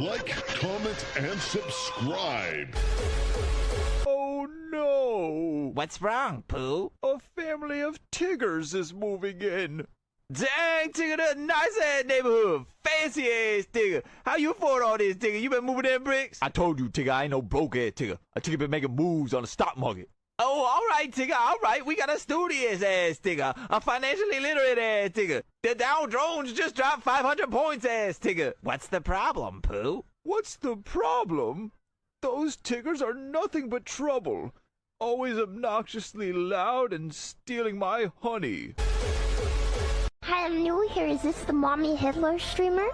like, comment, and subscribe. Oh no! What's wrong, Pooh? A family of Tiggers is moving in. Dang, Tigger, the nice ass neighborhood. Fancy ass Tigger. How you afford all this, Tigger? You been moving them bricks? I told you, Tigger, I ain't no broke ass Tigger. A Tigger been making moves on the stock market. Oh, all right, Tigger, all right. We got a studious ass Tigger. A financially literate ass Tigger. The Dow Jones just dropped 500 points ass Tigger. What's the problem, Pooh? What's the problem? Those Tiggers are nothing but trouble. Always obnoxiously loud and stealing my honey. Hi, I'm new here. Is this the Mommy Hitler streamer?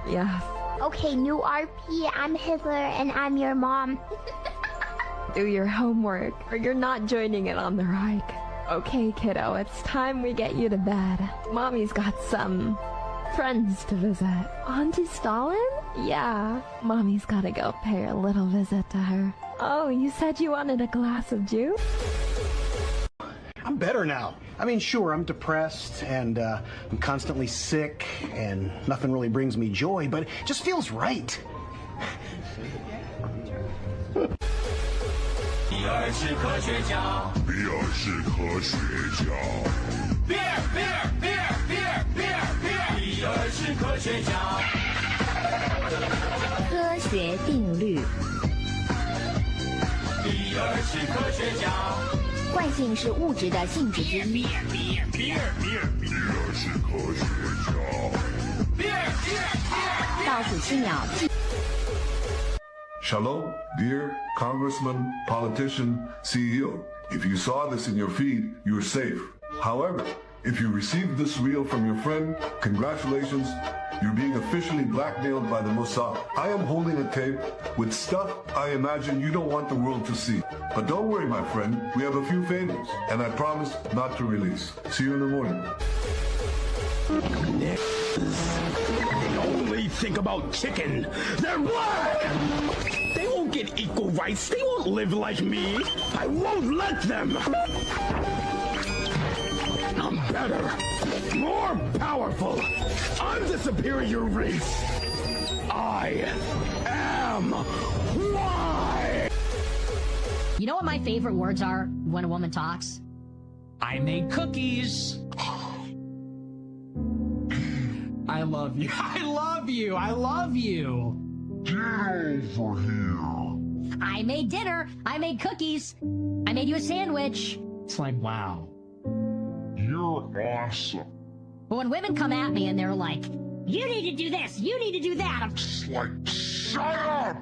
Yeah. Okay, new RP. I'm Hitler and I'm your mom. Do your homework, or you're not joining it on the Reich. Okay, kiddo, it's time we get you to bed. Mommy's got some friends to visit. Auntie Stalin? Yeah, Mommy's gotta go pay a little visit to her. Oh, you said you wanted a glass of juice? I'm better now. I mean, sure, I'm depressed and I'm constantly sick and nothing really brings me joy, but it just feels right. Shalom, dear Congressman, politician, CEO. If you saw this in your feed, you're safe. However, if you received this reel from your friend, congratulations, you're being officially blackmailed by the Mossad. I am holding a tape with stuff I imagine you don't want the world to see. But don't worry, my friend, we have a few favors, and I promise not to release. See you in the morning. They only think about chicken. They're black! They won't get equal rights. They won't live like me. I won't let them. I'm better. More powerful. I'm the superior race. I am why. You know what my favorite words are when a woman talks? I made cookies. I love you. I love you. I love you. Get over here. I made dinner. I made cookies. I made you a sandwich. It's like, wow. You're awesome. But when women come at me and they're like, you need to do this, you need to do that, I'm It's like, shut up!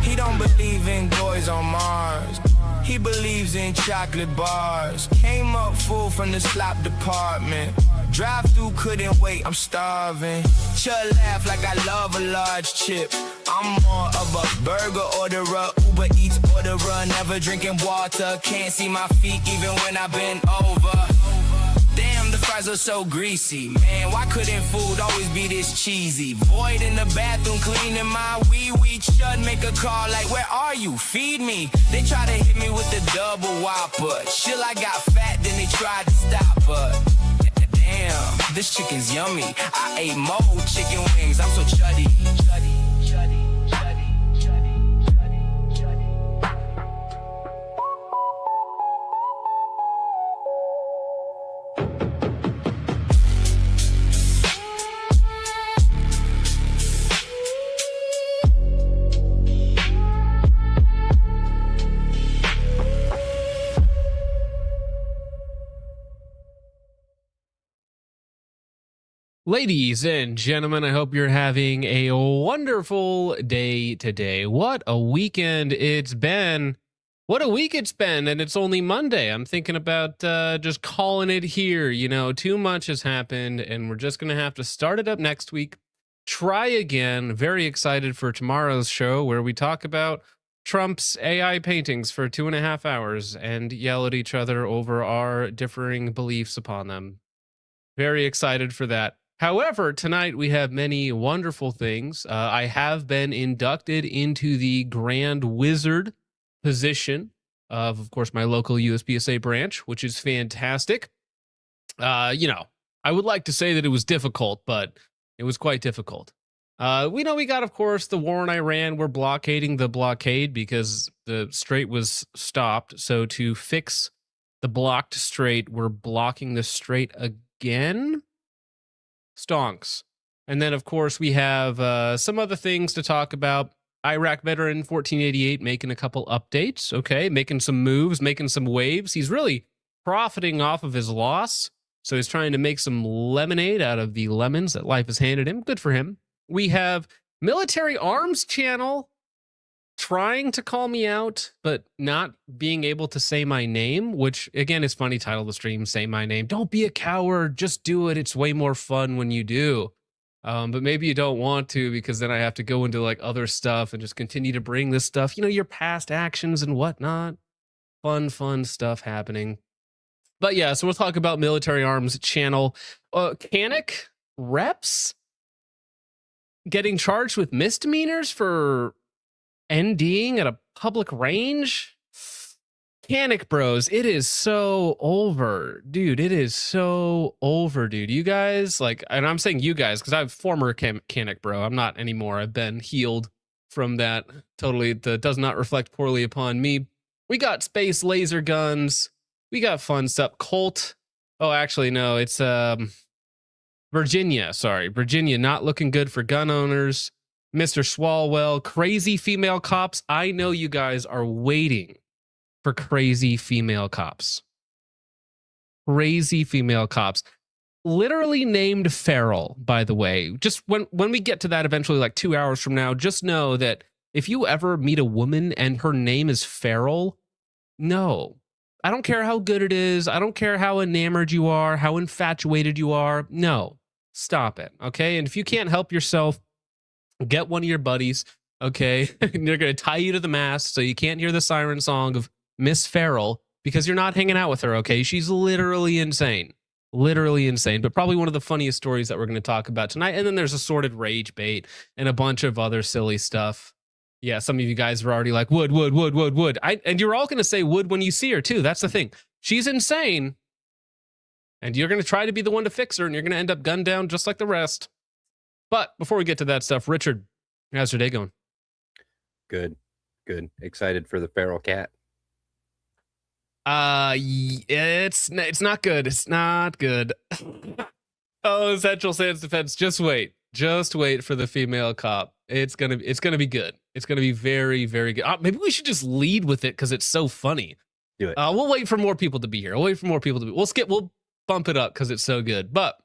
He don't believe in boys on Mars. He believes in chocolate bars. Came up full from the slop department. Drive through, couldn't wait, I'm starving. Chud laugh like I love a large chip. I'm more of a burger orderer, Uber Eats orderer. Never drinking water, can't see my feet even when I bend over. Damn, the fries are so greasy. Man, why couldn't food always be this cheesy? Void in the bathroom, cleaning my wee-wee. Chud make a call like, where are you? Feed me. They try to hit me with the double whopper. Chill, I got fat, then they tried to stop her. Damn, this chicken's yummy. I ate more chicken wings, I'm so chuddy. Ladies and gentlemen, I hope you're having a wonderful day today. What a weekend it's been. What a week it's been, and it's only Monday. I'm thinking about just calling it here. You know, too much has happened, and we're just going to have to start it up next week. Try again. Very excited for tomorrow's show where we talk about Trump's AI paintings for 2.5 hours and yell at each other over our differing beliefs upon them. Very excited for that. However, tonight we have many wonderful things. I have been inducted into the Grand Wizard position of course, my local USPSA branch, which is fantastic. You know, I would like to say that it was difficult, but it was quite difficult. We got, of course, the war in Iran. We're blockading the blockade because the strait was stopped. So to fix the blocked strait, we're blocking the strait again. Stonks. And then, of course, we have some other things to talk about. Iraq veteran 1488 making a couple updates, okay, making some moves, making some waves. He's really profiting off of his loss, so he's trying to make some lemonade out of the lemons that life has handed him. Good for him. We have Military Arms Channel trying to call me out, but not being able to say my name, which, again, is funny title of the stream, Say My Name. Don't be a coward, just do it. It's way more fun when you do. But maybe you don't want to, because then I have to go into like other stuff and just continue to bring this stuff, your past actions and whatnot. Fun stuff happening. But yeah, so we'll talk about Military Arms Channel. Canic reps getting charged with misdemeanors for NDing at a public range. Canic bros, it is so over, dude. It is so over, dude. You guys, and I'm saying you guys because I'm former Canic bro. I'm not anymore. I've been healed from that. Totally, that does not reflect poorly upon me. We got space laser guns. We got fun stuff. Colt. Oh, actually, no, it's Virginia. Sorry, Virginia. Not looking good for gun owners. Mr. Swalwell, crazy female cops. I know you guys are waiting for crazy female cops. Crazy female cops. Literally named Frell, by the way. Just when we get to that eventually, like 2 hours from now, just know that if you ever meet a woman and her name is Frell, no. I don't care how good it is. I don't care how enamored you are, how infatuated you are. No. Stop it, okay? And if you can't help yourself, get one of your buddies, okay? And they're going to tie you to the mast so you can't hear the siren song of Miss Frell because you're not hanging out with her, okay? She's literally insane. Literally insane, but probably one of the funniest stories that we're going to talk about tonight. And then there's assorted rage bait and a bunch of other silly stuff. Yeah, some of you guys are already like, wood. And you're all going to say wood when you see her, too. That's the thing. She's insane. And you're going to try to be the one to fix her, and you're going to end up gunned down just like the rest. But before we get to that stuff, Richard, how's your day going? Good. Excited for the feral cat. It's not good. It's not good. Oh, Central Sands Defense. Just wait for the female cop. It's gonna be good. It's gonna be very, very good. Maybe we should just lead with it because it's so funny. Do it. We'll wait for more people to be here. We'll bump it up because it's so good. But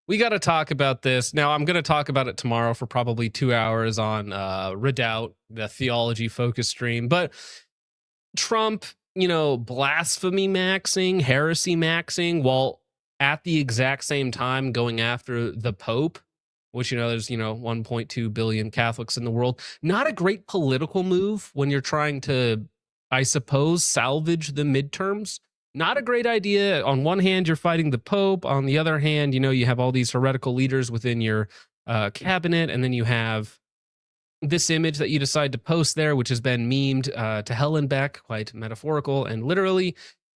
we got to talk about this. Now, I'm going to talk about it tomorrow for probably 2 hours on Redoubt, the theology focus stream. But Trump, blasphemy maxing, heresy maxing, while at the exact same time going after the Pope, which, there's, 1.2 billion Catholics in the world. Not a great political move when you're trying to, I suppose, salvage the midterms. Not a great idea. On one hand, you're fighting the Pope. On the other hand, you have all these heretical leaders within your cabinet. And then you have this image that you decide to post there, which has been memed to hell and back, quite metaphorical and literally.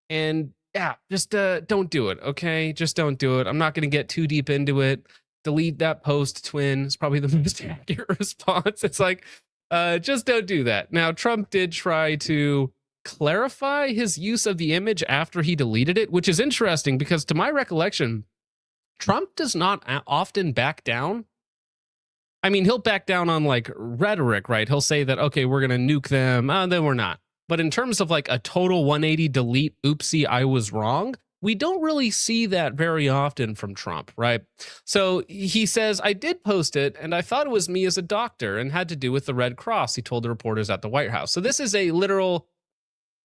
And yeah, just don't do it, okay? Just don't do it. I'm not going to get too deep into it. Delete that post, twin. It's probably the most accurate response. It's like, just don't do that. Now, Trump did try to clarify his use of the image after he deleted it, which is interesting because to my recollection, Trump does not often back down. I mean, he'll back down on like rhetoric, right? He'll say that, okay, we're going to nuke them. Then we're not. But in terms of like a total 180 delete, oopsie, I was wrong, we don't really see that very often from Trump, right? So he says, I did post it and I thought it was me as a doctor and had to do with the Red Cross, he told the reporters at the White House. So this is a literal,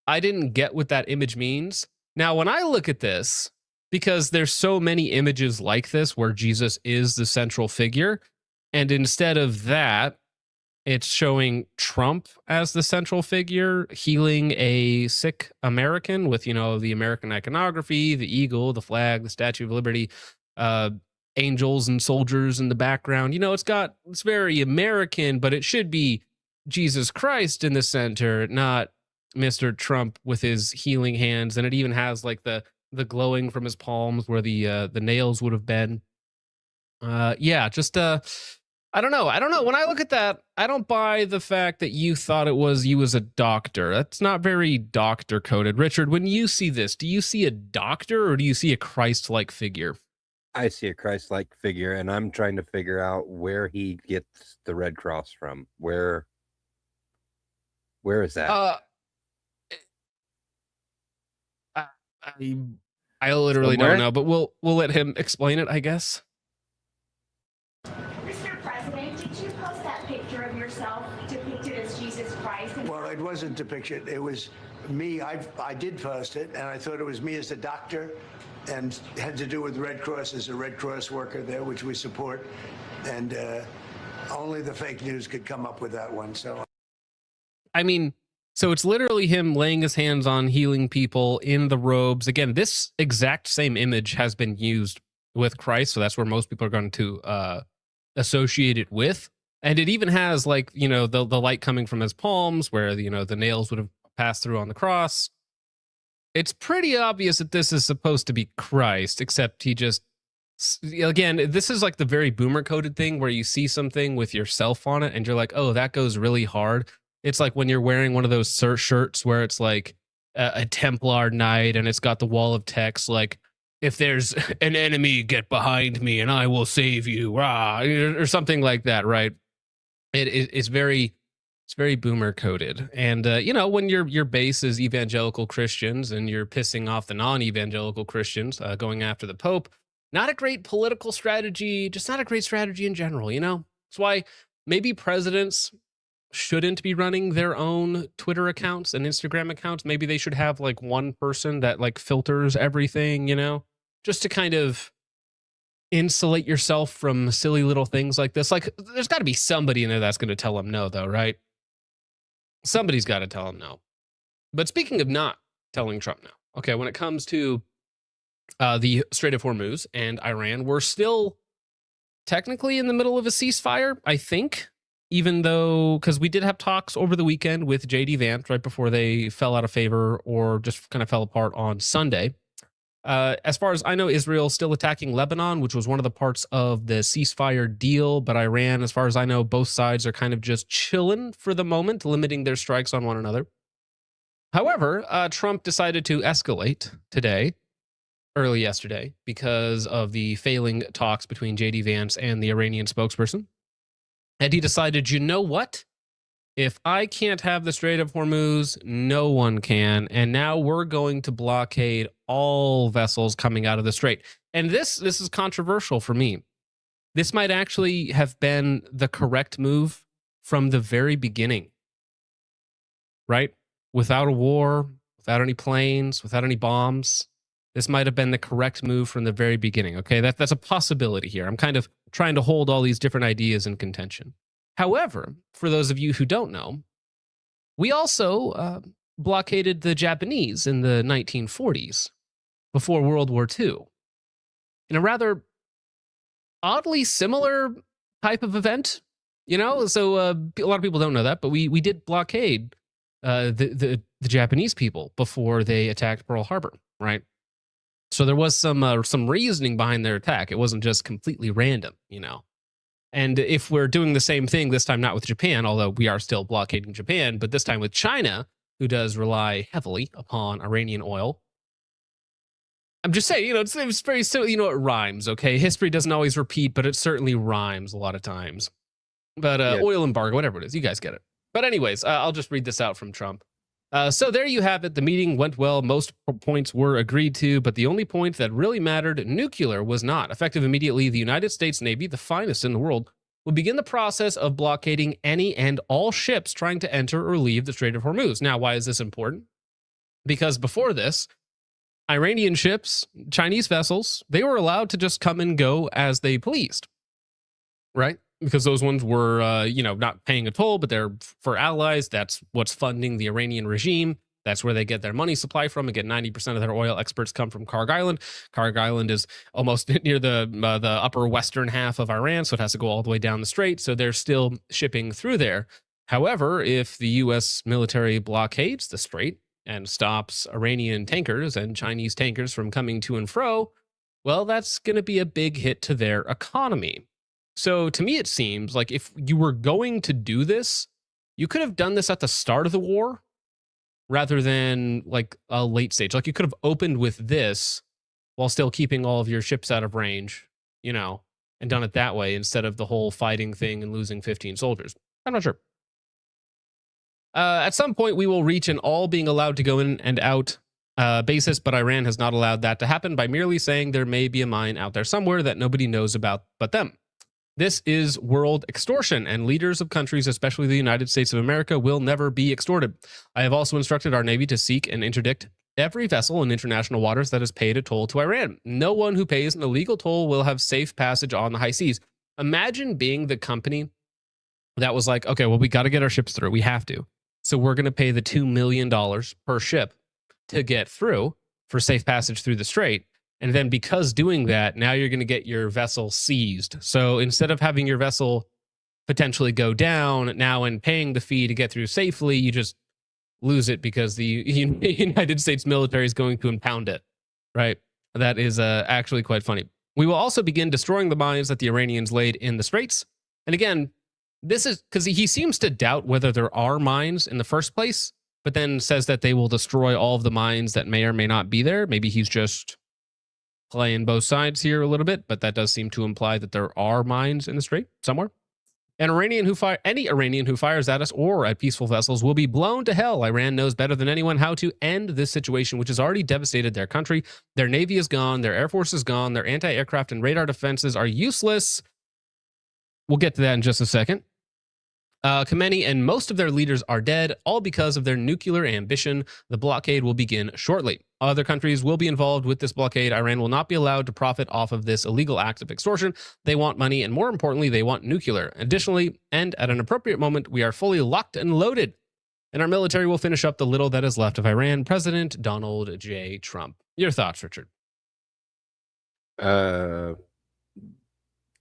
I didn't get what that image means. Now, when I look at this, because there's so many images like this where Jesus is the central figure, and instead of that, it's showing Trump as the central figure, healing a sick American with, the American iconography, the eagle, the flag, the Statue of Liberty, angels and soldiers in the background. You know, it's very American, but it should be Jesus Christ in the center, not Mr. Trump with his healing hands. And it even has like the glowing from his palms where the nails would have been. I don't know. When I look at that, I don't buy the fact that you thought it was you as a doctor. That's not very doctor coded. Richard, when you see this, do you see a doctor or do you see a Christ-like figure? I see a Christ-like figure, and I'm trying to figure out where he gets the Red Cross from. Where is that? I literally don't know, but we'll let him explain it, I guess. Mr. President, did you post that picture of yourself depicted as Jesus Christ? Well, it wasn't depicted. It was me. I did post it, and I thought it was me as a doctor, and it had to do with Red Cross as a Red Cross worker there, which we support. And only the fake news could come up with that one. So, I mean, so it's literally him laying his hands on healing people in the robes. Again, this exact same image has been used with Christ, so that's where most people are going to associate it with. And it even has, like, you know, the light coming from his palms where, you know, the nails would have passed through on the cross. It's pretty obvious that this is supposed to be Christ, except he just, again, this is like the very boomer coded thing where you see something with yourself on it and you're like, oh, that goes really hard. It's like when you're wearing one of those shirts where it's like a Templar knight and it's got the wall of text like, if there's an enemy, get behind me and I will save you, rah, or something like that, right? It's very boomer coded. And, you know, when your base is evangelical Christians and you're pissing off the non-evangelical Christians, going after the Pope, not a great political strategy, just not a great strategy in general, you know? That's why maybe presidents shouldn't be running their own Twitter accounts and Instagram accounts. Maybe they should have like one person that like filters everything, you know, just to kind of insulate yourself from silly little things like this. Like, there's got to be somebody in there that's going to tell them no, though, right? Somebody's got to tell them no. But speaking of not telling Trump no, okay, when it comes to the Strait of Hormuz and Iran, we're still technically in the middle of a ceasefire, I think. Even though, because we did have talks over the weekend with J.D. Vance right before they fell out of favor or just kind of fell apart on Sunday. As far as I know, Israel's still attacking Lebanon, which was one of the parts of the ceasefire deal. But Iran, as far as I know, both sides are kind of just chilling for the moment, limiting their strikes on one another. However, Trump decided to escalate early yesterday, because of the failing talks between J.D. Vance and the Iranian spokesperson. And he decided, you know what? If I can't have the Strait of Hormuz, no one can. And now we're going to blockade all vessels coming out of the strait. And this is controversial for me. This might actually have been the correct move from the very beginning. Right? Without a war, without any planes, without any bombs. This might have been the correct move from the very beginning. Okay, that's a possibility here. I'm kind of trying to hold all these different ideas in contention. However, for those of you who don't know, we also blockaded the Japanese in the 1940s, before World War II, in a rather oddly similar type of event. You know, so a lot of people don't know that, but we did blockade the Japanese people before they attacked Pearl Harbor, right? So there was some reasoning behind their attack. It wasn't just completely random, you know. And if we're doing the same thing this time, not with Japan, although we are still blockading Japan, but this time with China, who does rely heavily upon Iranian oil. I'm just saying, you know, it's very silly, you know, it rhymes, okay? History doesn't always repeat, but it certainly rhymes a lot of times. But oil embargo, whatever it is, you guys get it. But anyways, I'll just read this out from Trump. So there you have it. The meeting went well. Most points were agreed to, but the only point that really mattered, nuclear, was not. Effective immediately, the United States Navy, the finest in the world, will begin the process of blockading any and all ships trying to enter or leave the Strait of Hormuz. Now, why is this important? Because before this, Iranian ships, Chinese vessels, they were allowed to just come and go as they pleased, right? Because those ones were, you know, not paying a toll, but they're for allies. That's what's funding the Iranian regime. That's where they get their money supply from. Again, 90% of their oil exports come from Kharg Island. Kharg Island is almost near the upper western half of Iran, so it has to go all the way down the strait. So they're still shipping through there. However, if the U.S. military blockades the strait and stops Iranian tankers and Chinese tankers from coming to and fro, well, that's going to be a big hit to their economy. So to me, it seems like if you were going to do this, you could have done this at the start of the war rather than like a late stage. Like you could have opened with this while still keeping all of your ships out of range, you know, and done it that way instead of the whole fighting thing and losing 15 soldiers. I'm not sure. At some point, we will reach an all being allowed to go in and out basis, but Iran has not allowed that to happen by merely saying there may be a mine out there somewhere that nobody knows about but them. This is world extortion, and leaders of countries, especially the United States of America, will never be extorted. I have also instructed our Navy to seek and interdict every vessel in international waters that has paid a toll to Iran. No one who pays an illegal toll will have safe passage on the high seas. Imagine being the company that was like, okay, well, we got to get our ships through. We have to. So we're going to pay the $2 million per ship to get through for safe passage through the strait. And then because doing that, now you're going to get your vessel seized. So instead of having your vessel potentially go down now and paying the fee to get through safely, you just lose it because the United States military is going to impound it, right? That is actually quite funny. We will also begin destroying the mines that the Iranians laid in the straits. And again, this is because he seems to doubt whether there are mines in the first place, but then says that they will destroy all of the mines that may or may not be there. Maybe he's just playing both sides here a little bit, but that does seem to imply that there are mines in the strait somewhere. Any Iranian who fires at us or at peaceful vessels will be blown to hell. Iran knows better than anyone how to end this situation, which has already devastated their country. Their navy is gone. Their air force is gone. Their anti-aircraft and radar defenses are useless. We'll get to that in just a second. Khamenei and most of their leaders are dead, all because of their nuclear ambition. The blockade will begin shortly. Other countries will be involved with this blockade. Iran will not be allowed to profit off of this illegal act of extortion. They want money, and more importantly, they want nuclear. Additionally, and at an appropriate moment, we are fully locked and loaded, and our military will finish up the little that is left of Iran. President Donald J. Trump. Your thoughts, Richard?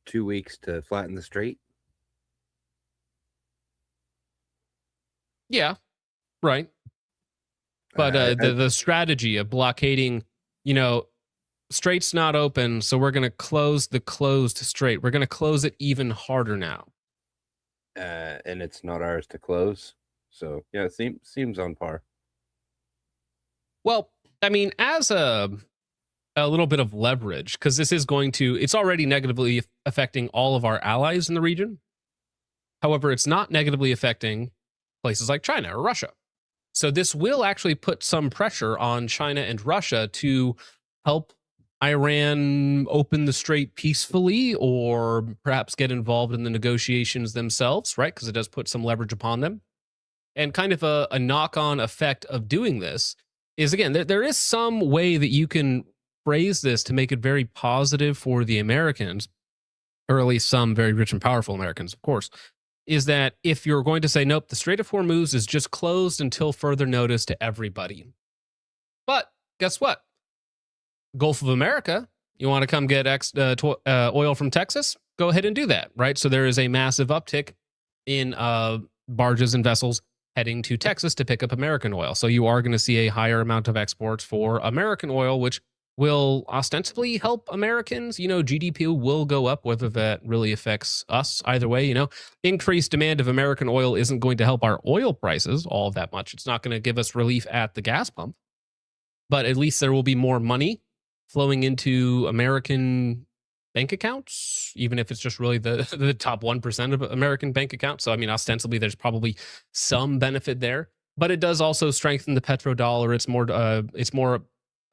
2 weeks to flatten the strait. Yeah, right. But the strategy of blockading, you know, strait's not open, so we're going to close the closed strait. We're going to close it even harder now. And it's not ours to close. So, yeah, it seems on par. Well, I mean, as a little bit of leverage, because this is it's already negatively affecting all of our allies in the region. However, it's not negatively affecting places like China or Russia. So this will actually put some pressure on China and Russia to help Iran open the strait peacefully, or perhaps get involved in the negotiations themselves, right? Because it does put some leverage upon them. And kind of a knock-on effect of doing this is, again, there is some way that you can phrase this to make it very positive for the Americans, or at least some very rich and powerful Americans, of course, is that if you're going to say, nope, the Strait of Hormuz is just closed until further notice to everybody. But guess what? Gulf of America, you want to come get oil from Texas? Go ahead and do that, right? So there is a massive uptick in barges and vessels heading to Texas to pick up American oil. So you are going to see a higher amount of exports for American oil, which will ostensibly help Americans. You know, GDP will go up, whether that really affects us either way. You know, increased demand of American oil isn't going to help our oil prices all that much. It's not going to give us relief at the gas pump, but at least there will be more money flowing into American bank accounts, even if it's just really the top 1% of American bank accounts. So, I mean, ostensibly, there's probably some benefit there, but it does also strengthen the petrodollar. It's more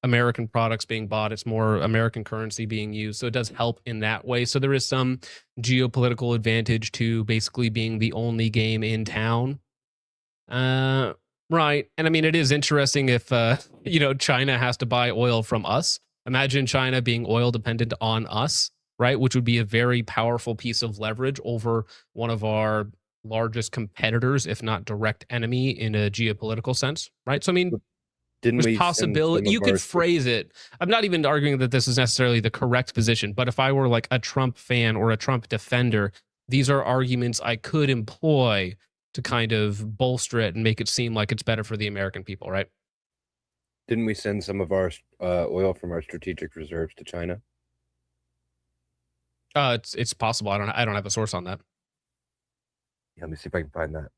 American products being bought. It's more American currency being used. So it does help in that way. So there is some geopolitical advantage to basically being the only game in town. Right. And I mean, it is interesting if, China has to buy oil from us. Imagine China being oil dependent on us, right? Which would be a very powerful piece of leverage over one of our largest competitors, if not direct enemy in a geopolitical sense, right? So I mean, Didn't there's we possibility you could phrase it. I'm not even arguing that this is necessarily the correct position, but if I were like a Trump fan or a Trump defender, these are arguments I could employ to kind of bolster it and make it seem like it's better for the American people, right? Didn't we send some of our oil from our strategic reserves to China? It's possible. I don't have a source on that. Yeah, let me see if I can find that.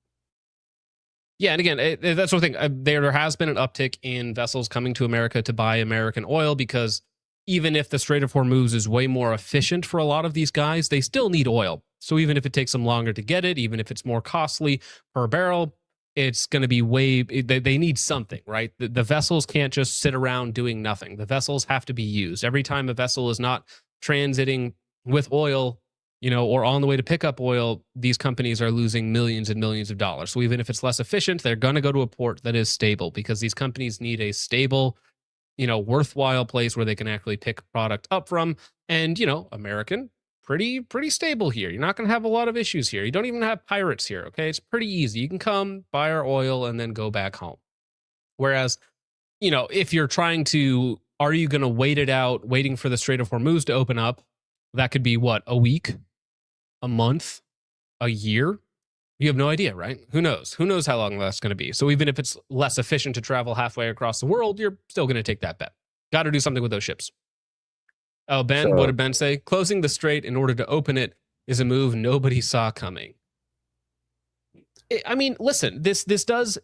Yeah, and again, that's the thing. There has been an uptick in vessels coming to America to buy American oil because even if the Strait of Hormuz is way more efficient for a lot of these guys, they still need oil. So even if it takes them longer to get it, even if it's more costly per barrel, it's going to be they need something, right? The vessels can't just sit around doing nothing. The vessels have to be used. Every time a vessel is not transiting with oil, or on the way to pick up oil, these companies are losing millions and millions of dollars. So even if it's less efficient, they're going to go to a port that is stable because these companies need a stable, worthwhile place where they can actually pick product up from. And, American, pretty stable here. You're not going to have a lot of issues here. You don't even have pirates here, okay? It's pretty easy. You can come, buy our oil, and then go back home. Whereas, if you're trying to, are you going to wait it out, waiting for the Strait of Hormuz to open up? That could be what, a week, a month, a year? You have no idea, right? Who knows? Who knows how long that's going to be? So even if it's less efficient to travel halfway across the world, you're still going to take that bet. Got to do something with those ships. Oh, Ben, what did Ben say? Closing the strait in order to open it is a move nobody saw coming. I mean, listen, this does,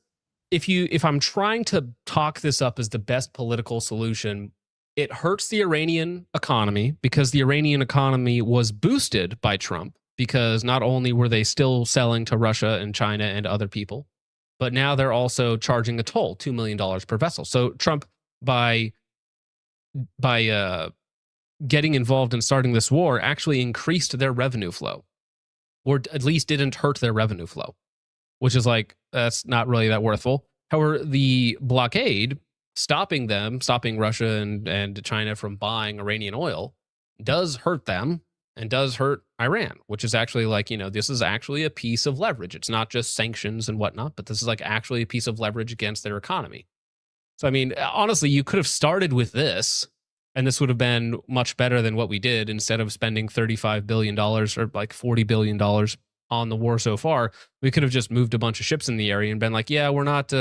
if I'm trying to talk this up as the best political solution, it hurts the Iranian economy because the Iranian economy was boosted by Trump because not only were they still selling to Russia and China and other people, but now they're also charging a toll, $2 million per vessel. So Trump, by getting involved and starting this war, actually increased their revenue flow, or at least didn't hurt their revenue flow, which is like, that's not really that worthwhile. However, the blockade, stopping Russia and China from buying Iranian oil, does hurt them and does hurt Iran, which is actually like, this is actually a piece of leverage. It's not just sanctions and whatnot, but this is like actually a piece of leverage against their economy. So, I mean, honestly, you could have started with this, and this would have been much better than what we did. Instead of spending $35 billion or like $40 billion on the war so far, we could have just moved a bunch of ships in the area and been like, yeah, we're not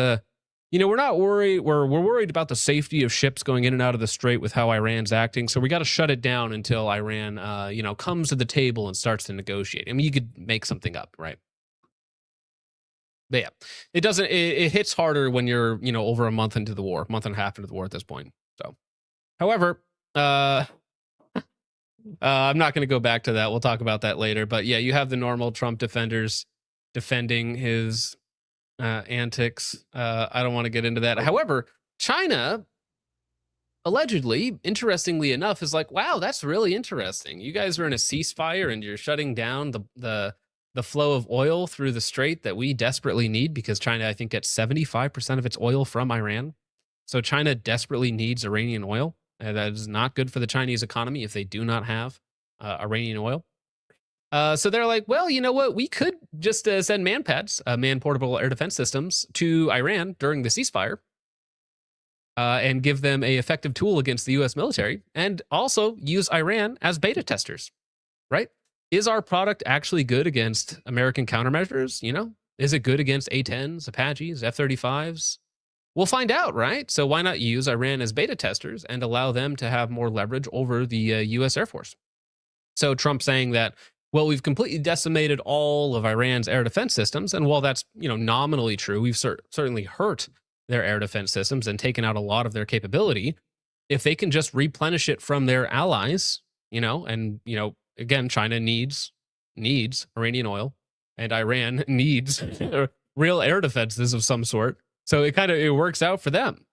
worried. We're worried about the safety of ships going in and out of the strait with how Iran's acting. So we got to shut it down until Iran, comes to the table and starts to negotiate. I mean, you could make something up, right? But yeah, it hits harder when you're, over a month into the war, month and a half into the war at this point. So, however, I'm not going to go back to that. We'll talk about that later. But yeah, you have the normal Trump defenders defending his antics. I don't want to get into that. However, China allegedly, interestingly enough, is like, wow, that's really interesting. You guys are in a ceasefire and you're shutting down the flow of oil through the strait that we desperately need because China, I think, gets 75% of its oil from Iran. So China desperately needs Iranian oil. That is not good for the Chinese economy if they do not have Iranian oil. So they're like, well, you know what? We could just send man-pads, man-portable air defense systems, to Iran during the ceasefire and give them a effective tool against the U.S. military, and also use Iran as beta testers, right? Is our product actually good against American countermeasures? Is it good against A-10s, Apaches, F-35s? We'll find out, right? So why not use Iran as beta testers and allow them to have more leverage over the U.S. Air Force? So Trump saying that, well, we've completely decimated all of Iran's air defense systems. And while that's, nominally true, we've certainly hurt their air defense systems and taken out a lot of their capability. If they can just replenish it from their allies, again, China needs Iranian oil, and Iran needs real air defenses of some sort. So it works out for them.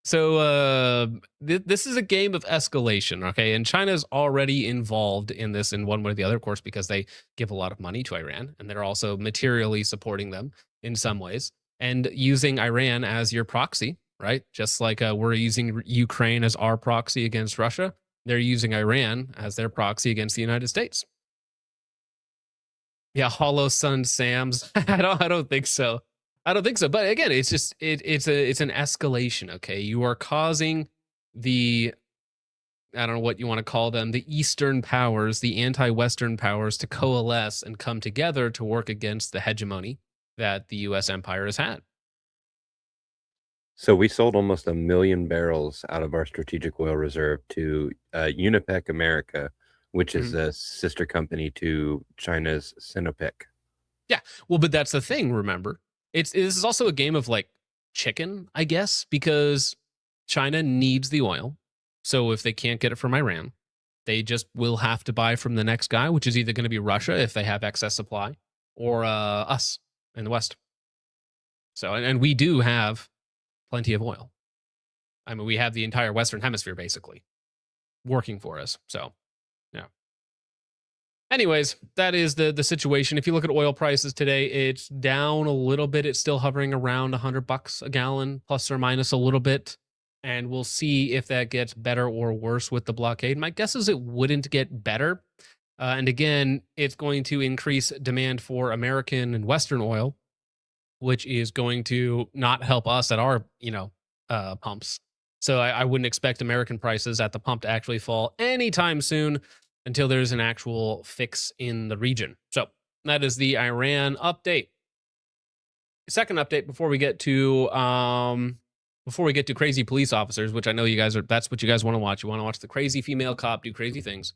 So this is a game of escalation, okay? And China's already involved in this in one way or the other, of course, because they give a lot of money to Iran, and they're also materially supporting them in some ways, and using Iran as your proxy, right? Just like we're using Ukraine as our proxy against Russia, they're using Iran as their proxy against the United States. Yeah, Hollow Sun Sam's. I don't think so. I don't think so. But again, it's just it's an escalation. Okay, you are causing the, I don't know what you want to call them, the Eastern powers, the anti-Western powers, to coalesce and come together to work against the hegemony that the U.S. empire has had. So we sold almost 1 million barrels out of our strategic oil reserve to Unipec America, which is a sister company to China's Sinopec. Yeah, well, but that's the thing. Remember, this is also a game of like chicken, I guess, because China needs the oil. So if they can't get it from Iran, they just will have to buy from the next guy, which is either going to be Russia if they have excess supply, or us in the West. So, and we do have plenty of oil. I mean, we have the entire Western Hemisphere basically working for us. So, yeah. Anyways, that is the situation. If you look at oil prices today, it's down a little bit. It's still hovering around $100 a gallon, plus or minus a little bit. And we'll see if that gets better or worse with the blockade. My guess is it wouldn't get better. And again, it's going to increase demand for American and Western oil, which is going to not help us at our, pumps. So I wouldn't expect American prices at the pump to actually fall anytime soon until there's an actual fix in the region. So that is the Iran update. Second update before we get to crazy police officers, which I know you guys that's what you guys want to watch. You want to watch the crazy female cop do crazy things.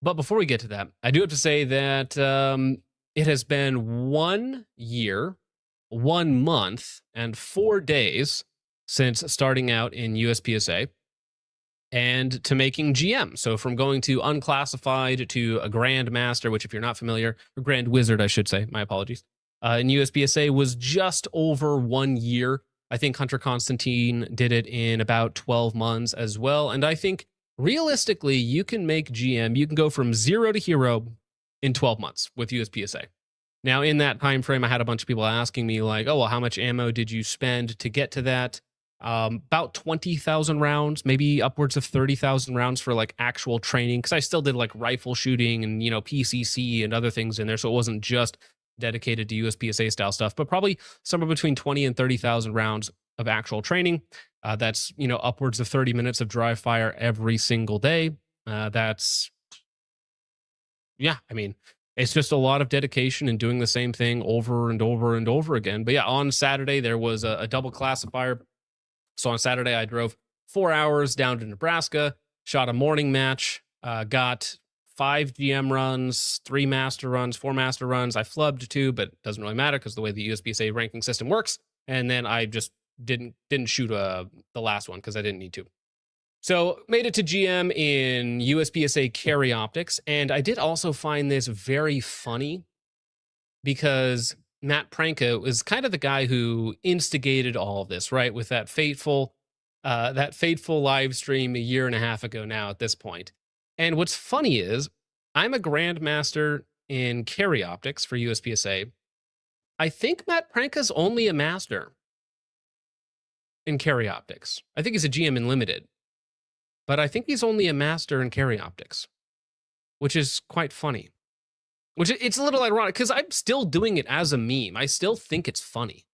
But before we get to that, I do have to say that it has been 1 year, 1 month, and 4 days since starting out in USPSA and to making GM. So from going to unclassified to a Grandmaster, which if you're not familiar, or Grand Wizard, I should say, my apologies, in USPSA was just over 1 year. I think Hunter Constantine did it in about 12 months as well. And I think realistically, you can make GM, you can go from 0 to hero in 12 months with USPSA. Now, in that time frame, I had a bunch of people asking me like, oh, well, how much ammo did you spend to get to that? About 20,000 rounds, maybe upwards of 30,000 rounds for like actual training. Cause I still did like rifle shooting and, PCC and other things in there. So it wasn't just dedicated to USPSA style stuff, but probably somewhere between 20 and 30,000 rounds of actual training. That's, upwards of 30 minutes of dry fire every single day. It's just a lot of dedication and doing the same thing over and over and over again. But yeah, on Saturday, there was a double classifier. So on Saturday, I drove 4 hours down to Nebraska, shot a morning match, got 5 GM runs, 3 master runs, 4 master runs. I flubbed 2, but it doesn't really matter because the way the USPSA ranking system works. And then I just didn't shoot the last one because I didn't need to. So made it to GM in USPSA carry optics. And I did also find this very funny because Matt Pranka was kind of the guy who instigated all of this, right? With that fateful live stream a year and a half ago now at this point. And what's funny is I'm a Grandmaster in carry optics for USPSA. I think Matt Pranka's only a master in carry optics. I think he's a GM in limited, but I think he's only a master in carry optics, which is quite funny. Which it's a little ironic because I'm still doing it as a meme. I still think it's funny,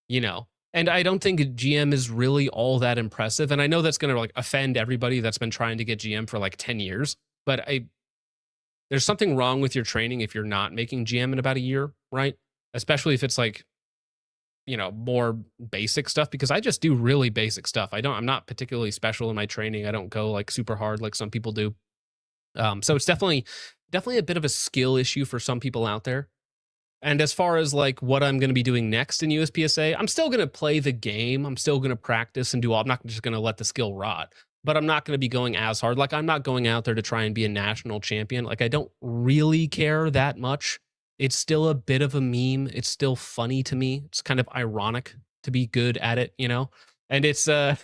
and I don't think GM is really all that impressive. And I know that's going to like offend everybody that's been trying to get GM for like 10 years, but there's something wrong with your training if you're not making GM in about a year, right? Especially if it's like, more basic stuff, because I just do really basic stuff. I'm not particularly special in my training. I don't go like super hard like some people do. So it's definitely a bit of a skill issue for some people out there. And as far as like what I'm going to be doing next in USPSA, I'm still going to play the game. I'm still going to practice and do all. I'm not just going to let the skill rot, but I'm not going to be going as hard. Like I'm not going out there to try and be a national champion. Like I don't really care that much. It's still a bit of a meme. It's still funny to me. It's kind of ironic to be good at it, And it's now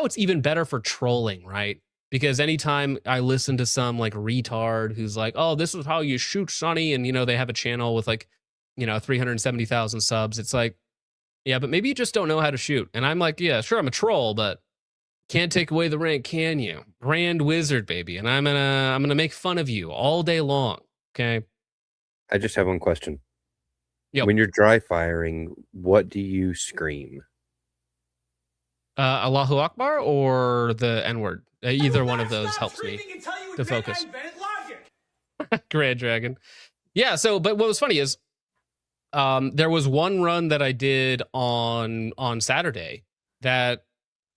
it's even better for trolling, right? Because anytime I listen to some like retard who's like, oh, this is how you shoot Sonny, and they have a channel with like 370,000 subs, it's like, yeah, but maybe you just don't know how to shoot. And I'm like, yeah, sure, I'm a troll, but can't take away the rank, can you? Grand Wizard, baby. And I'm gonna make fun of you all day long. Okay. I just have one question. Yep. When you're dry firing, what do you scream? Allahu Akbar or the N-word? Either one of those helps me to focus. Grand Dragon. Yeah, so, but what was funny is there was one run that I did on Saturday that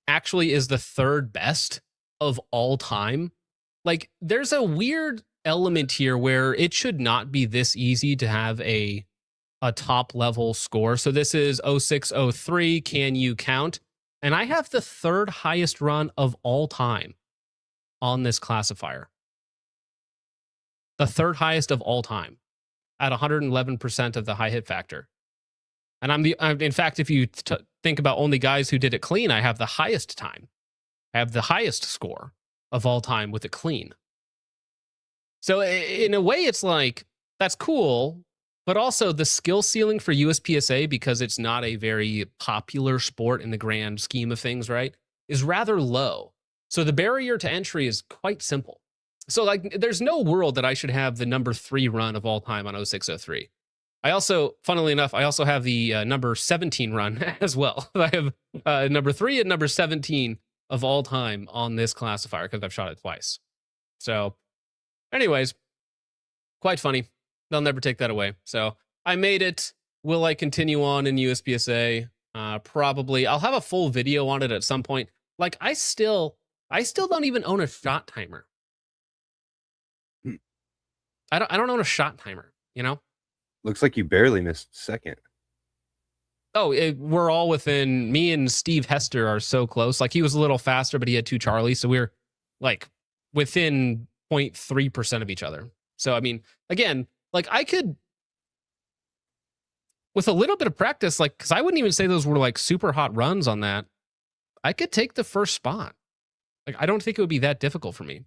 actually is the third best of all time. Like, there's a weird element here where it should not be this easy to have a top level score. So this is 0603, can you count? And I have the third highest run of all time on this classifier. The third highest of all time at 111% of the high hit factor. And I'm in fact, if you think about only guys who did it clean, I have the highest time. I have the highest score of all time with it clean. So in a way, it's like, that's cool, but also the skill ceiling for USPSA, because it's not a very popular sport in the grand scheme of things, right, is rather low. So the barrier to entry is quite simple. So like, there's no world that I should have the number 3 run of all time on 0603. I also, funnily enough, I also have the number 17 run as well. I have number 3 and number 17 of all time on this classifier because I've shot it twice. So anyways, quite funny. They'll never take that away. So I made it. Will I continue on in USPSA? Probably. I'll have a full video on it at some point. Like, I still don't even own a shot timer. I don't own a shot timer, you know? Looks like you barely missed second. Oh, we're all within, me and Steve Hester are so close. Like, he was a little faster, but he had 2 Charlies. So we're like within 0.3% of each other. So, I mean, again, like, I could, with a little bit of practice, like, because I wouldn't even say those were like super hot runs on that, I could take the first spot. Like, I don't think it would be that difficult for me.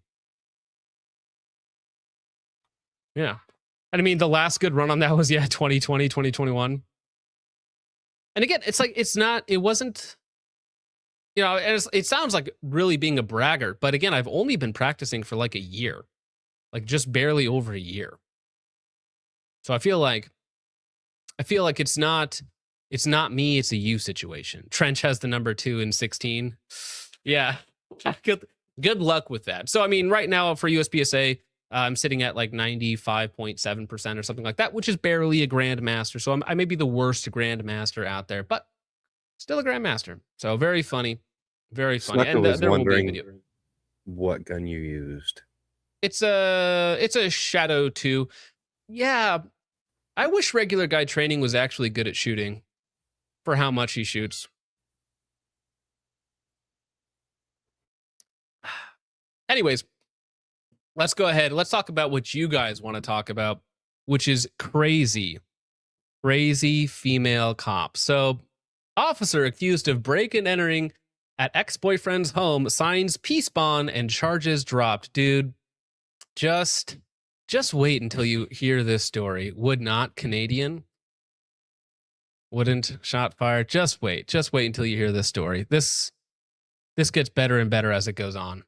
Yeah. And I mean, the last good run on that was, 2020, 2021. And again, it's like, it wasn't, it sounds like really being a braggart, but again, I've only been practicing for like a year, like just barely over a year. So I feel like it's not me, it's a you situation. Trench has the number 2 in 16. Yeah. Good luck with that. So, I mean, right now for USPSA, I'm sitting at like 95.7% or something like that, which is barely a Grandmaster. So I may be the worst Grandmaster out there, but still a Grandmaster. So very funny. Very funny. Snuka And was there will be a wondering video. what gun you used. It's a Shadow 2. Yeah. I wish regular guy training was actually good at shooting for how much he shoots. Anyways, let's go ahead. Let's talk about what you guys want to talk about, which is crazy female cop. So, officer accused of break and entering at ex-boyfriend's home signs peace bond and charges dropped. Dude, just wait until you hear this story. Would not Canadian? Wouldn't shot fired? Just wait until you hear this story. This gets better and better as it goes on.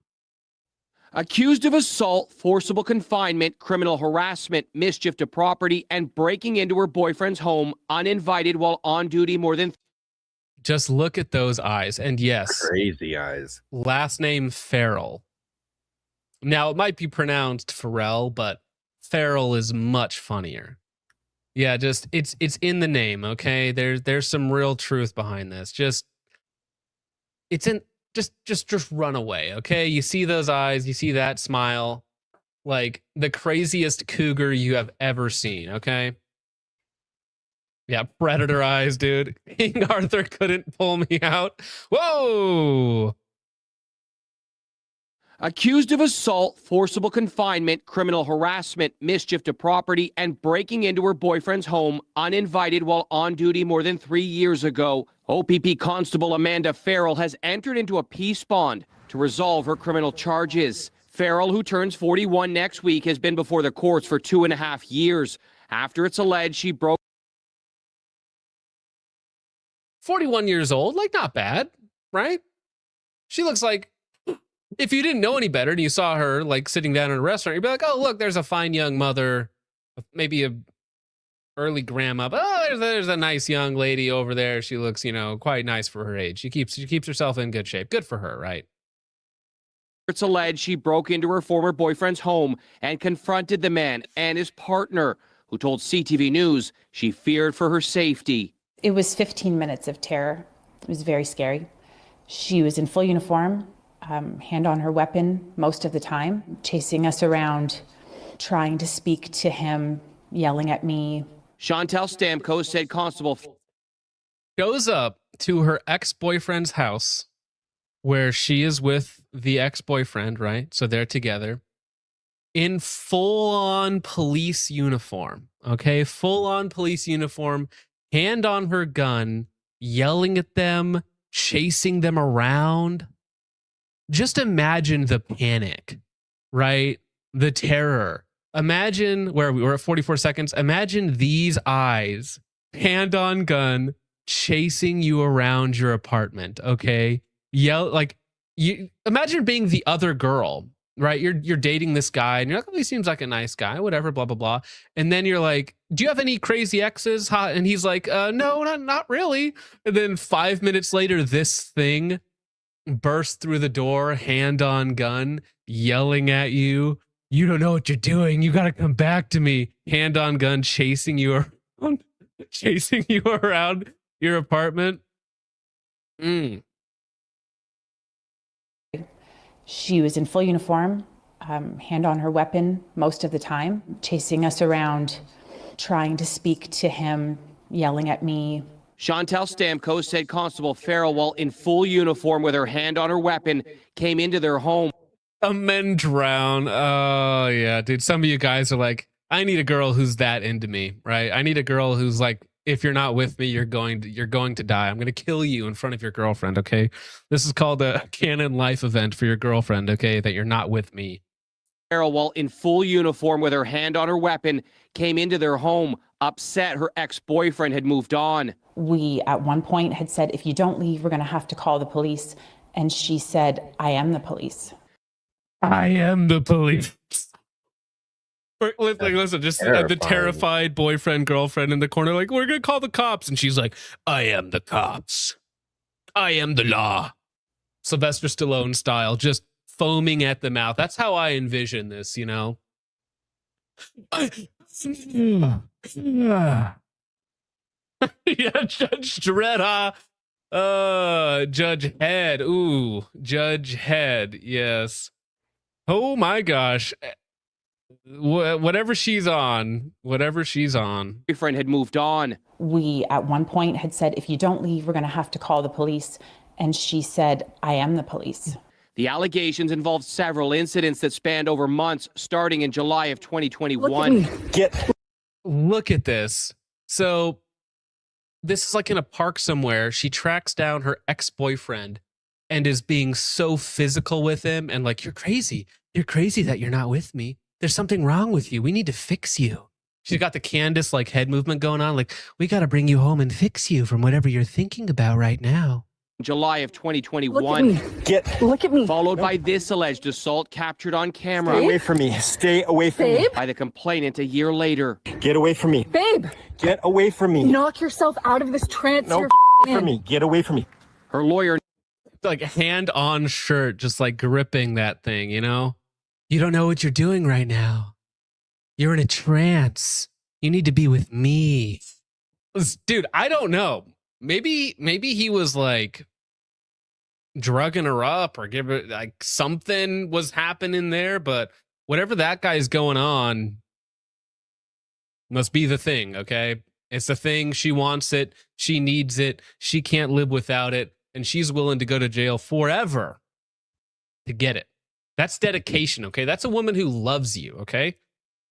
Accused of assault, forcible confinement, criminal harassment, mischief to property, and breaking into her boyfriend's home uninvited while on duty more than... Just look at those eyes. And yes. Crazy eyes. Last name Farrell. Now, it might be pronounced Frell, but Farrell is much funnier. Yeah, just it's in the name, okay? There's some real truth behind this. Just run away, okay? You see those eyes, you see that smile, like the craziest cougar you have ever seen, okay? Yeah, predator eyes, dude. King Arthur couldn't pull me out. Whoa! Accused of assault, forcible confinement, criminal harassment, mischief to property, and breaking into her boyfriend's home uninvited while on duty more than 3 years ago, OPP Constable Amanda Farrell has entered into a peace bond to resolve her criminal charges. Farrell, who turns 41 next week, has been before the courts for 2.5 years after it's alleged she broke... 41 years old, like not bad, right? She looks like, if you didn't know any better and you saw her like sitting down in a restaurant, you'd be like, oh, look, there's a fine young mother, maybe a early grandma. But there's a nice young lady over there. She looks, quite nice for her age. She keeps herself in good shape. Good for her, right? It's alleged she broke into her former boyfriend's home and confronted the man and his partner, who told CTV News she feared for her safety. It was 15 minutes of terror. It was very scary. She was in full uniform, hand on her weapon most of the time, chasing us around, trying to speak to him, yelling at me. Chantel Stamkos said Constable goes up to her ex-boyfriend's house where she is with the ex-boyfriend, right? So they're together in full-on police uniform, okay? Full-on police uniform, hand on her gun, yelling at them, chasing them around. Just imagine the panic, right? The terror. Imagine where we were at 44 seconds. Imagine these eyes, hand on gun, chasing you around your apartment, okay? Yell like you imagine being the other girl, right? You're dating this guy and you're like, oh, he seems like a nice guy, whatever, blah, blah, blah. And then you're like, do you have any crazy exes? And he's like, no, not really. And then 5 minutes later, this thing bursts through the door, hand on gun, yelling at you. You don't know what you're doing. You got to come back to me. Hand on gun, chasing you around your apartment. She was in full uniform, hand on her weapon most of the time, chasing us around, trying to speak to him, yelling at me. Chantel Stamkos said Constable Frell, while in full uniform with her hand on her weapon, came into their home. Men drown. Oh, yeah, dude. Some of you guys are like, I need a girl who's that into me, right? I need a girl who's like, if you're not with me, you're going to die. I'm going to kill you in front of your girlfriend, okay? This is called a canon life event for your girlfriend, okay? That you're not with me. Frell, while in full uniform with her hand on her weapon, came into their home, upset her ex-boyfriend had moved on. We, at one point, had said, if you don't leave, we're going to have to call the police. And she said, I am the police. I am the police. Listen, just the terrified boyfriend, girlfriend in the corner, like, we're going to call the cops. And she's like, I am the cops. I am the law. Sylvester Stallone style, just foaming at the mouth. That's how I envision this, Yeah, Judge Dredd, Judge Head. Ooh, Judge Head. Yes. Oh my gosh. Whatever she's on. Boyfriend had moved on. We, at one point, had said, if you don't leave, we're going to have to call the police. And she said, I am the police. The allegations involved several incidents that spanned over months, starting in July of 2021. Look at this. So this is like in a park somewhere. She tracks down her ex-boyfriend and is being so physical with him and like, you're crazy. You're crazy that you're not with me. There's something wrong with you. We need to fix you. She's got the Candace like head movement going on. Like, we got to bring you home and fix you from whatever you're thinking about right now. July of 2021. Look at me. Followed by this alleged assault captured on camera. Stay away from me. Stay away from me. By the complainant a year later. Get away from me. Babe. Get away from me. Knock yourself out of this trance. No, from me. Get away from me. Her lawyer. Like hand on shirt, just like gripping that thing, You don't know what you're doing right now. You're in a trance. You need to be with me. Dude, I don't know. Maybe he was like drugging her up or give it like something was happening there, but whatever that guy's going on must be the thing, okay? It's the thing. She wants it. She needs it. She can't live without it. And she's willing to go to jail forever to get it. That's dedication, okay? That's a woman who loves you, okay?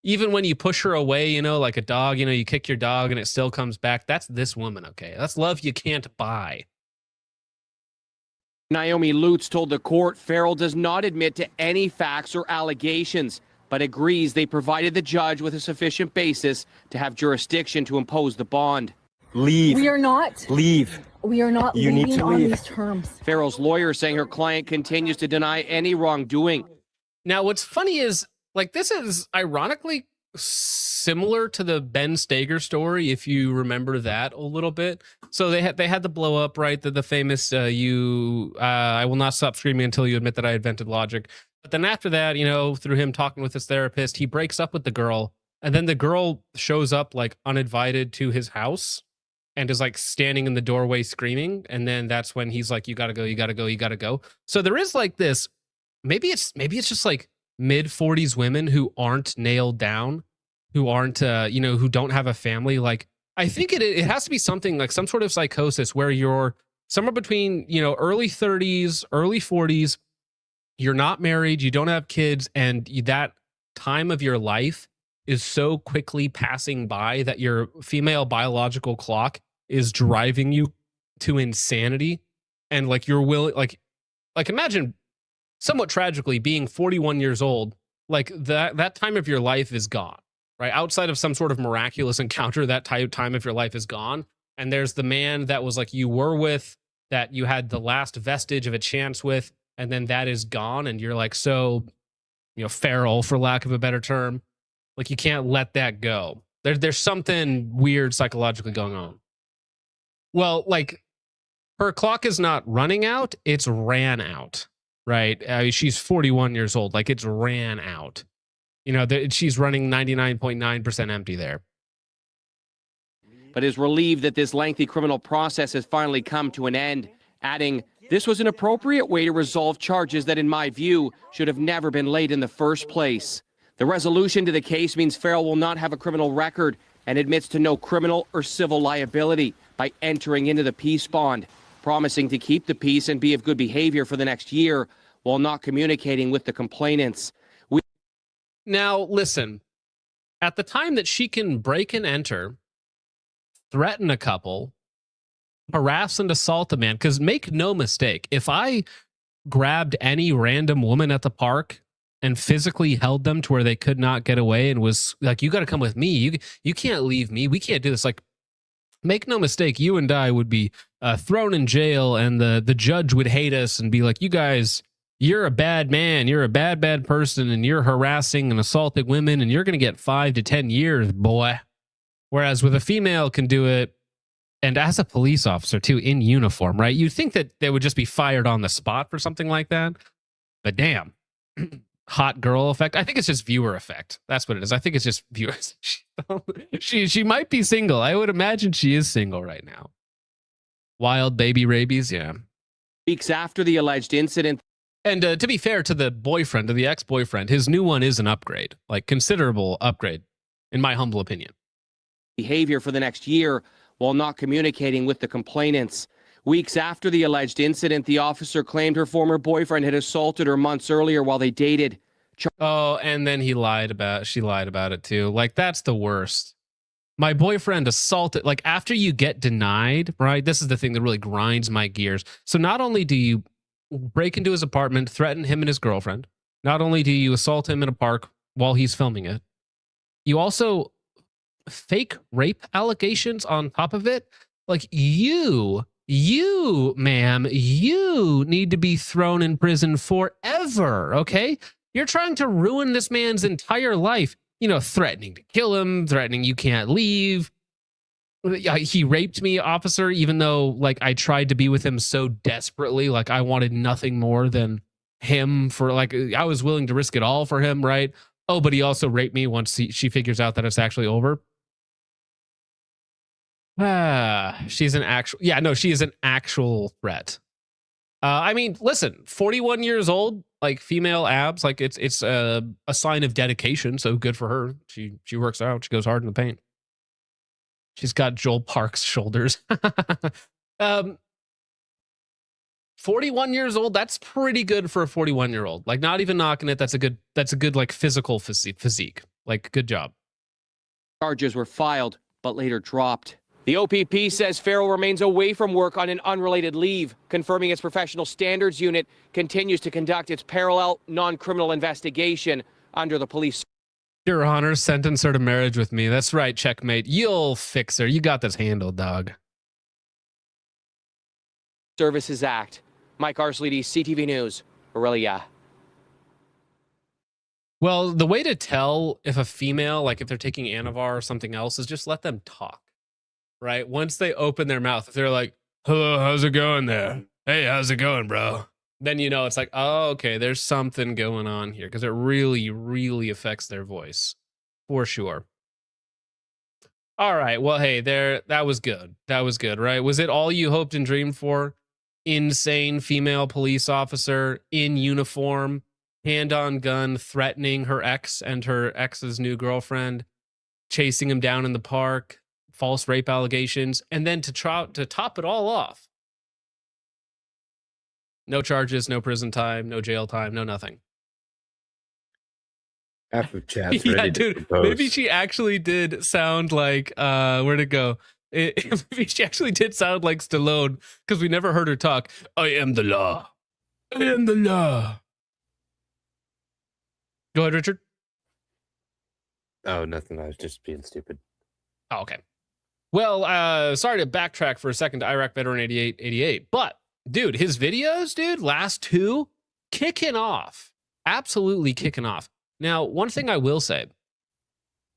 Even when you push her away, like a dog, you kick your dog and it still comes back. That's this woman, okay? That's love you can't buy. Naomi Lutz told the court Frell does not admit to any facts or allegations, but agrees they provided the judge with a sufficient basis to have jurisdiction to impose the bond. Leave. We are not. Leave. We are not You leaving need to on leave. these terms. Frell's lawyer saying her client continues to deny any wrongdoing. Now, what's funny is, like, this is ironically similar to the Ben Stager story, if you remember that a little bit. So they had the blow up, right? The famous I will not stop screaming until you admit that I invented logic. But then after that, you know, through him talking with his therapist, he breaks up with the girl, and then the girl shows up like uninvited to his house and is like standing in the doorway screaming, and then that's when he's like, you gotta go, you gotta go, you gotta go. So there is like this, maybe it's just like mid 40s women who aren't nailed down, who aren't you know, who don't have a family. Like, I think it has to be something like some sort of psychosis where you're somewhere between, you know, early 30s, early 40s, you're not married, you don't have kids, and that time of your life is so quickly passing by that your female biological clock is driving you to insanity. And like you're willing, like imagine somewhat tragically being 41 years old, like that time of your life is gone, right? Outside of some sort of miraculous encounter, that time of your life is gone. And there's the man that was like you were with, that you had the last vestige of a chance with, and then that is gone. And you're like, so, you know, feral, for lack of a better term. Like, you can't let that go. There's something weird psychologically going on. Well, like, her clock is not running out, it's ran out, right? She's 41 years old. Like, it's ran out. You know, she's running 99.9% empty there. But is relieved that this lengthy criminal process has finally come to an end, adding, this was an appropriate way to resolve charges that, in my view, should have never been laid in the first place. The resolution to the case means Frell will not have a criminal record and admits to no criminal or civil liability by entering into the peace bond, promising to keep the peace and be of good behavior for the next year while not communicating with the complainants. Now, listen, at the time that she can break and enter, threaten a couple, harass and assault a man, because make no mistake, if I grabbed any random woman at the park and physically held them to where they could not get away and was like, you got to come with me, you can't leave me, we can't do this, like, make no mistake, you and I would be thrown in jail, and the judge would hate us and be like, you guys, you're a bad man, you're a bad person, and you're harassing and assaulting women, and you're going to get 5 to 10 years, boy. Whereas with a female can do it, and as a police officer too, in uniform, right? You'd think that they would just be fired on the spot for something like that. But damn, hot girl effect. I think it's just viewer effect. That's what it is. I think it's just viewers. She might be single. I would imagine she is single right now. Wild baby rabies, yeah. Weeks after the alleged incident. And to be fair to the boyfriend, to the ex-boyfriend, his new one is an upgrade, like considerable upgrade, in my humble opinion. Behavior for the next year while not communicating with the complainants. Weeks after the alleged incident, the officer claimed her former boyfriend had assaulted her months earlier while they dated. Oh, and then she lied about it too. Like, that's the worst. My boyfriend assaulted, like, after you get denied, right? This is the thing that really grinds my gears. So not only do you break into his apartment, threaten him and his girlfriend, not only do you assault him in a park while he's filming it, you also fake rape allegations on top of it. Like, you, ma'am, you need to be thrown in prison forever, okay? You're trying to ruin this man's entire life. You know, threatening to kill him, threatening you can't leave. He raped me, officer, even though, like, I tried to be with him so desperately. Like, I wanted nothing more than him for, like, I was willing to risk it all for him, right? Oh, but he also raped me once she figures out that it's actually over. She's an actual, yeah, no, she is an actual threat. I mean, listen, 41 years old, like, female abs, like, it's a sign of dedication. So good for her. She works out. She goes hard in the paint. She's got Joel Park's shoulders. 41 years old. That's pretty good for a 41-year-old. Like, not even knocking it. That's a good like physical physique. Like, good job. Charges were filed, but later dropped. The OPP says Frell remains away from work on an unrelated leave, confirming its professional standards unit continues to conduct its parallel non-criminal investigation under the police. Your Honor, sentence her to marriage with me. That's right, checkmate. You'll fix her. You got this handled, dog. Services Act. Mike Arsleedy, CTV News, Aurelia. Well, the way to tell if a female, like if they're taking Anavar or something else, is just let them talk, right? Once they open their mouth, if they're like, hello, how's it going there? Hey, how's it going, bro? Then you know it's like, oh, okay, there's something going on here, because it really, really affects their voice, for sure. All right, well, hey, that was good. That was good, right? Was it all you hoped and dreamed for? Insane female police officer in uniform, hand on gun, threatening her ex and her ex's new girlfriend, chasing him down in the park, false rape allegations, and then to top it all off, no charges, no prison time, no jail time, no nothing. Half of chat's Yeah, ready to dude, propose. maybe she actually did sound like, where'd it go? Maybe she actually did sound like Stallone, because we never heard her talk. I am the law. I am the law. Go ahead, Richard. Oh, nothing. I was just being stupid. Oh, okay. Well, sorry to backtrack for a second to Iraq Veteran 8888, but dude, his videos, dude, last two, kicking off. Absolutely kicking off. Now, one thing I will say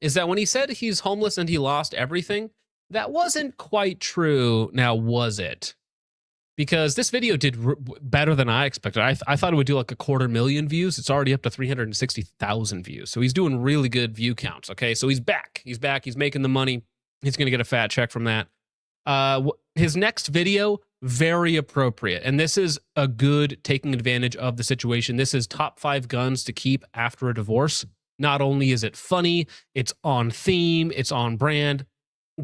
is that when he said he's homeless and he lost everything, that wasn't quite true. Now, was it? Because this video did better than I expected. I thought it would do like 250,000 views. It's already up to 360,000 views. So he's doing really good view counts. Okay, so he's back. He's back. He's making the money. He's going to get a fat check from that. His next video, very appropriate. And this is a good taking advantage of the situation. This is top 5 guns to keep after a divorce. Not only is it funny, it's on theme, it's on brand.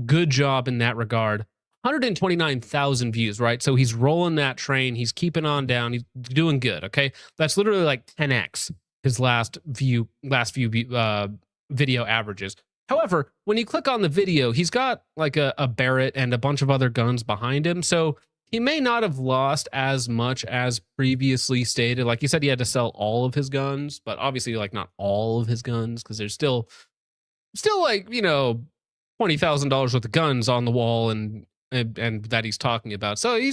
Good job in that regard. 129,000 views, right? So he's rolling that train. He's keeping on down. He's doing good, okay? That's literally like 10x his last few video averages. However, when you click on the video, he's got like a Barrett and a bunch of other guns behind him. So he may not have lost as much as previously stated. Like he said, he had to sell all of his guns, but obviously like not all of his guns, because there's still like, you know, $20,000 worth of guns on the wall and that he's talking about. So he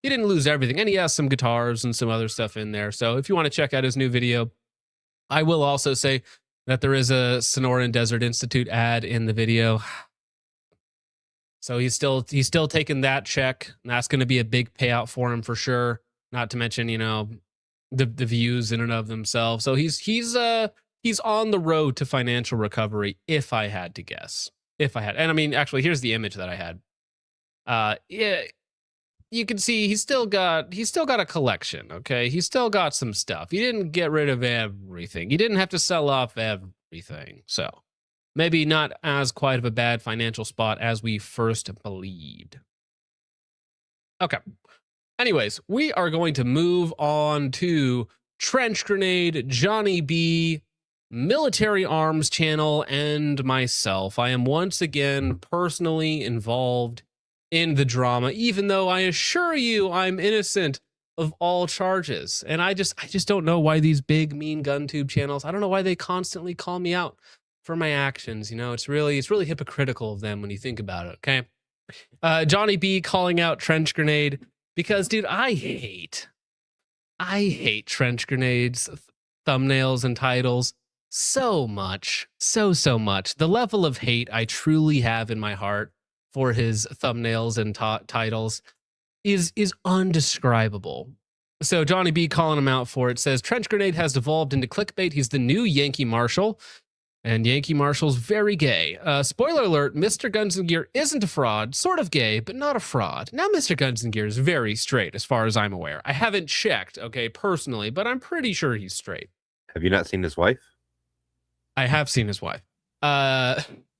didn't lose everything. And he has some guitars and some other stuff in there. So if you want to check out his new video, I will also say that there is a Sonoran Desert Institute ad in the video. So he's still taking that check. And that's going to be a big payout for him for sure. Not to mention, you know, the views in and of themselves. So he's on the road to financial recovery, if I had to guess. If I had. And I mean, actually, here's the image that I had. Yeah, you can see he's still got a collection, okay? He's still got some stuff. He didn't get rid of everything. He didn't have to sell off everything. So maybe not as quite of a bad financial spot as we first believed. Okay. Anyways, we are going to move on to Trench Grenade, Johnny B, Military Arms Channel, and myself. I am once again personally involved in the drama, even though I assure you I'm innocent of all charges. And I just don't know why these big mean GunTube channels, I don't know why they constantly call me out for my actions. You know, it's really hypocritical of them when you think about it. Okay. Johnny B calling out Trench Grenade because, dude, I hate Trench Grenade's thumbnails and titles so much. So much. The level of hate I truly have in my heart for his thumbnails and titles is undescribable. So Johnny B calling him out for it says, Trench Grenade has devolved into clickbait. He's the new Yankee Marshal, and Yankee Marshal's very gay. Spoiler alert, Mr. Guns and Gear isn't a fraud, sort of gay, but not a fraud. Now Mr. Guns and Gear is very straight as far as I'm aware. I haven't checked, okay, personally, but I'm pretty sure he's straight. Have you not seen his wife? I have seen his wife.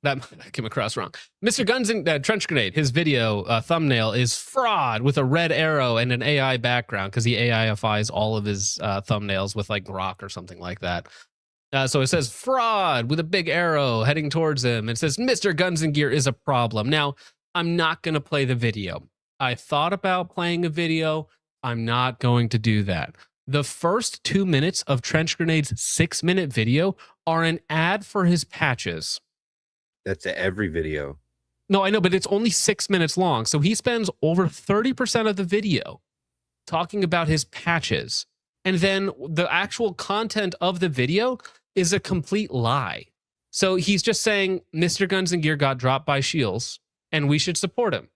That came across wrong. Mr. Guns and Trench Grenade, his video thumbnail is fraud with a red arrow and an AI background because he AIifies all of his thumbnails with like Grok or something like that. So it says fraud with a big arrow heading towards him. It says Mr. Guns and Gear is a problem. Now, I'm not going to play the video. I thought about playing a video. I'm not going to do that. The first 2 minutes of Trench Grenade's 6-minute video are an ad for his patches. That's every video. No, I know, but it's only 6 minutes long. So he spends over 30% of the video talking about his patches. And then the actual content of the video is a complete lie. So he's just saying Mr. Guns and Gear got dropped by Shields and we should support him.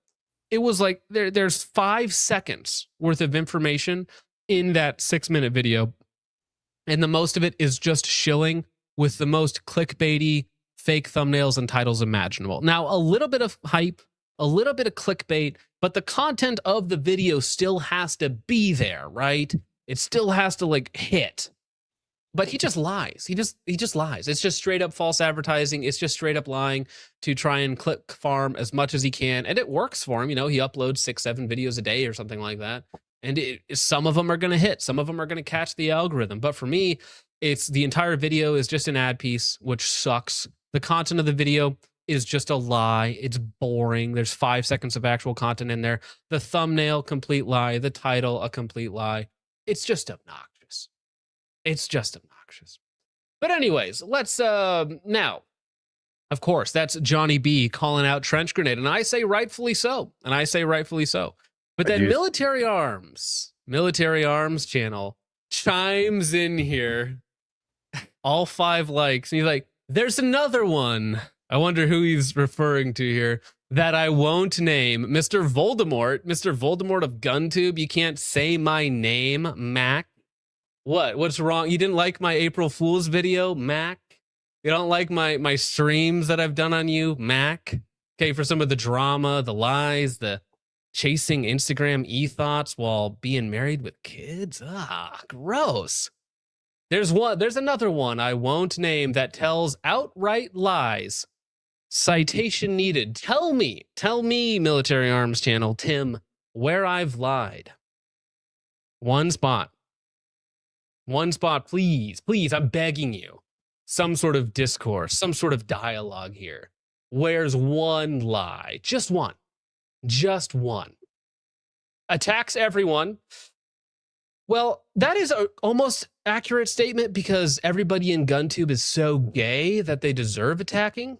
It was like there's 5 seconds worth of information in that 6-minute video. And the most of it is just shilling with the most clickbaity fake thumbnails and titles imaginable. Now, a little bit of hype, a little bit of clickbait, but the content of the video still has to be there, right? It still has to like hit. But he just lies. He just lies. It's just straight up false advertising. It's just straight up lying to try and click farm as much as he can. And it works for him. You know, he uploads 6-7 videos a day or something like that. And some of them are going to hit. Some of them are going to catch the algorithm. But for me, it's the entire video is just an ad piece, which sucks. The content of the video is just a lie. It's boring. There's 5 seconds of actual content in there. The thumbnail, complete lie. The title, a complete lie. It's just obnoxious. It's just obnoxious. But anyways, let's now, of course, that's Johnny B calling out Trench Grenade. And I say rightfully so. But then Military Arms channel chimes in here. All 5 likes. And he's like, there's another one. I wonder who he's referring to here that I won't name. Mr. Voldemort of GunTube. You can't say my name, Mac. What's wrong? You didn't like my April Fool's video, Mac? You don't like my streams that I've done on you, Mac? Okay, for some of the drama, the lies, the chasing Instagram e-thoughts while being married with kids? Ah, gross. There's another one I won't name that tells outright lies. Citation needed. Tell me, Military Arms channel, Tim, where I've lied. One spot, please, I'm begging you. Some sort of discourse, some sort of dialogue here. Where's one lie? Just one. Attacks everyone. Well, that is an almost accurate statement because everybody in GunTube is so gay that they deserve attacking,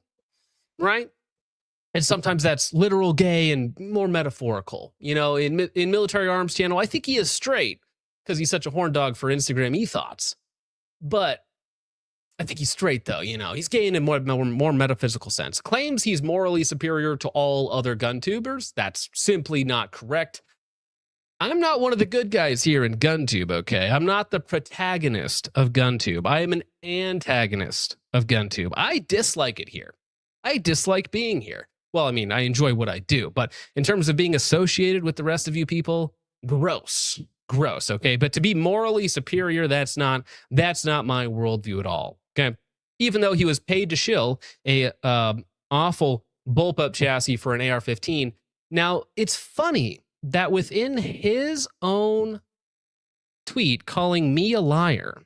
right? And sometimes that's literal gay and more metaphorical. You know, in Military Arms channel, I think he is straight because he's such a horn dog for Instagram e-thoughts. But I think he's straight, though. You know, he's gay in a more metaphysical sense. Claims he's morally superior to all other GunTubers. That's simply not correct. I'm not one of the good guys here in GunTube, okay? I'm not the protagonist of GunTube. I am an antagonist of GunTube. I dislike it here. I dislike being here. Well, I mean, I enjoy what I do, but in terms of being associated with the rest of you people, gross, okay? But to be morally superior, that's not my worldview at all, okay? Even though he was paid to shill a awful bullpup chassis for an AR-15. Now, it's funny that within his own tweet calling me a liar,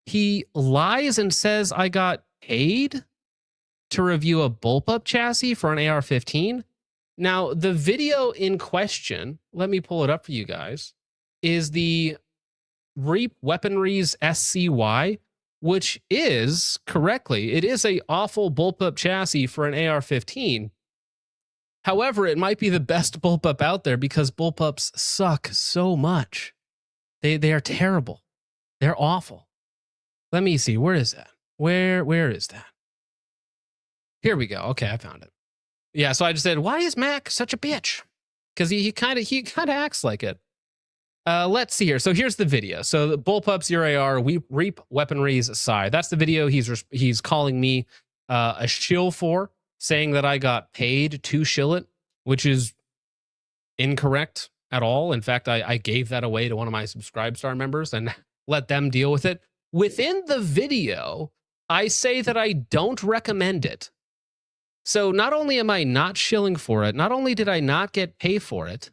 he lies and says I got paid to review a bullpup chassis for an AR-15. Now, the video in question, let me pull it up for you guys, is the Reap Weaponry's SCY, which is, correctly, it is a awful bullpup chassis for an AR-15. However, it might be the best bullpup out there because bullpups suck so much. They are terrible. They're awful. Let me see. Where is that? Where is that? Here we go. Okay, I found it. Yeah, so I just said, why is Mac such a bitch? Because he kind of acts like it. Let's see here. So here's the video. So the bullpups your AR, we Reap Weaponry's side. That's the video he's calling me a shill for, saying that I got paid to shill it, which is incorrect at all. In fact, I gave that away to one of my Subscribe Star members and let them deal with it. Within the video, I say that I don't recommend it. So not only am I not shilling for it, not only did I not get paid for it,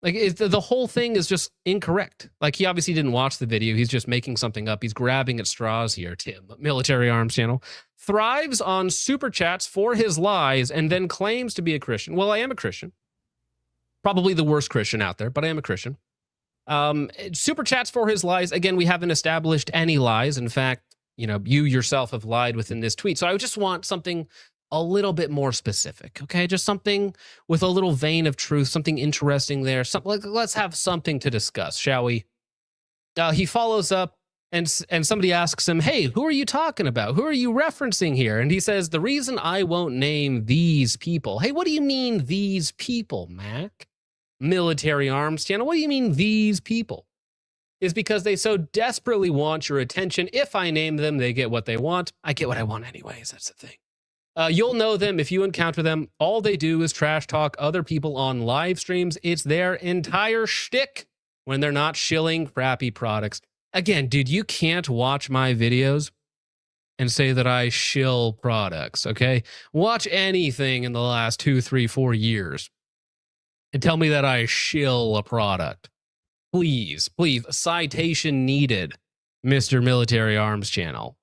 like the whole thing is just incorrect. Like he obviously didn't watch the video. He's just making something up. He's grabbing at straws here, Tim. Military Arms channel. Thrives on super chats for his lies and then claims to be a Christian. Well, I am a Christian. Probably the worst Christian out there, but I am a Christian. Super chats for his lies. Again, we haven't established any lies. In fact, you know, you yourself have lied within this tweet. So I just want something a little bit more specific, okay? Just something with a little vein of truth, something interesting there. Let's have something to discuss, shall we? He follows up And somebody asks him, hey, who are you talking about? Who are you referencing here? And he says, the reason I won't name these people. Hey, what do you mean these people, Mac? Military Arms Channel, what do you mean these people? Is because they so desperately want your attention. If I name them, they get what they want. I get what I want anyways. That's the thing. You'll know them if you encounter them. All they do is trash talk other people on live streams. It's their entire shtick when they're not shilling crappy products. Again, dude, you can't watch my videos and say that I shill products, okay? Watch anything in the last 2, 3, 4 years and tell me that I shill a product. Please, please, citation needed, Mr. Military Arms Channel.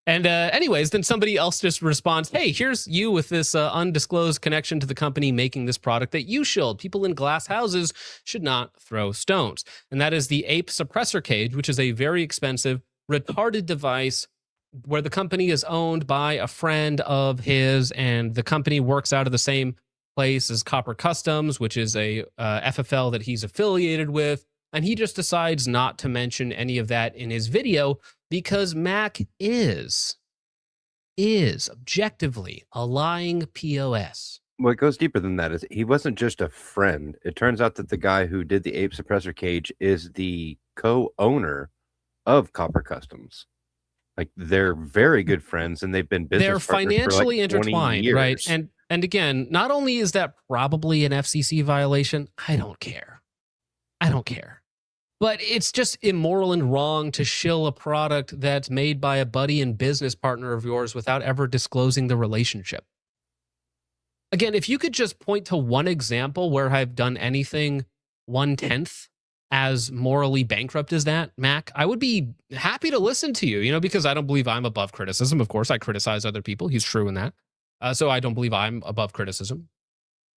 And anyways, then somebody else just responds, hey, here's you with this undisclosed connection to the company making this product that you shilled. People in glass houses should not throw stones. And that is the ape suppressor cage, which is a very expensive, retarded device where the company is owned by a friend of his, and the company works out of the same place as Copper Customs, which is a FFL that he's affiliated with. And he just decides not to mention any of that in his video because Mac is objectively a lying POS. Well, it goes deeper than that. Is he wasn't just a friend. It turns out that the guy who did the ape suppressor cage is the co-owner of Copper Customs. Like, they're very good friends, and they've been business They're financially for like 20 intertwined, years. right? And again, not only is that probably an FCC violation, I don't care. But it's just immoral and wrong to shill a product that's made by a buddy and business partner of yours without ever disclosing the relationship. Again, if you could just point to one example where I've done anything 1/10 as morally bankrupt as that, Mac, I would be happy to listen to you, because I don't believe I'm above criticism. Of course, I criticize other people. He's true in that. So I don't believe I'm above criticism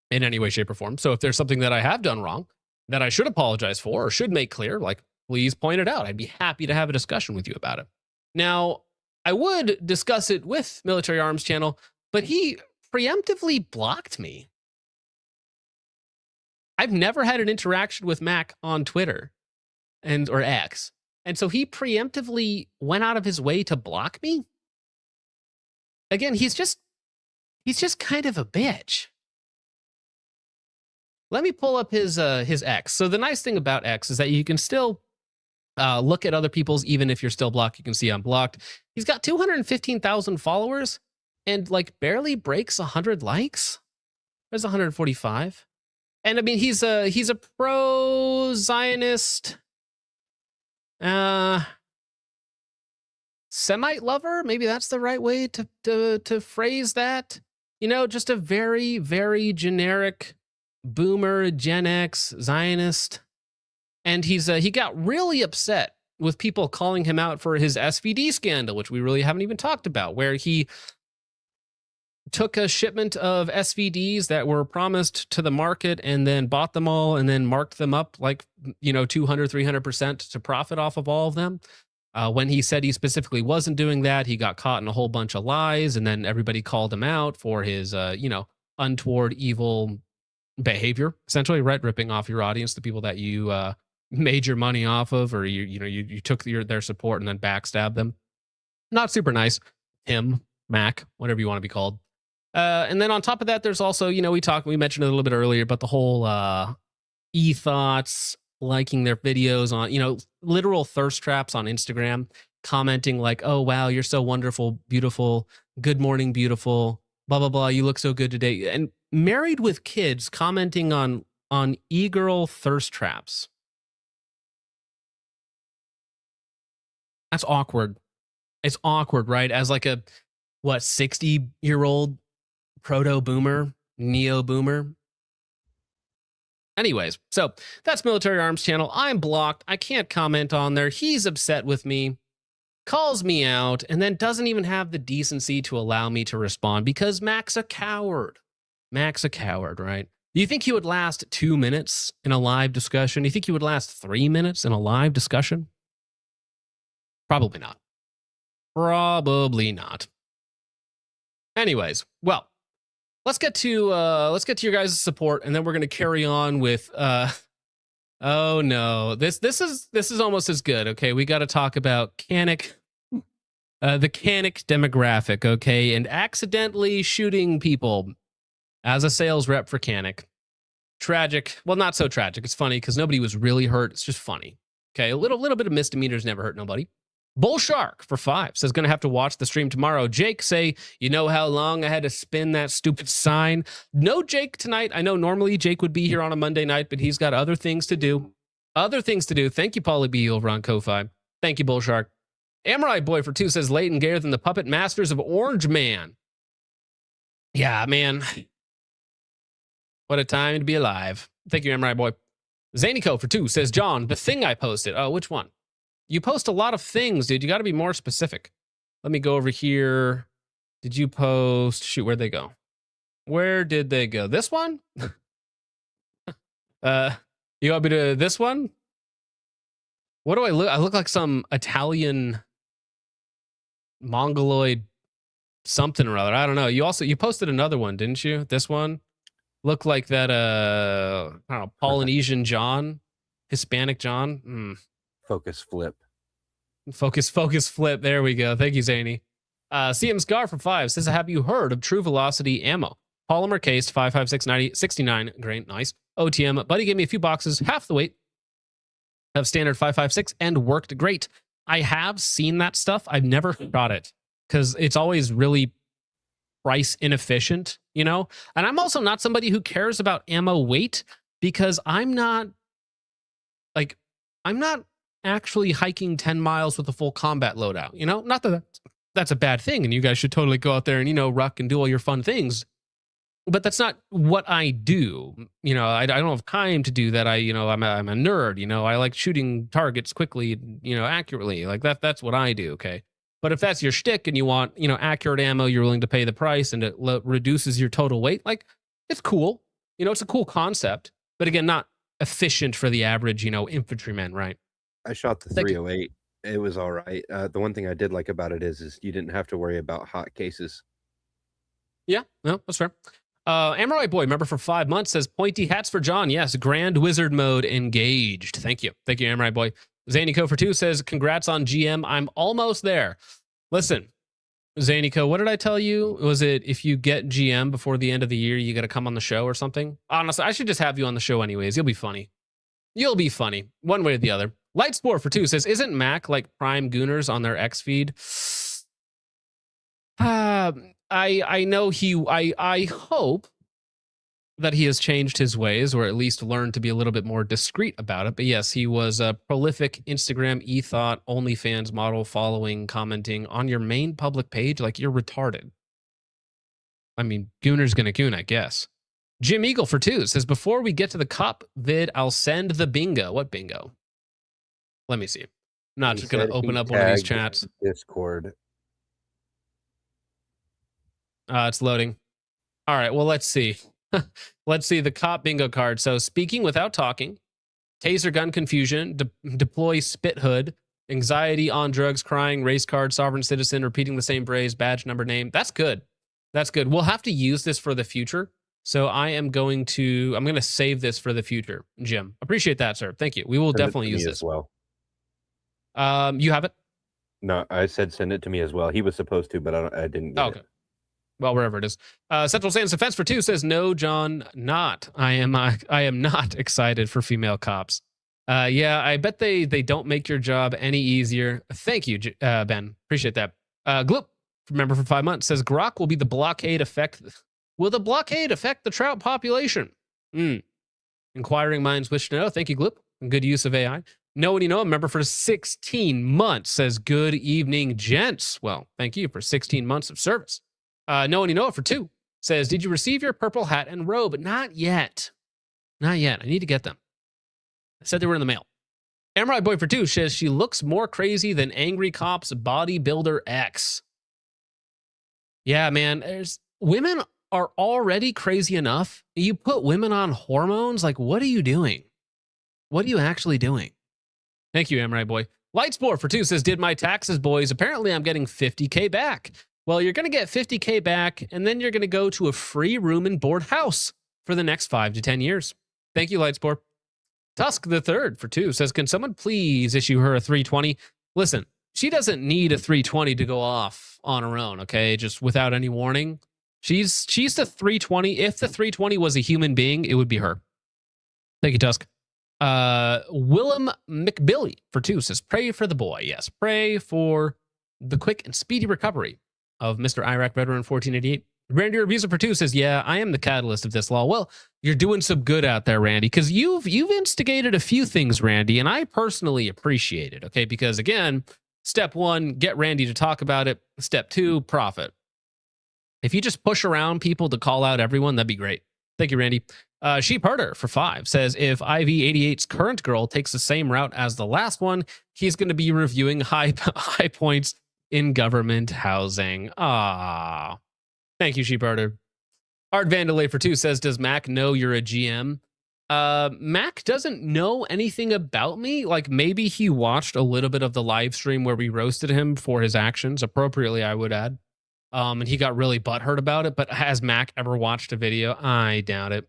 in any way, shape, or form. So if there's something that I have done wrong that I should apologize for or should make clear, like, please point it out. I'd be happy to have a discussion with you about it. Now, I would discuss it with Military Arms Channel, but he preemptively blocked me. I've never had an interaction with Mac on Twitter or X. And so he preemptively went out of his way to block me. Again, he's just kind of a bitch. Let me pull up his X. So the nice thing about X is that you can still look at other people's, even if you're still blocked. You can see I'm blocked. He's got 215,000 followers and like barely breaks 100 likes. There's 145. And I mean, he's a pro-Zionist Semite lover. Maybe that's the right way to phrase that. Just a very, very generic boomer, Gen X, Zionist. And he got really upset with people calling him out for his SVD scandal, which we really haven't even talked about, where he took a shipment of SVDs that were promised to the market and then bought them all and then marked them up like, 200, 300% to profit off of all of them. When he said he specifically wasn't doing that, he got caught in a whole bunch of lies, and then everybody called him out for his, untoward, evil behavior, essentially, right? Ripping off your audience, the people that you made your money off of, or you took their support and then backstabbed them. Not super nice. Him, Mac, whatever you want to be called. And then on top of that, there's also, we mentioned it a little bit earlier, but the whole e-thoughts, liking their videos on, literal thirst traps on Instagram, commenting like, oh, wow, you're so wonderful, beautiful, good morning, beautiful, blah, blah, blah, you look so good today. And married with kids commenting on e-girl thirst traps. That's awkward. It's awkward, right? As like a, 60-year-old proto-boomer, neo-boomer. Anyways, so that's Military Arms Channel. I'm blocked. I can't comment on there. He's upset with me, calls me out, and then doesn't even have the decency to allow me to respond because Mac's a coward. Mac's a coward, right? Do you think he would last 2 minutes in a live discussion? Do you think he would last 3 minutes in a live discussion? Probably not. Probably not. Anyways, well, let's get to your guys' support, and then we're going to carry on with Oh no, this is almost as good. Okay, we got to talk about Canic, the Canic demographic. Okay, and accidentally shooting people as a sales rep for Canic. Tragic. Well, not so tragic. It's funny because nobody was really hurt. It's just funny. Okay, a little bit of misdemeanors never hurt nobody. Bull Shark for 5 says gonna have to watch the stream tomorrow. Jake say, you know how long I had to spin that stupid sign? No Jake tonight. I know normally Jake would be here on a Monday night, but he's got other things to do. Thank you, Paulie B over on Ko-Fi. Thank you, Bull Shark. Amorite Boy for 2 says Leighton Gareth and the Puppet Masters of Orange Man. Yeah, man. What a time to be alive. Thank you, Amorite Boy. Zanico for 2 says, John, the thing I posted. Oh, which one? You post a lot of things, dude. You got to be more specific. Let me go over here. Did you post? Shoot, where'd they go? Where did they go? This one? You want me to this one? What do I look? I look like some Italian Mongoloid something or other. I don't know. You posted another one, didn't you? This one looked like that. I don't know, Polynesian John, Hispanic John. Focus flip. Focus flip. There we go. Thank you, Zany. CM Scar for 5 says, have you heard of True Velocity ammo? Polymer cased 556 69 grain. Nice. OTM. Buddy gave me a few boxes, half the weight of standard 556 and worked great. I have seen that stuff. I've never got it because it's always really price inefficient, you know? And I'm also not somebody who cares about ammo weight because I'm not actually hiking 10 miles with a full combat loadout, you know? Not that that's a bad thing, and you guys should totally go out there and, you know, ruck and do all your fun things. But that's not what I do. You know, I don't have time to do that. I'm a nerd, you know? I like shooting targets quickly, you know, accurately. Like that's what I do, okay? But if that's your shtick and you want, you know, accurate ammo, you're willing to pay the price and it reduces your total weight, like, it's cool. You know, it's a cool concept. But again, not efficient for the average, you know, infantryman, right? I shot the 308. It was all right. The one thing I did like about it is you didn't have to worry about hot cases. Yeah, no, that's fair. Amorite Boy, member for 5 months, says pointy hats for John. Yes, Grand Wizard mode engaged. Thank you. Thank you, Amorite Boy. Zanico for 2 says, congrats on GM. I'm almost there. Listen, Zanico, what did I tell you? Was it if you get GM before the end of the year, you got to come on the show or something? Honestly, I should just have you on the show anyways. You'll be funny. You'll be funny, one way or the other. Lightsport for 2 says, isn't Mac like Prime Gooners on their X feed? I know I hope that he has changed his ways or at least learned to be a little bit more discreet about it. But yes, he was a prolific Instagram e-thought, OnlyFans model, following, commenting on your main public page. Like, you're retarded. I mean, Gooner's gonna goon, I guess. Jim Eagle for 2 says, before we get to the cop vid, I'll send the bingo. What bingo? Let me see. I'm not just going to open up one of these chats. Discord. It's loading. All right, well, let's see. Let's see the cop bingo card. So, speaking without talking, taser gun confusion, deploy spit hood, anxiety on drugs, crying, race card, sovereign citizen, repeating the same phrase, badge, number, name. That's good. That's good. We'll have to use this for the future. So I'm going to save this for the future, Jim. Appreciate that, sir. Thank you. We will definitely use this as well. You have it? No, I said send it to me as well. He was supposed to, but I didn't get it. Well, wherever it is. Central Sands Defense for 2 says, no, John, not. I am not excited for female cops. Yeah, I bet they don't make your job any easier. Thank you, Ben. Appreciate that. Gloop, member for 5 months, says, Grok will be the blockade effect. Will the blockade affect the trout population? Inquiring minds wish to know. Thank you, Gloop. Good use of AI. Know what you know. A member for 16 months says, good evening, gents. Well, thank you for 16 months of service. Know what you know for 2 says, did you receive your purple hat and robe? Not yet. Not yet. I need to get them. I said they were in the mail. Amorite Boy for 2 says, she looks more crazy than Angry Cops Bodybuilder X. Yeah, man. Women are already crazy enough. You put women on hormones? Like, what are you doing? What are you actually doing? Thank you, Amorite Boy. Lightsport for 2 says, did my taxes, boys? Apparently, I'm getting 50K back. Well, you're going to get 50K back, and then you're going to go to a free room and board house for the next 5 to 10 years. Thank you, Lightsport. Tusk the Third for 2 says, can someone please issue her a 320? Listen, she doesn't need a 320 to go off on her own, okay? Just without any warning. She's the 320. If the 320 was a human being, it would be her. Thank you, Tusk. Willem McBilly for 2 says, pray for the boy. Yes, pray for the quick and speedy recovery of Mr. Iraq veteran 1488. Randy Abuser for 2 says, yeah, I am the catalyst of this law. Well, you're doing some good out there, Randy, because you've instigated a few things, Randy, and I personally appreciate it, okay? Because, again, step 1, get Randy to talk about it. Step 2, profit. If you just push around people to call out everyone, that'd be great. Thank you, Randy. Sheep Herder for 5 says, if IV88's current girl takes the same route as the last one, he's going to be reviewing high points in government housing. Ah. Thank you, Sheep Herder. Art Vandalay for 2 says, does Mac know you're a GM? Mac doesn't know anything about me. Like, maybe he watched a little bit of the live stream where we roasted him for his actions, appropriately, I would add. And he got really butthurt about it. But has Mac ever watched a video? I doubt it.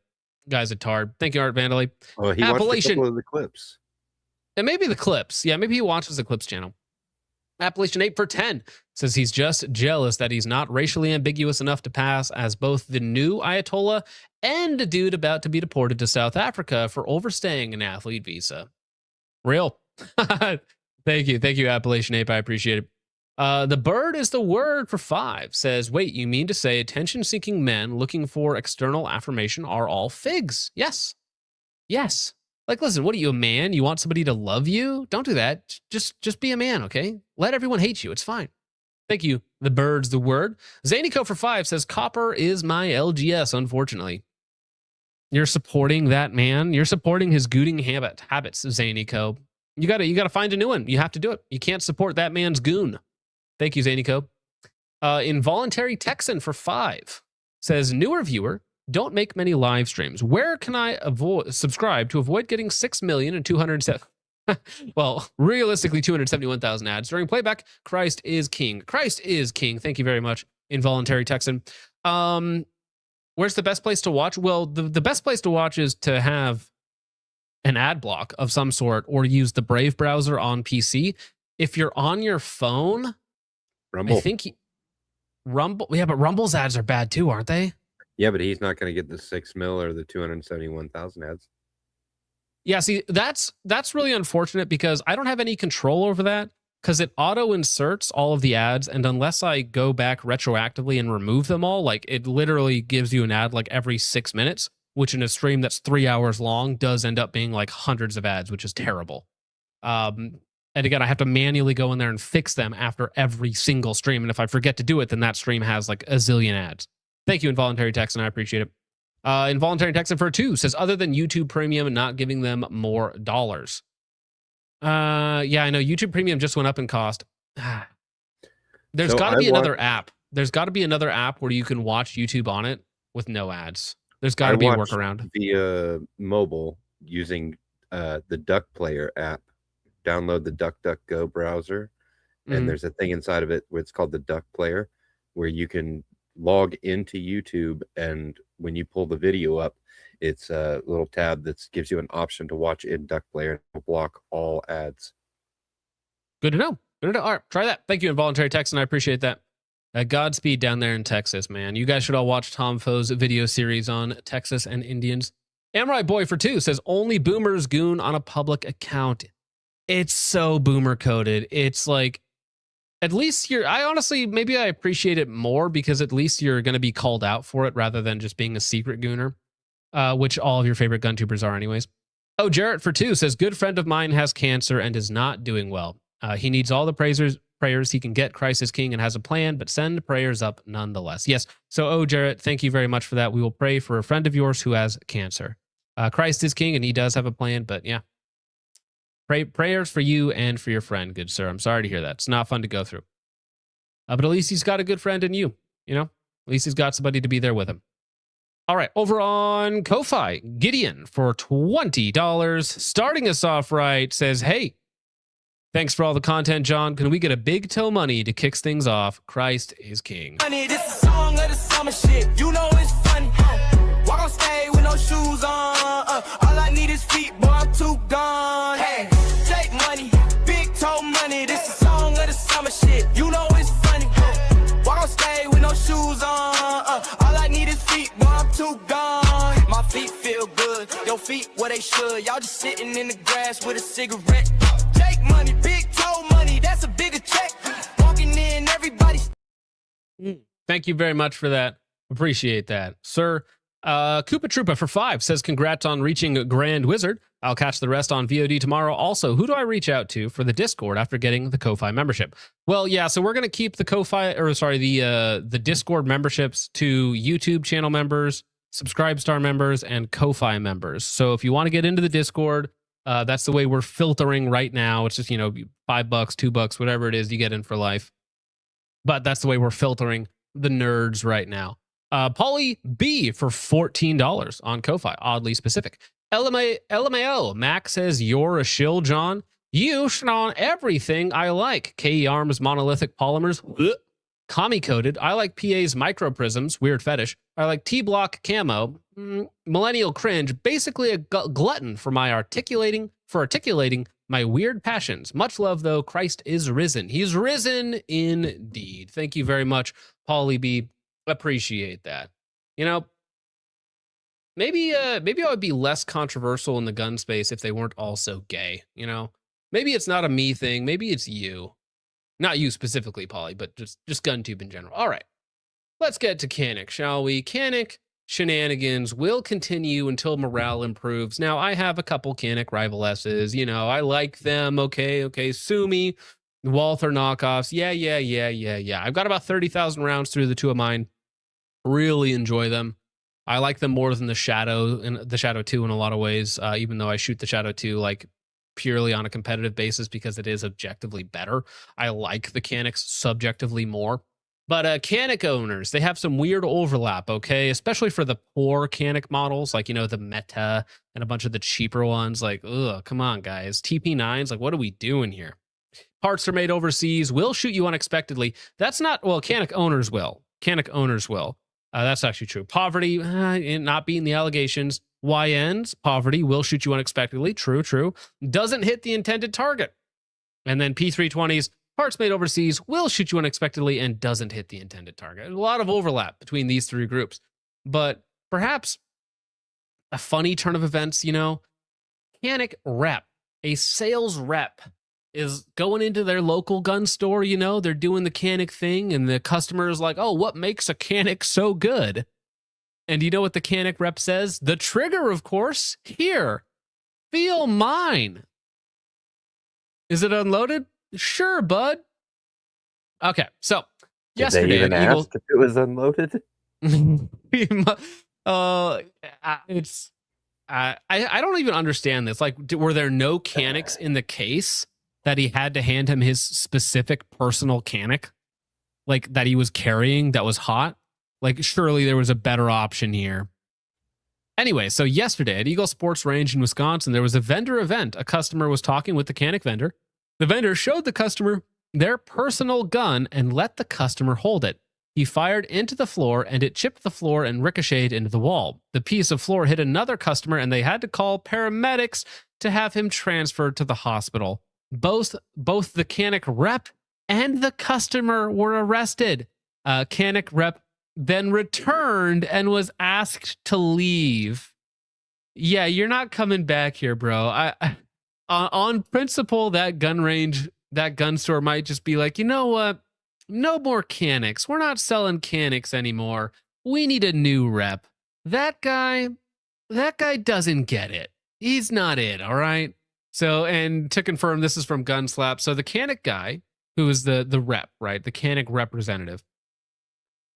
Guy's a tard. Thank you, Art Vandalay. Oh, he watched a couple of the clips. And maybe the clips. Yeah, maybe he watches the clips channel. Appalachian 8 for 10 says he's just jealous that he's not racially ambiguous enough to pass as both the new Ayatollah and a dude about to be deported to South Africa for overstaying an athlete visa. Real. Thank you, Appalachian 8. I appreciate it. The bird is the word for 5 says, wait, you mean to say attention-seeking men looking for external affirmation are all figs? Yes. Yes. Like, listen, what are you, a man? You want somebody to love you? Don't do that. Just be a man, okay? Let everyone hate you. It's fine. Thank you. The bird's the word. Zanico for 5 says, copper is my LGS, unfortunately. You're supporting that man. You're supporting his gooning habits, Zanico. You gotta find a new one. You have to do it. You can't support that man's goon. Thank you, Zanico. Involuntary Texan for 5 says, newer viewer, don't make many live streams. Where can I subscribe to avoid getting 6,207,000? Well, realistically, 271,000 ads during playback. Christ is king. Christ is king. Thank you very much, Involuntary Texan. Where's the best place to watch? Well, the best place to watch is to have an ad block of some sort or use the Brave browser on PC. If you're on your phone, Rumble. I think Rumble. Yeah, but Rumble's ads are bad too, aren't they? Yeah, but he's not going to get the 6 mil or the 271,000 ads. Yeah, see, that's really unfortunate because I don't have any control over that because it auto inserts all of the ads, and unless I go back retroactively and remove them all, like it literally gives you an ad like every 6 minutes, which in a stream that's 3 hours long does end up being like hundreds of ads, which is terrible. And again, I have to manually go in there and fix them after every single stream, and if I forget to do it, then that stream has like a zillion ads. Thank you, Involuntary Texan. I appreciate it. Involuntary Texan for 2 says, other than YouTube Premium not giving them more dollars. Yeah, I know YouTube Premium just went up in cost. There's got to be another app. There's got to be another app where you can watch YouTube on it with no ads. There's got to be a workaround. Via mobile using the Duck Player app. Download the DuckDuckGo browser, and there's a thing inside of it where it's called the Duck Player, where you can log into YouTube, and when you pull the video up, it's a little tab that gives you an option to watch in Duck Player and block all ads. Good to know. Good to know. All right, try that. Thank you, Involuntary Texan. I appreciate that. Godspeed down there in Texas, man. You guys should all watch Tom Foe's video series on Texas and Indians. Amrai Boy for 2 says, only boomers goon on a public account. It's so boomer coded. It's like, at least I honestly, maybe I appreciate it more because at least you're going to be called out for it rather than just being a secret gooner, which all of your favorite GunTubers are anyways. Oh, Jarrett for 2 says, good friend of mine has cancer and is not doing well. He needs all the prayers he can get. Christ is king and has a plan, but send prayers up nonetheless. Yes. So, oh, Jarrett, thank you very much for that. We will pray for a friend of yours who has cancer. Christ is king and he does have a plan, but yeah. Prayers for you and for your friend, good sir. I'm sorry to hear that. It's not fun to go through. But at least he's got a good friend in you, you know? At least he's got somebody to be there with him. All right, over on Ko-Fi, Gideon for $20, starting us off right, says, hey, thanks for all the content, John. Can we get a big toe money to kick things off? Christ is king. Honey, this is a song of the summer shit. You know it's fun. Walk on stage with no shoes on. All I need is feet, boy. I'm too gone. Hey, take money, big toe money. This is song of the summer shit. You know it's funny. Walk on stage with no shoes on. All I need is feet, boy, I'm too gone. My feet feel good, your feet where they should. Y'all just sitting in the grass with a cigarette. Take money, big toe money, that's a bigger check. Walking in, everybody's. Thank you very much for that. Appreciate that, sir. Koopa Troopa for 5 says, congrats on reaching Grand Wizard. I'll catch the rest on VOD tomorrow. Also, who do I reach out to for the Discord after getting the Ko-Fi membership? Well, yeah, so we're going to keep the the Discord memberships to YouTube channel members, Subscribe Star members, and Ko-Fi members. So if you want to get into the Discord, that's the way we're filtering right now. It's just, $5, $2, whatever it is you get in for life. But that's the way we're filtering the nerds right now. Polly B for $14 on Ko-Fi, oddly specific. LMAO, Mac says, you're a shill, John. You shit on everything I like. KE Arms, monolithic polymers, commie-coded. I like PA's microprisms, weird fetish. I like T-block camo, millennial cringe, basically a glutton for articulating my weird passions. Much love, though. Christ is risen. He's risen indeed. Thank you very much, Polly B. Appreciate that. Maybe I would be less controversial in the gun space if they weren't all so gay. Maybe it's not a me thing. Maybe it's you. Not you specifically, Polly, but just GunTube in general. All right. Let's get to Canic, shall we? Canic shenanigans will continue until morale improves. Now, I have a couple Canic rival S's. I like them. Okay. Sue me. Walther knockoffs. Yeah. I've got about 30,000 rounds through the two of mine. Really enjoy them. I like them more than the Shadow and the Shadow 2 in a lot of ways, even though I shoot the Shadow 2 like purely on a competitive basis because it is objectively better. I like the Canics subjectively more. But Canic owners, they have some weird overlap, okay? Especially for the poor Canic models, like, the Meta and a bunch of the cheaper ones. Like, ugh, come on, guys. TP9s, like, what are we doing here? Parts are made overseas, will shoot you unexpectedly. That's not, well, Canic owners will. Canic owners will. That's actually true. Poverty, not being the allegations. YNs, poverty, will shoot you unexpectedly. True. Doesn't hit the intended target. And then P320s, parts made overseas, will shoot you unexpectedly and doesn't hit the intended target. A lot of overlap between these three groups. But perhaps a funny turn of events, Canic rep, a sales rep, is going into their local gun store, they're doing the Canic thing, and the customer is like, oh, what makes a Canic so good? And you know what the Canic rep says? The trigger, of course. Here, feel mine. Is it unloaded? Sure, bud. Okay, so yesterday, they even asked if it was unloaded? I don't even understand this. Like, were there no Canics in the case that he had to hand him his specific personal Canic, like that he was carrying that was hot? Like, surely there was a better option here. Anyway, so yesterday at Eagle Sports Range in Wisconsin, there was a vendor event. A customer was talking with the Canic vendor. The vendor showed the customer their personal gun and let the customer hold it. He fired into the floor, and it chipped the floor and ricocheted into the wall. The piece of floor hit another customer, and they had to call paramedics to have him transferred to the hospital. Both the Canic rep and the customer were arrested. Canic rep then returned and was asked to leave. Yeah, you're not coming back here, bro. On principle, that gun range, that gun store might just be like, you know what? No more Canics. We're not selling Canics anymore. We need a new rep. That guy doesn't get it. He's not it, all right? So, and to confirm, this is from Gunslap. So the Canic guy, who is the rep, right? The Canic representative,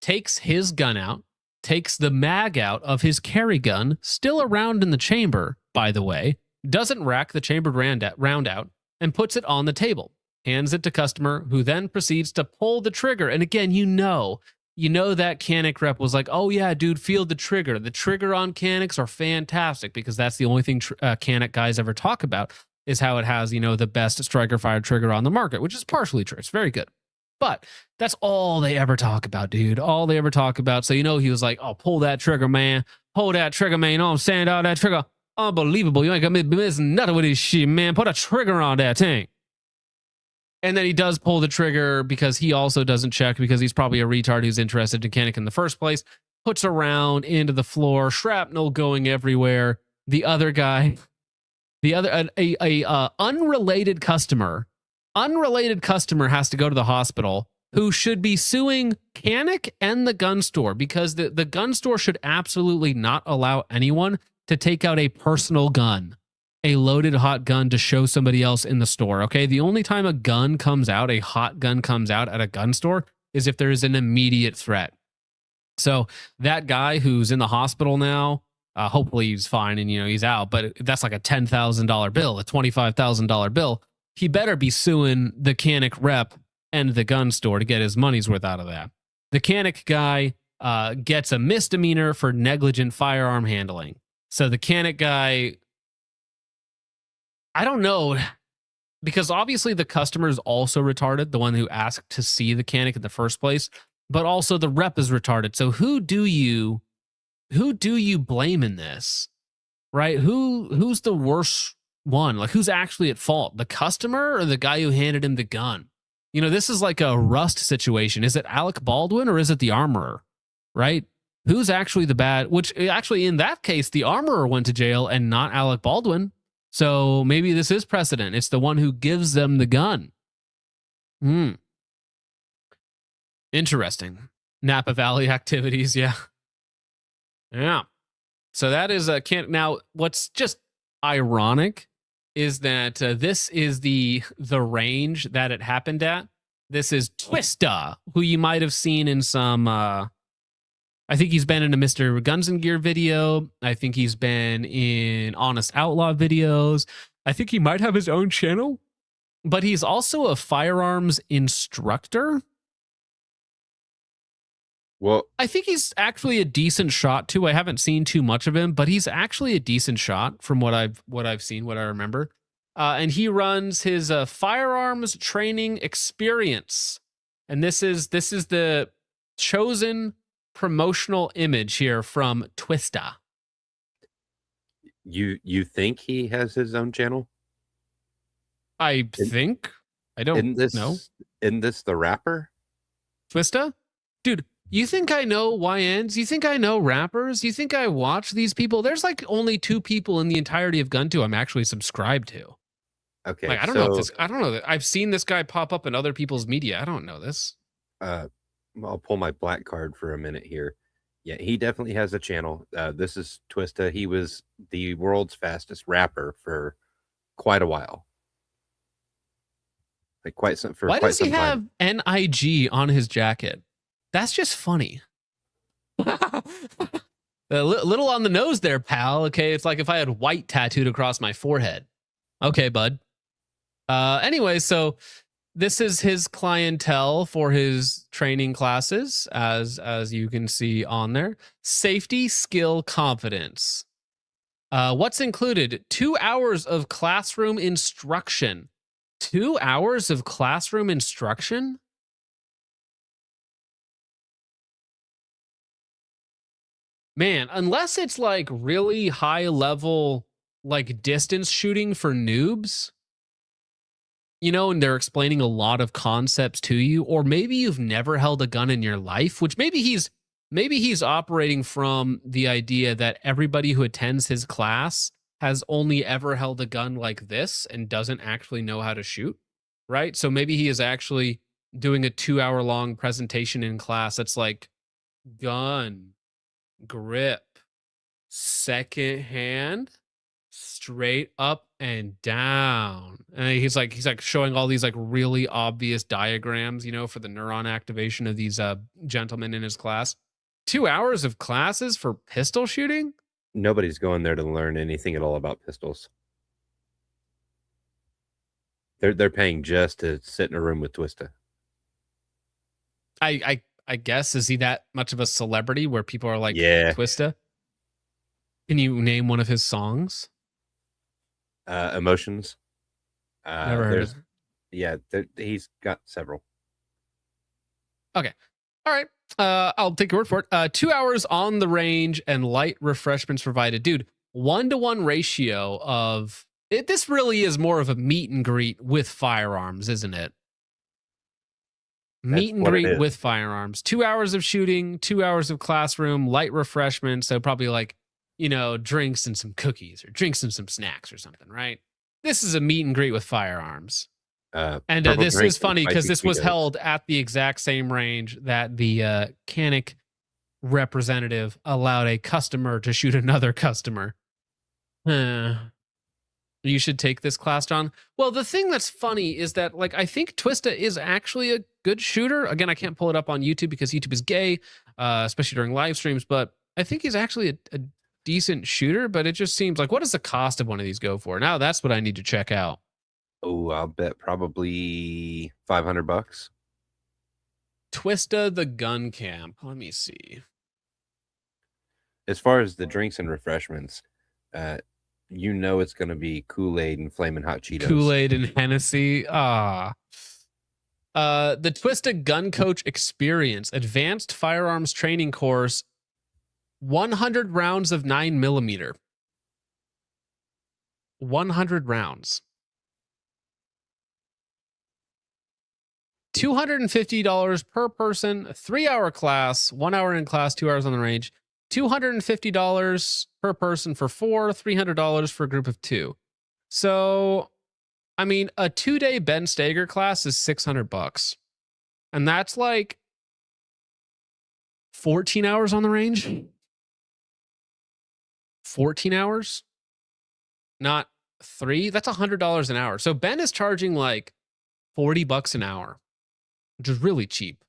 takes his gun out, takes the mag out of his carry gun, still around in the chamber, by the way, doesn't rack the chambered round out, and puts it on the table, hands it to customer, who then proceeds to pull the trigger. And again, you know that Canic rep was like, oh yeah, dude, feel the trigger. The trigger on Canics are fantastic, because that's the only thing Canic guys ever talk about, is how it has, the best striker fire trigger on the market, which is partially true. It's very good. But that's all they ever talk about, dude. All they ever talk about. So, he was like, oh, pull that trigger, man. Pull that trigger, man. You know what I'm saying? Oh, that trigger. Unbelievable. You ain't gonna miss nothing with this shit, man. Put a trigger on that tank. And then he does pull the trigger because he also doesn't check because he's probably a retard who's interested in Canic in the first place. Puts a round into the floor, shrapnel going everywhere. The other guy, unrelated customer has to go to the hospital who should be suing Canic and the gun store because the gun store should absolutely not allow anyone to take out a personal gun, a loaded hot gun to show somebody else in the store, okay? The only time a gun comes out, a hot gun comes out at a gun store is if there is an immediate threat. So that guy who's in the hospital now, hopefully he's fine and, he's out, but that's like a $10,000 bill, a $25,000 bill. He better be suing the Canic rep and the gun store to get his money's worth out of that. The Canic guy gets a misdemeanor for negligent firearm handling. So the Canic guy, I don't know, because obviously the customer is also retarded, the one who asked to see the Canic in the first place, but also the rep is retarded. So who do you blame in this, right? Who's the worst one? Like, who's actually at fault? The customer or the guy who handed him the gun? This is like a Rust situation. Is it Alec Baldwin or is it the armorer, right? Who's actually the bad? Which actually, in that case, the armorer went to jail and not Alec Baldwin. So maybe this is precedent. It's the one who gives them the gun. Interesting. Napa Valley activities, yeah. Yeah. So that is a can't. Now, what's just ironic is that this is the range that it happened at. This is Twista, who you might have seen in some. I think he's been in a Mr. Guns and Gear video. I think he's been in Honest Outlaw videos. I think he might have his own channel, but he's also a firearms instructor. Well, I think he's actually a decent shot too. I haven't seen too much of him, but he's actually a decent shot from what I've seen, what I remember. And he runs his firearms training experience, and this is the chosen promotional image here from Twista. You think he has his own channel? I think. I don't know. Isn't this the rapper? Twista? Dude, you think I know YNs? You think I know rappers? You think I watch these people? There's like only 2 people in the entirety of GunTube I'm actually subscribed to. Okay. Like, I don't know that I've seen this guy pop up in other people's media. I don't know this. I'll pull my black card for a minute here. Yeah, he definitely has a channel. This is Twista. He was the world's fastest rapper for quite a while. Like Why does he have NIG on his jacket? That's just funny. A little on the nose there, pal. Okay, it's like if I had white tattooed across my forehead. Okay, bud. Anyway, so this is his clientele for his training classes, as you can see on there. Safety, skill, confidence. What's included? 2 hours of classroom instruction. 2 hours of classroom instruction? Man, unless it's like really high level, like distance shooting for noobs, and they're explaining a lot of concepts to you, or maybe you've never held a gun in your life, which maybe he's operating from the idea that everybody who attends his class has only ever held a gun like this and doesn't actually know how to shoot, right? So maybe he is actually doing a 2-hour long presentation in class that's like gun, grip, second hand, straight up and down. And he's like showing all these like really obvious diagrams, for the neuron activation of these gentlemen in his class. 2 hours of classes for pistol shooting? Nobody's going there to learn anything at all about pistols. They're paying just to sit in a room with Twista. I guess, is he that much of a celebrity where people are like, yeah, Twista? Can you name one of his songs? Emotions. Never heard of it. Yeah, he's got several. Okay. All right. I'll take your word for it. 2 hours on the range and light refreshments provided. Dude, 1-to-1 ratio of it. This really is more of a meet and greet with firearms, isn't it? Meet and greet with firearms. 2 hours of shooting, 2 hours of classroom, light refreshment. So probably like, drinks and some cookies or drinks and some snacks or something, right? This is a meet and greet with firearms. This is funny because this was held at the exact same range that the Canic representative allowed a customer to shoot another customer. You should take this class, John. Well, the thing that's funny is that, like, I think Twista is actually a good shooter. Again, I can't pull it up on YouTube because YouTube is gay, especially during live streams. But I think he's actually a decent shooter. But it just seems like, what does the cost of one of these go for? Now that's what I need to check out. Oh, I'll bet probably $500. Twista the gun camp. Let me see. As far as the drinks and refreshments, it's going to be Kool-Aid and Flamin' Hot Cheetos. Kool-Aid and Hennessy. The Twista Gun Coach Experience Advanced Firearms Training Course. 100 rounds of 9mm. 100 rounds. $250 per person, 3-hour class, 1 hour in class, 2 hours on the range. $250 per person for 4, $300 for a group of 2. So, I mean, a 2-day Ben Steger class is $600. And that's like 14 hours on the range. 14 hours? Not 3? That's $100 an hour. So Ben is charging like $40 an hour, which is really cheap.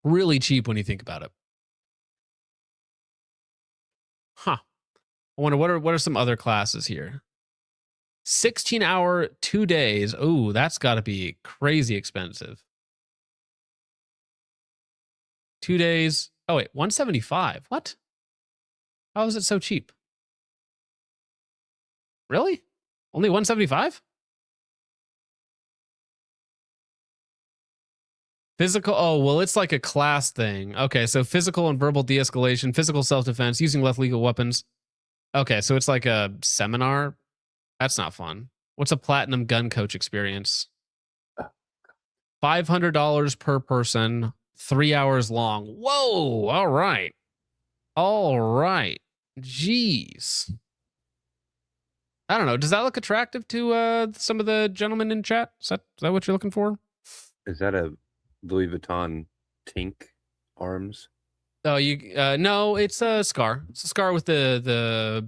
Really cheap when you think about it. Huh. I wonder what are some other classes here? 16-hour, 2 days. Oh, that's got to be crazy expensive. 2 days. Oh, wait, $175. What? How is it so cheap? Really? Only $175? Physical, oh, well, it's like a class thing. Okay, so physical and verbal de-escalation, physical self-defense, using less lethal weapons. Okay, so it's like a seminar. That's not fun. What's a platinum gun coach experience? $500 per person, 3 hours long. Whoa, all right. All right. Jeez. I don't know. Does that look attractive to some of the gentlemen in chat? Is that what you're looking for? Is that a Louis Vuitton Tink arms? Oh, no, it's a scar. It's a scar with the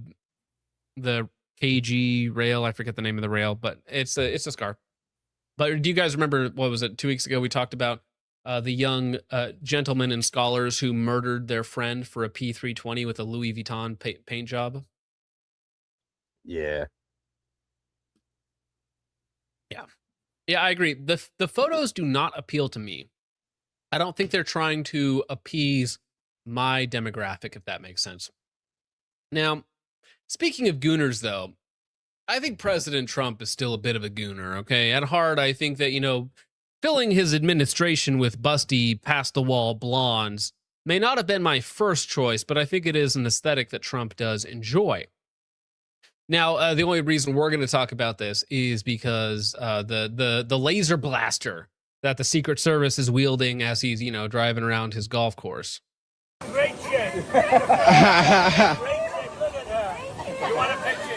KG rail. I forget the name of the rail, but it's a scar. But do you guys remember, what was it, 2 weeks ago we talked about the young gentlemen and scholars who murdered their friend for a P320 with a Louis Vuitton paint job? Yeah. Yeah, I agree. The photos do not appeal to me. I don't think they're trying to appease my demographic, if that makes sense. Now, speaking of gooners, though, I think President Trump is still a bit of a gooner, okay? At heart, I think that, filling his administration with busty, past-the-wall blondes may not have been my first choice, but I think it is an aesthetic that Trump does enjoy. Now, the only reason we're going to talk about this is because the laser blaster that the Secret Service is wielding as he's, driving around his golf course. Great chick. Great chick. Look at her. You want a picture?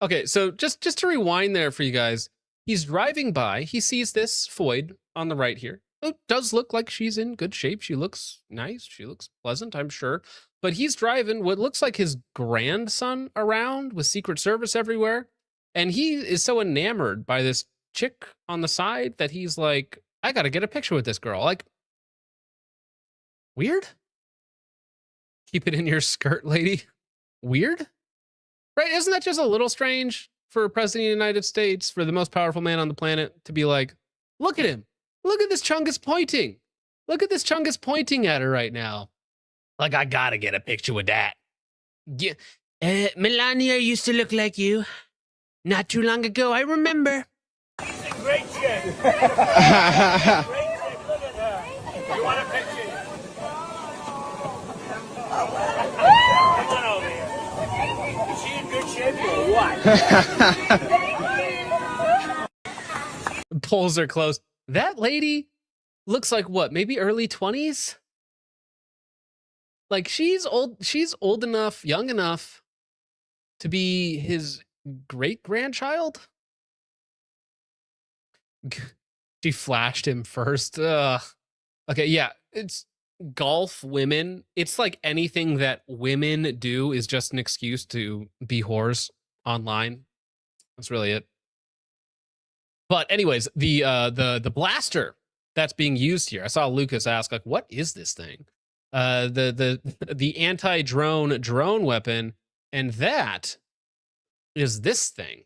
Okay, so just to rewind there for you guys, he's driving by. He sees this Foyd on the right here. It does look like she's in good shape. She looks nice. She looks pleasant, I'm sure. But he's driving what looks like his grandson around with Secret Service everywhere. And he is so enamored by this chick on the side that he's like, I got to get a picture with this girl. Like, weird? Keep it in your skirt, lady. Weird? Right? Isn't that just a little strange for a president of the United States, for the most powerful man on the planet, to be like, look at him. Look at this chungus pointing. Look at this chungus pointing at her right now. Like, I gotta get a picture with that. Yeah. Melania used to look like you. Not too long ago, I remember. She's a great chick. Great chick. Look at her. You want a picture? dead for what? Polls are closed. That lady looks like what? Maybe early 20s? Like she's old enough, young enough to be his great-grandchild? She flashed him first. Ugh. Okay, yeah, it's golf women. It's like anything that women do is just an excuse to be whores online. That's really it. But anyways, the blaster that's being used here. I saw Lucas ask, like, what is this thing? The anti-drone weapon, and that is this thing.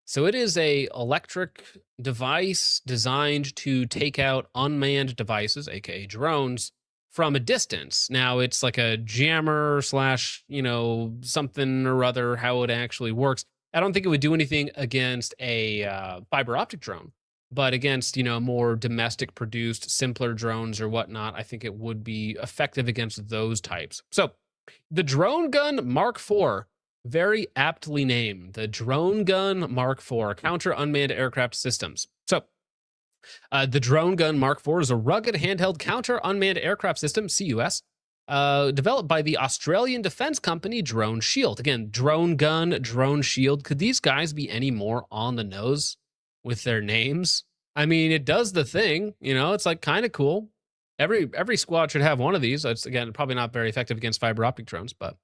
So it is a electric device designed to take out unmanned devices, aka drones, from a distance. Now it's like a jammer slash, something or other, how it actually works. I don't think it would do anything against a fiber optic drone, but against, more domestic produced, simpler drones or whatnot, I think it would be effective against those types. So the Drone Gun Mark IV, very aptly named, the Drone Gun Mark IV, counter unmanned aircraft systems. So the Drone Gun Mark IV is a rugged handheld counter unmanned aircraft system, CUS, developed by the Australian defense company Drone Shield. Again, Drone Gun, Drone Shield. Could these guys be any more on the nose with their names? I mean, it does the thing, it's like kind of cool. Every squad should have one of these. It's, again, probably not very effective against fiber optic drones, but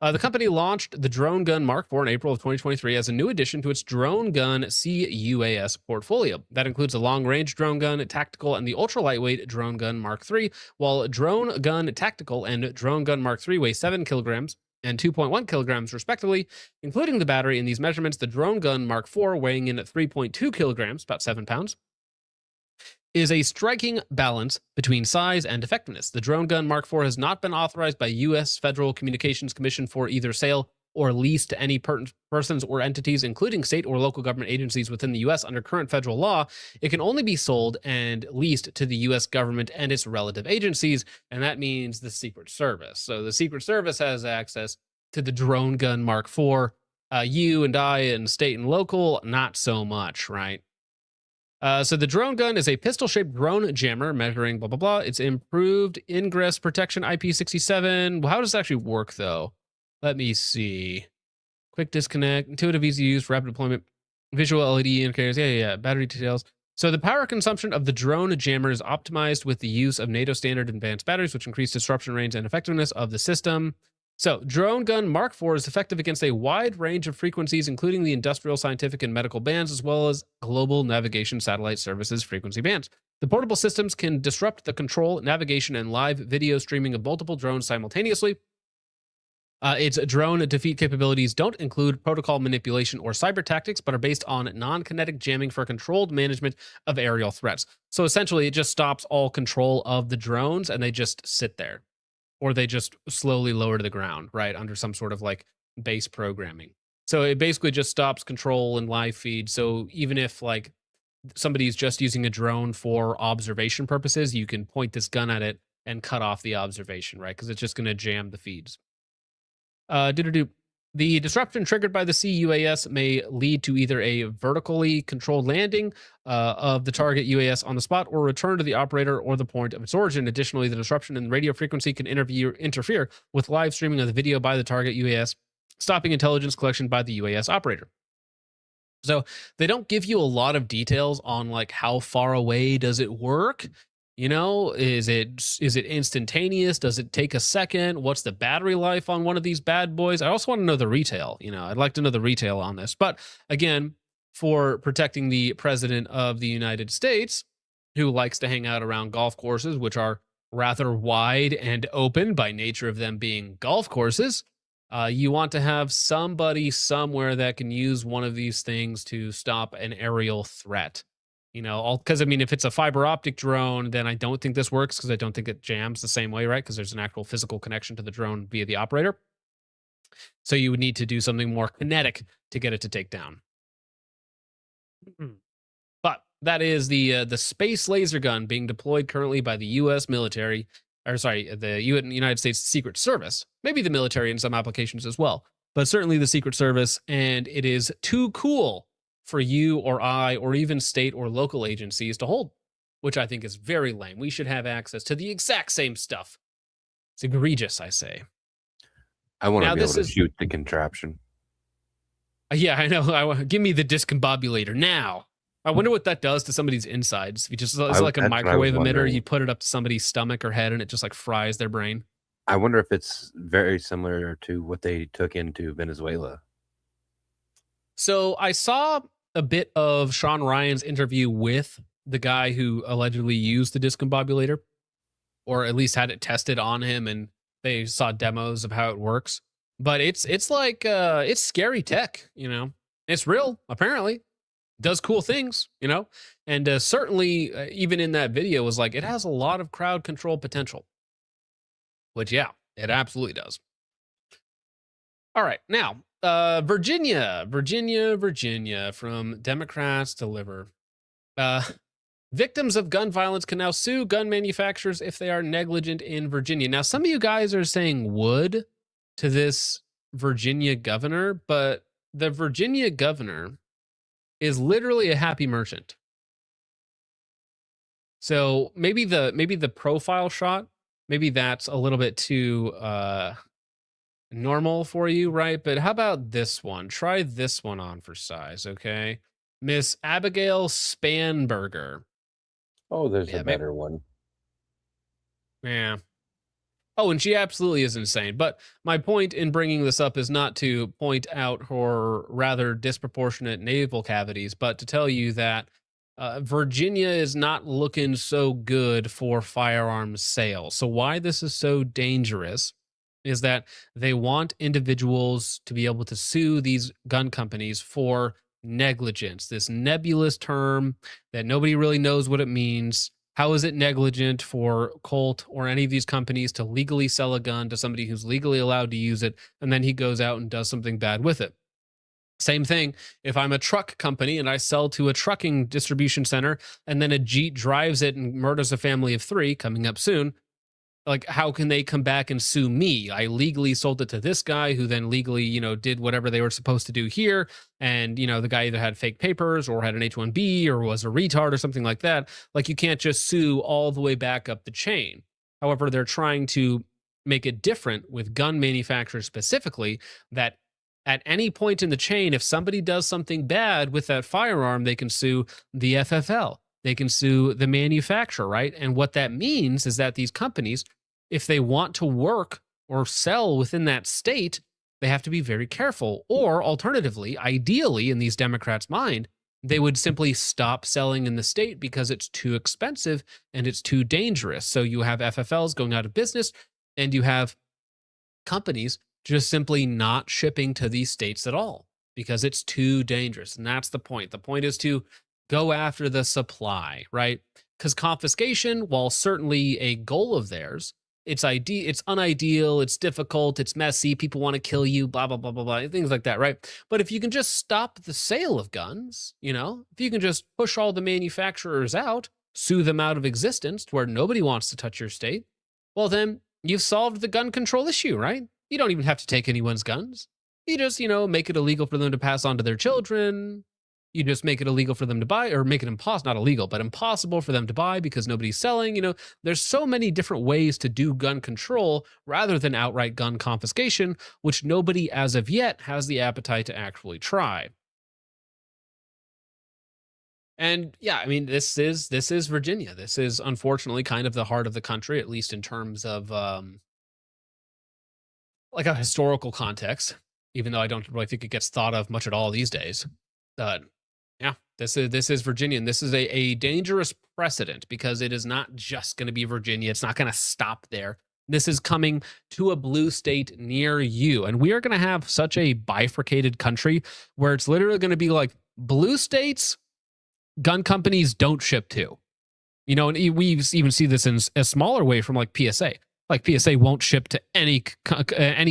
the company launched the Drone Gun Mark IV in April of 2023 as a new addition to its Drone Gun CUAS portfolio. That includes a long-range drone gun, tactical, and the ultra-lightweight Drone Gun Mark III, while Drone Gun Tactical and Drone Gun Mark III weigh 7 kilograms and 2.1 kilograms, respectively. Including the battery in these measurements, the Drone Gun Mark IV, weighing in at 3.2 kilograms, about 7 pounds, is a striking balance between size and effectiveness. The Drone Gun Mark IV has not been authorized by U.S. Federal Communications Commission for either sale or lease to any persons or entities, including state or local government agencies within the U.S. under current federal law. It can only be sold and leased to the U.S. government and its relative agencies, and that means the Secret Service. So the Secret Service has access to the Drone Gun Mark IV. You and I and state and local, not so much, right? So the drone gun is a pistol-shaped drone jammer measuring blah, blah, blah. It's improved ingress protection IP67. Well, how does it actually work, though? Let me see. Quick disconnect, intuitive, easy use, rapid deployment, visual LED indicators. Yeah. Battery details. So the power consumption of the drone jammer is optimized with the use of NATO standard advanced batteries, which increase disruption range and effectiveness of the system. So, Drone Gun Mark IV is effective against a wide range of frequencies, including the industrial, scientific, and medical bands, as well as global navigation satellite services frequency bands. The portable systems can disrupt the control, navigation, and live video streaming of multiple drones simultaneously. Its drone defeat capabilities don't include protocol manipulation or cyber tactics, but are based on non-kinetic jamming for controlled management of aerial threats. So, essentially, it just stops all control of the drones, and they just sit there. Or they just slowly lower to the ground, right, under some sort of like base programming. So it basically just stops control and live feed. So even if like somebody's just using a drone for observation purposes, you can point this gun at it and cut off the observation, right? Because it's just going to jam the feeds. The disruption triggered by the CUAS may lead to either a vertically controlled landing of the target UAS on the spot or return to the operator or the point of its origin. Additionally, the disruption in radio frequency can interfere with live streaming of the video by the target UAS, stopping intelligence collection by the UAS operator. So they don't give you a lot of details on like how far away does it work. Is it instantaneous? Does it take a second? What's the battery life on one of these bad boys? I also want to know the retail. I'd like to know the retail on this. But again, for protecting the president of the United States, who likes to hang out around golf courses, which are rather wide and open by nature of them being golf courses, you want to have somebody somewhere that can use one of these things to stop an aerial threat. Because if it's a fiber optic drone, then I don't think this works because I don't think it jams the same way, right? Because there's an actual physical connection to the drone via the operator. So you would need to do something more kinetic to get it to take down. But that is the space laser gun being deployed currently by the U.S. military, the United States Secret Service, maybe the military in some applications as well. but certainly the Secret Service, and it is too cool for you or I or even state or local agencies to hold, which I think is very lame. We should have access to the exact same stuff. It's egregious, I say. I want to be able to shoot the contraption. Yeah, I know. Give me the discombobulator now. I wonder what that does to somebody's insides. If you just it's like a microwave emitter, you put it up to somebody's stomach or head, and it just like fries their brain. I wonder if it's very similar to what they took into Venezuela. So I saw a bit of Sean Ryan's interview with the guy who allegedly used the discombobulator, or at least had it tested on him, and they saw demos of how it works. But it's like it's scary tech, you know. It's real, apparently. Does cool things, you know, and certainly even in that video was like, it has a lot of crowd control potential, which, yeah, it absolutely does. All right. Now, Virginia from Democrats Deliver. Victims of gun violence can now sue gun manufacturers if they are negligent in Virginia. Now, some of you guys are saying would to this Virginia governor, but the Virginia governor is literally a happy merchant. So maybe the profile shot, maybe that's a little bit too normal for you, right? But how about this one? Try this one on for size, okay? Miss Abigail Spanberger. Oh, there's a better one. Yeah. Oh, and she absolutely is insane. But my point in bringing this up is not to point out her rather disproportionate navel cavities, but to tell you that Virginia is not looking so good for firearms sales. So why this is so dangerous is that they want individuals to be able to sue these gun companies for negligence, this nebulous term that nobody really knows what it means. How is it negligent for Colt or any of these companies to legally sell a gun to somebody who's legally allowed to use it, and then he goes out and does something bad with it? Same thing, if I'm a truck company and I sell to a trucking distribution center, and then a Jeep drives it and murders a family of 3 coming up soon, like, how can they come back and sue me? I legally sold it to this guy who then legally, you know, did whatever they were supposed to do here. And, you know, the guy either had fake papers or had an H-1B or was a retard or something like that. Like, you can't just sue all the way back up the chain. However, they're trying to make it different with gun manufacturers specifically, that at any point in the chain, if somebody does something bad with that firearm, they can sue the FFL. They can sue the manufacturer, right? And what that means is that these companies, if they want to work or sell within that state, they have to be very careful. Or alternatively, ideally, in these Democrats' mind, they would simply stop selling in the state because it's too expensive and it's too dangerous. So you have FFLs going out of business, and you have companies just simply not shipping to these states at all because it's too dangerous. And that's the point. The point is to go after the supply, right? Because confiscation, while certainly a goal of theirs, it's unideal, it's difficult, it's messy, people want to kill you, blah, blah, blah, blah, blah, things like that, right? But if you can just stop the sale of guns, you know, if you can just push all the manufacturers out, sue them out of existence to where nobody wants to touch your state, well, then you've solved the gun control issue, right? You don't even have to take anyone's guns. You just, you know, make it illegal for them to pass on to their children. You just make it illegal for them to buy, or make it impossible, not illegal, but impossible for them to buy because nobody's selling. You know, there's so many different ways to do gun control rather than outright gun confiscation, which nobody as of yet has the appetite to actually try. And yeah, I mean, this is Virginia. This is unfortunately kind of the heart of the country, at least in terms of like a historical context, even though I don't really think it gets thought of much at all these days. Yeah, this is Virginia, and this is a dangerous precedent because it is not just going to be Virginia. It's not going to stop there. This is coming to a blue state near you, and we are going to have such a bifurcated country where it's literally going to be like blue states, gun companies don't ship to. You know, and we even see this in a smaller way from like PSA. Like PSA won't ship to any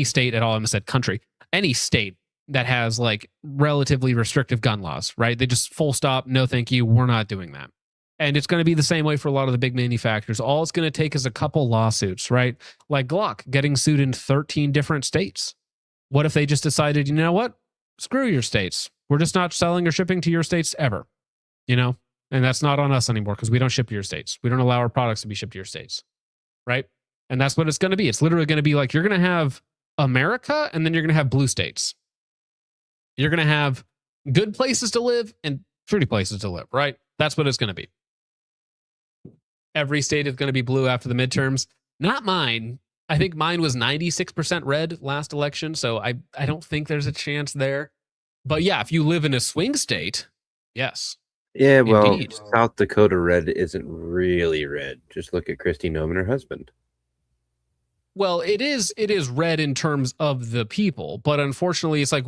state at all. I almost said country. Any state that has like relatively restrictive gun laws, right? They just full stop, no thank you, we're not doing that. And it's going to be the same way for a lot of the big manufacturers. All it's going to take is a couple lawsuits, right? Like Glock getting sued in 13 different states. What if they just decided, you know what? Screw your states. We're just not selling or shipping to your states ever, you know? And that's not on us anymore because we don't ship to your states. We don't allow our products to be shipped to your states, right? And that's what it's going to be. It's literally going to be like you're going to have America and then you're going to have blue states. You're going to have good places to live and shitty places to live, right? That's what it's going to be. Every state is going to be blue after the midterms. Not mine. I think mine was 96% red last election, so I don't think there's a chance there. But yeah, if you live in a swing state, yes. Yeah, well, Indeed. South Dakota red isn't really red. Just look at Kristi Noem and her husband. Well, it is red in terms of the people, but unfortunately, it's like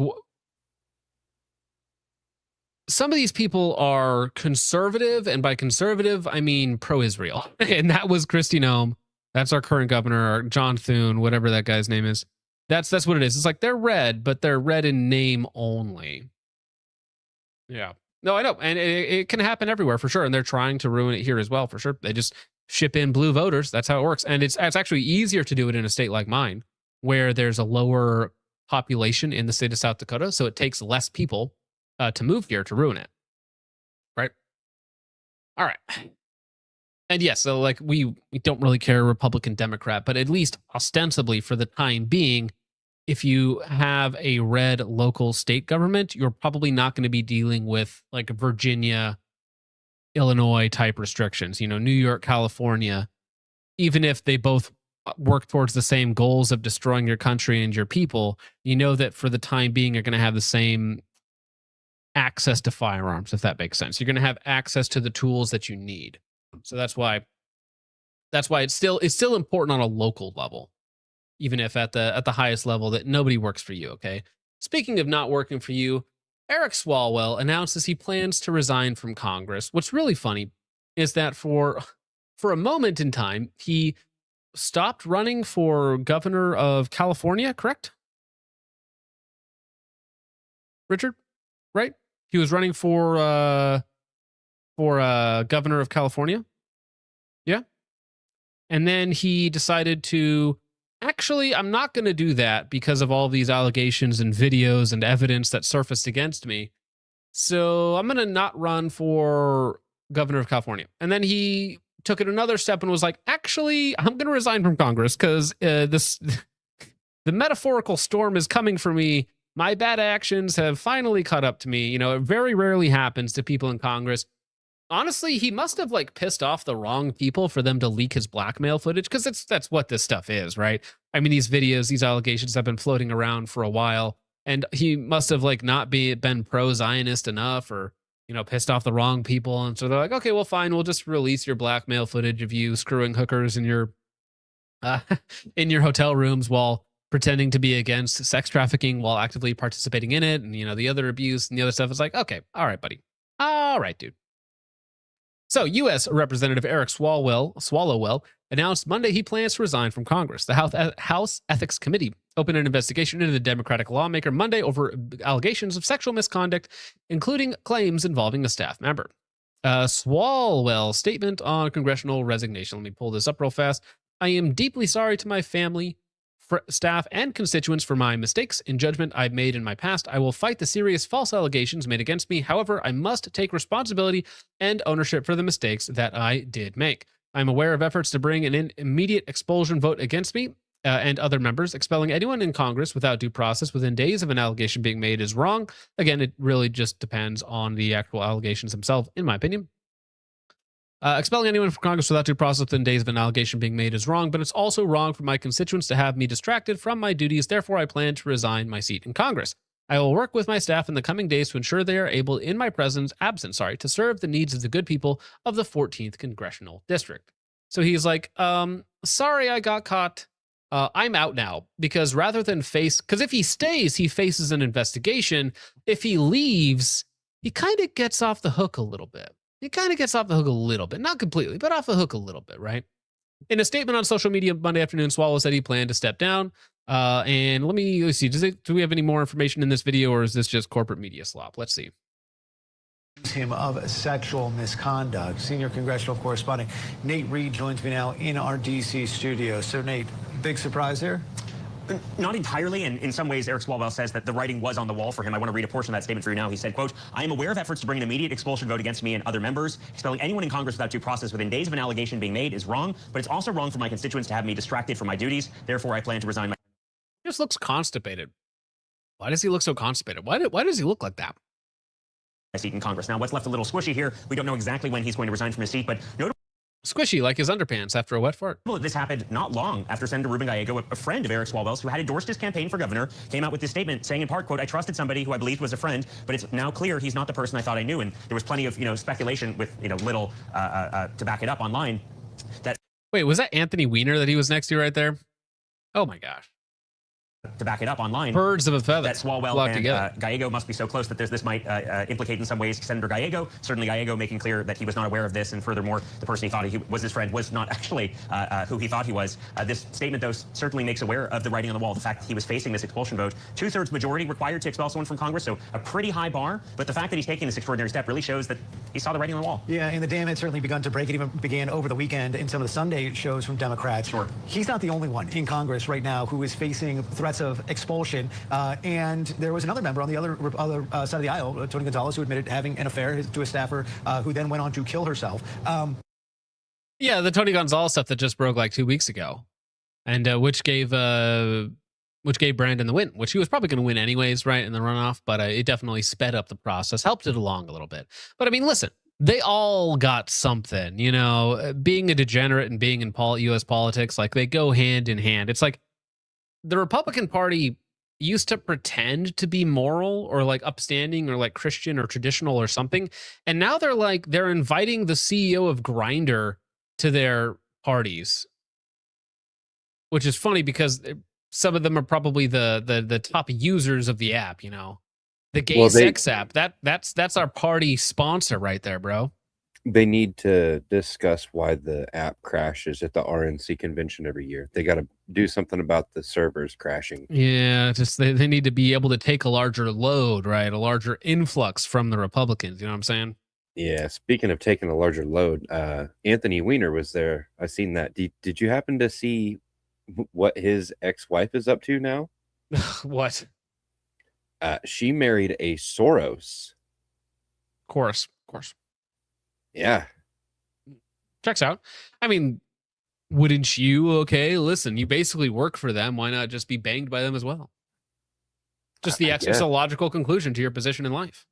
some of these people are conservative, and by conservative, I mean pro-Israel. And that was Kristi Noem. That's our current governor, John Thune, whatever that guy's name is. That's what it is. It's like they're red, but they're red in name only. Yeah. No, I know. And it can happen everywhere for sure. And they're trying to ruin it here as well, for sure. They just ship in blue voters. That's how it works. And it's actually easier to do it in a state like mine, where there's a lower population in the state of South Dakota. So it takes less people to move here to ruin it. Right? All right. And yes, so like we don't really care Republican, Democrat, but at least ostensibly for the time being, if you have a red local state government, you're probably not going to be dealing with like Virginia, Illinois type restrictions, you know, New York, California, even if they both work towards the same goals of destroying your country and your people, you know that for the time being, you're going to have the same access to firearms, if that makes sense. You're going to have access to the tools that you need. So that's why it's still important on a local level, even if at the highest level that nobody works for you. Okay. Speaking of not working for you, Eric Swalwell announces he plans to resign from Congress. What's really funny is that for a moment in time, he stopped running for governor of California, correct? Richard, right? He was running for governor of California. Yeah. And then he decided to, actually, I'm not going to do that because of all these allegations and videos and evidence that surfaced against me. So I'm going to not run for governor of California. And then he took it another step and was like, actually, I'm going to resign from Congress because the metaphorical storm is coming for me. My bad actions have finally caught up to me. You know, it very rarely happens to people in Congress. Honestly, he must have like pissed off the wrong people for them to leak his blackmail footage, because that's what this stuff is, right? I mean, these videos, these allegations have been floating around for a while, and he must have like not been pro-Zionist enough, or, you know, pissed off the wrong people. And so they're like, okay, well, fine, we'll just release your blackmail footage of you screwing hookers in your hotel rooms while pretending to be against sex trafficking while actively participating in it, and, you know, the other abuse and the other stuff. Is like, okay, all right, buddy, all right, dude. So, U.S. Representative Eric Swalwell announced Monday he plans to resign from Congress. The House Ethics Committee opened an investigation into the Democratic lawmaker Monday over allegations of sexual misconduct, including claims involving a staff member. Swalwell's statement on congressional resignation. Let me pull this up real fast. I am deeply sorry to my family, staff, and constituents for my mistakes in judgment I've made in my past. I will fight the serious false allegations made against me. However, I must take responsibility and ownership for the mistakes that I did make. I'm aware of efforts to bring an immediate expulsion vote against me and other members. Expelling anyone in Congress without due process within days of an allegation being made is wrong. Again, it really just depends on the actual allegations themselves, in my opinion. Expelling anyone from Congress without due process within days of an allegation being made is wrong, but it's also wrong for my constituents to have me distracted from my duties. Therefore, I plan to resign my seat in Congress. I will work with my staff in the coming days to ensure they are able, in my absence, to serve the needs of the good people of the 14th Congressional District. So he's like, sorry, I got caught. I'm out now, because rather than because if he stays, he faces an investigation. If he leaves, he kind of gets off the hook a little bit. Not completely, but off the hook a little bit, right? In a statement on social media Monday afternoon, Swalwell said he planned to step down. And let's see, do we have any more information in this video, or is this just corporate media slop? Let's see. Him of sexual misconduct. Senior congressional correspondent Nate Reed joins me now in our DC studio. So Nate, big surprise here? Not entirely, and in some ways, Eric Swalwell says that the writing was on the wall for him. I want to read a portion of that statement for you now. He said, quote, "I am aware of efforts to bring an immediate expulsion vote against me and other members. Expelling anyone in Congress without due process within days of an allegation being made is wrong, but it's also wrong for my constituents to have me distracted from my duties. Therefore, I plan to resign my..." Just looks constipated. Why does he look so constipated? Why does he look like that? ...seat in Congress. Now, what's left a little squishy here, we don't know exactly when he's going to resign from his seat, but notable... Squishy, like his underpants after a wet fart. Well, this happened not long after Senator Ruben Gallego, a friend of Eric Swalwell's, who had endorsed his campaign for governor, came out with this statement saying in part, quote, "I trusted somebody who I believed was a friend, but it's now clear he's not the person I thought I knew." And there was plenty of, speculation with, little to back it up online. That Wait, was that Anthony Weiner that he was next to right there? Oh my gosh. To back it up online, birds of a feather. That Swalwell and Gallego must be so close that this might implicate in some ways Senator Gallego. Certainly Gallego making clear that he was not aware of this, and furthermore, the person he thought he was his friend was not actually who he thought he was. This statement, though, certainly makes aware of the writing on the wall, the fact that he was facing this expulsion vote. 2/3 majority required to expel someone from Congress, so a pretty high bar. But the fact that he's taking this extraordinary step really shows that he saw the writing on the wall. Yeah, and the dam had certainly begun to break. It even began over the weekend in some of the Sunday shows from Democrats. Sure. He's not the only one in Congress right now who is facing threats of expulsion. And there was another member on the other side of the aisle, Tony Gonzalez, who admitted having an affair to a staffer who then went on to kill herself. Yeah, the Tony Gonzalez stuff that just broke like 2 weeks ago, and which gave Brandon the win, which he was probably going to win anyways, right, in the runoff. But it definitely sped up the process, helped it along a little bit. But I mean, listen, they all got something, being a degenerate and being in U.S. politics, like they go hand in hand. It's like the Republican Party used to pretend to be moral or like upstanding or like Christian or traditional or something. And now they're inviting the CEO of Grindr to their parties, which is funny because some of them are probably the top users of the app, the gay sex app. That's our party sponsor right there, bro. They need to discuss why the app crashes at the RNC convention every year. They got to do something about the servers crashing. Yeah, just they need to be able to take a larger load, right? A larger influx from the Republicans. You know what I'm saying? Yeah. Speaking of taking a larger load, Anthony Weiner was there. I seen that. Did you happen to see what his ex-wife is up to now? What? She married a Soros. Of course. Yeah. Checks out. I mean, wouldn't you? Okay, listen, you basically work for them. Why not just be banged by them as well? Just the extra logical conclusion to your position in life.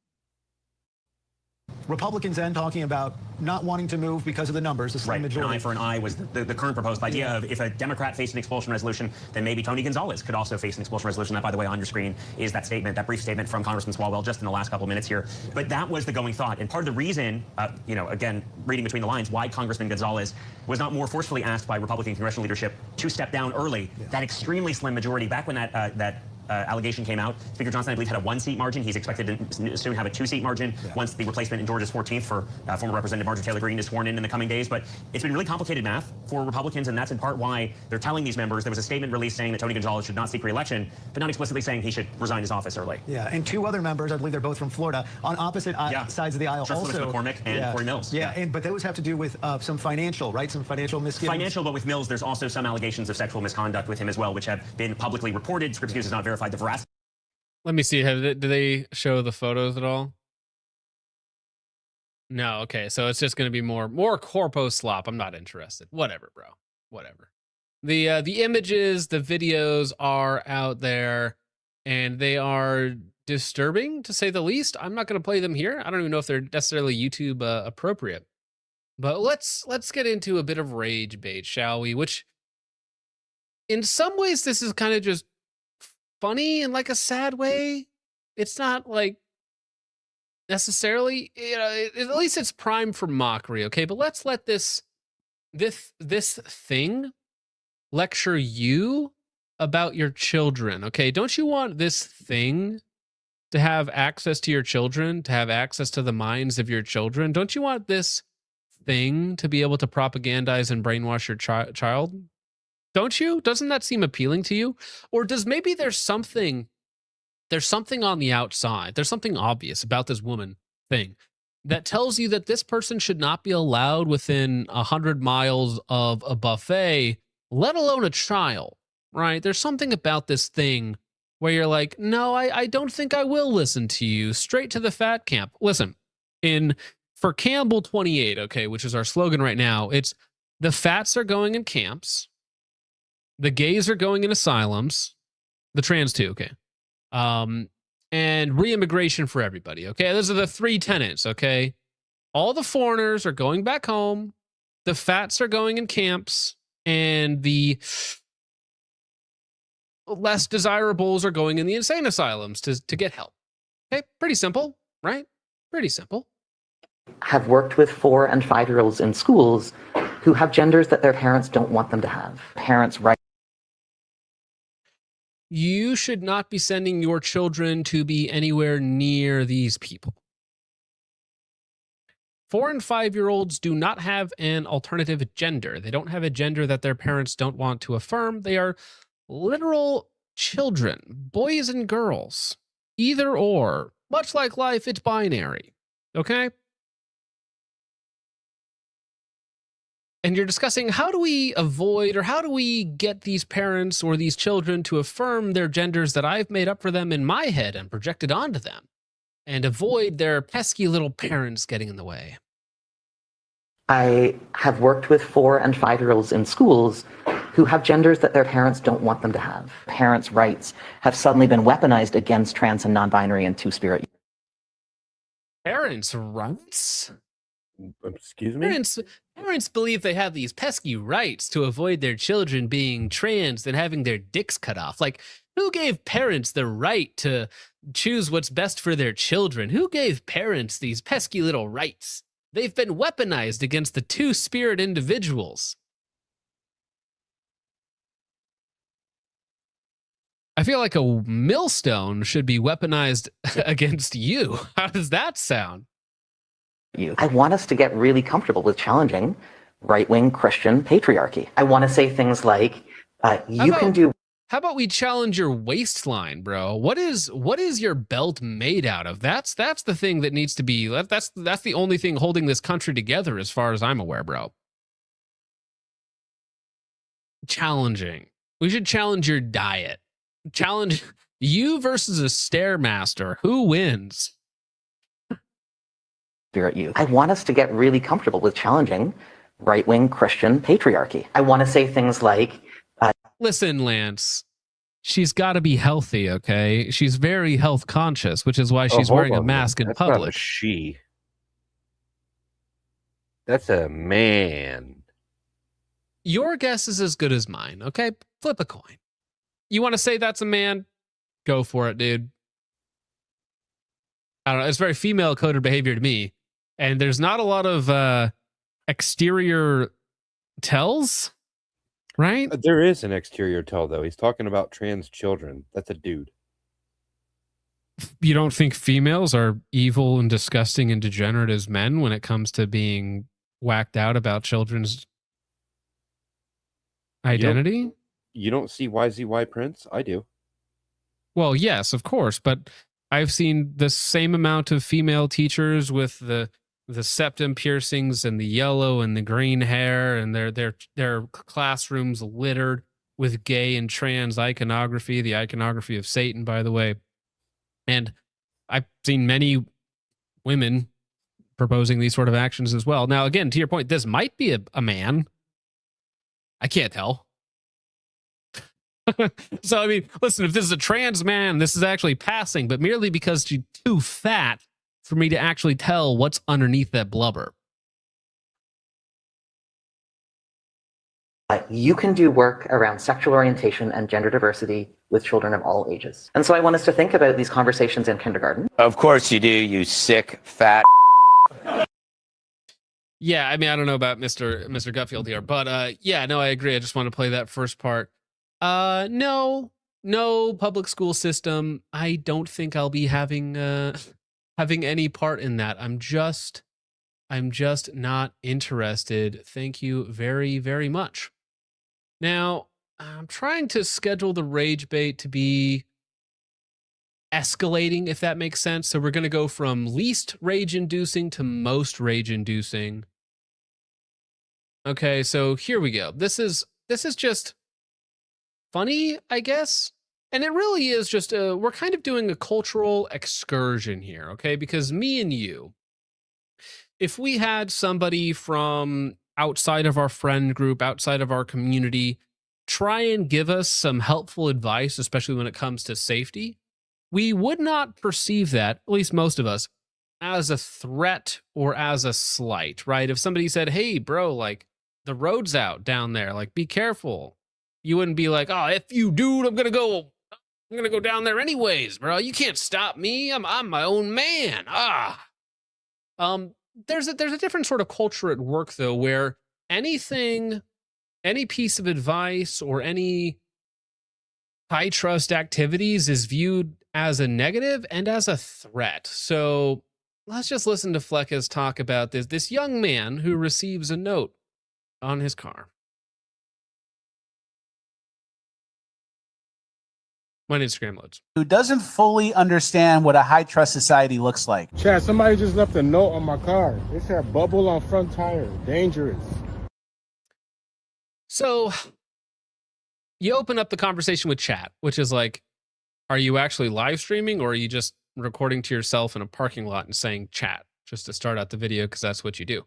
Republicans then talking about not wanting to move because of the numbers. The slim majority. An eye for an eye was the current proposed idea of if a Democrat faced an expulsion resolution, then maybe Tony Gonzalez could also face an expulsion resolution. That, by the way, on your screen is that statement, that brief statement from Congressman Swalwell just in the last couple of minutes here. But that was the going thought. And part of the reason, again, reading between the lines, why Congressman Gonzalez was not more forcefully asked by Republican congressional leadership to step down early. Yeah. That extremely slim majority, back when that allegation came out, Speaker Johnson, I believe, had a 1-seat margin. He's expected to soon have a 2-seat margin once the replacement in Georgia's 14th for former Representative Marjorie Taylor Greene is sworn in the coming days. But it's been really complicated math for Republicans, and that's in part why they're telling these members. There was a statement released saying that Tony Gonzalez should not seek re-election, but not explicitly saying he should resign his office early. Yeah, and 2 other members, I believe they're both from Florida, on opposite sides of the aisle. Lewis McCormick and Corey Mills. Yeah, but those have to do with some financial, right? Some financial misgivings. Financial, but with Mills, there's also some allegations of sexual misconduct with him as well, which have been publicly reported. Scripps News has not verified the veracity. Let me see. Do they show the photos at all? No. Okay. So it's just going to be more corpo slop. I'm not interested. Whatever, bro. Whatever. The images, the videos are out there, and they are disturbing to say the least. I'm not going to play them here. I don't even know if they're necessarily YouTube appropriate. But let's get into a bit of rage bait, shall we? Which, in some ways, this is kind of just funny in like a sad way. It's not like necessarily, at least it's primed for mockery. Okay, but let's let this thing lecture you about your children. Okay, don't you want this thing to have access to your children, to have access to the minds of your children? Don't you want this thing to be able to propagandize and brainwash your child? Don't you? Doesn't that seem appealing to you? Or does maybe there's something on the outside, there's something obvious about this woman thing that tells you that this person should not be allowed within 100 miles of a buffet, let alone a child, right? There's something about this thing where you're like, no, I don't think I will listen to you. Straight to the fat camp. Listen, for Campbell 28, okay, which is our slogan right now, it's the fats are going in camps, the gays are going in asylums, the trans too, okay, and re-immigration for everybody, okay? Those are the three tenets, okay? All the foreigners are going back home, the fats are going in camps, and the less desirables are going in the insane asylums to get help. Okay, pretty simple, right? Pretty simple. Have worked with 4 and 5-year-olds in schools who have genders that their parents don't want them to have. Parents right. You should not be sending your children to be anywhere near these people. 4 and 5-year-olds do not have an alternative gender. They don't have a gender that their parents don't want to affirm. They are literal children, boys and girls, either or. Much like life, it's binary. Okay? And you're discussing how do we avoid or how do we get these parents or these children to affirm their genders that I've made up for them in my head and projected onto them and avoid their pesky little parents getting in the way. I have worked with 4 and 5-year-olds in schools who have genders that their parents don't want them to have. Parents' rights have suddenly been weaponized against trans and non-binary and two-spirit. Parents' rights? Excuse me? Parents believe they have these pesky rights to avoid their children being trans and having their dicks cut off. Like, who gave parents the right to choose what's best for their children? Who gave parents these pesky little rights? They've been weaponized against the two-spirit individuals. I feel like a millstone should be weaponized against you. How does that sound? I want us to get really comfortable with challenging right-wing Christian patriarchy. I want to say things like, How about we challenge your waistline, bro? What is your belt made out of? That's the thing that needs to be. That's the only thing holding this country together, as far as I'm aware, bro. Challenging. We should challenge your diet. Challenge you versus a Stairmaster. Who wins? Spirit youth. I want us to get really comfortable with challenging right-wing Christian patriarchy. I want to say things like, listen, Lance, she's got to be healthy, okay? She's very health conscious, which is why she's wearing a mask in public. Not a she. That's a man. Your guess is as good as mine, okay? Flip a coin. You want to say that's a man? Go for it, dude. I don't know. It's very female-coded behavior to me. And there's not a lot of exterior tells, right? There is an exterior tell, though. He's talking about trans children. That's a dude. You don't think females are evil and disgusting and degenerate as men when it comes to being whacked out about children's identity? You don't see YZY Prince? I do. Well, yes, of course, but I've seen the same amount of female teachers with the septum piercings and the yellow and the green hair, and their classrooms littered with gay and trans iconography, the iconography of Satan, by the way. And I've seen many women proposing these sort of actions as well. Now, again, to your point, this might be a man. I can't tell. So, I mean, listen, if this is a trans man, this is actually passing, but merely because she's too fat for me to actually tell what's underneath that blubber. You can do work around sexual orientation and gender diversity with children of all ages. And so I want us to think about these conversations in kindergarten. Of course you do, you sick, fat. Yeah, I mean, I don't know about Mr. Gutfield here, but yeah, no, I agree. I just want to play that first part. No public school system. I don't think I'll be having any part in that. I'm just not interested. Thank you very, very much. Now, I'm trying to schedule the rage bait to be escalating, if that makes sense. So we're going to go from least rage-inducing to most rage-inducing. Okay, so here we go. This is just funny, I guess. And it really is just we're kind of doing a cultural excursion here, okay? Because me and you, if we had somebody from outside of our friend group, outside of our community, try and give us some helpful advice, especially when it comes to safety, we would not perceive that, at least most of us, as a threat or as a slight, right? If somebody said, hey, bro, like the road's out down there, like be careful. You wouldn't be like, oh, if you dude, I'm gonna go down there anyways, bro. You can't stop me. I'm my own man. There's a different sort of culture at work though, where any piece of advice or any high trust activities is viewed as a negative and as a threat. So let's just listen to Flecka's talk about this young man who receives a note on his car. When Instagram loads. Who doesn't fully understand what a high trust society looks like. Chad, somebody just left a note on my car. It said bubble on front tire, dangerous. So you open up the conversation with chat, which is like, are you actually live streaming or are you just recording to yourself in a parking lot and saying chat just to start out the video because that's what you do?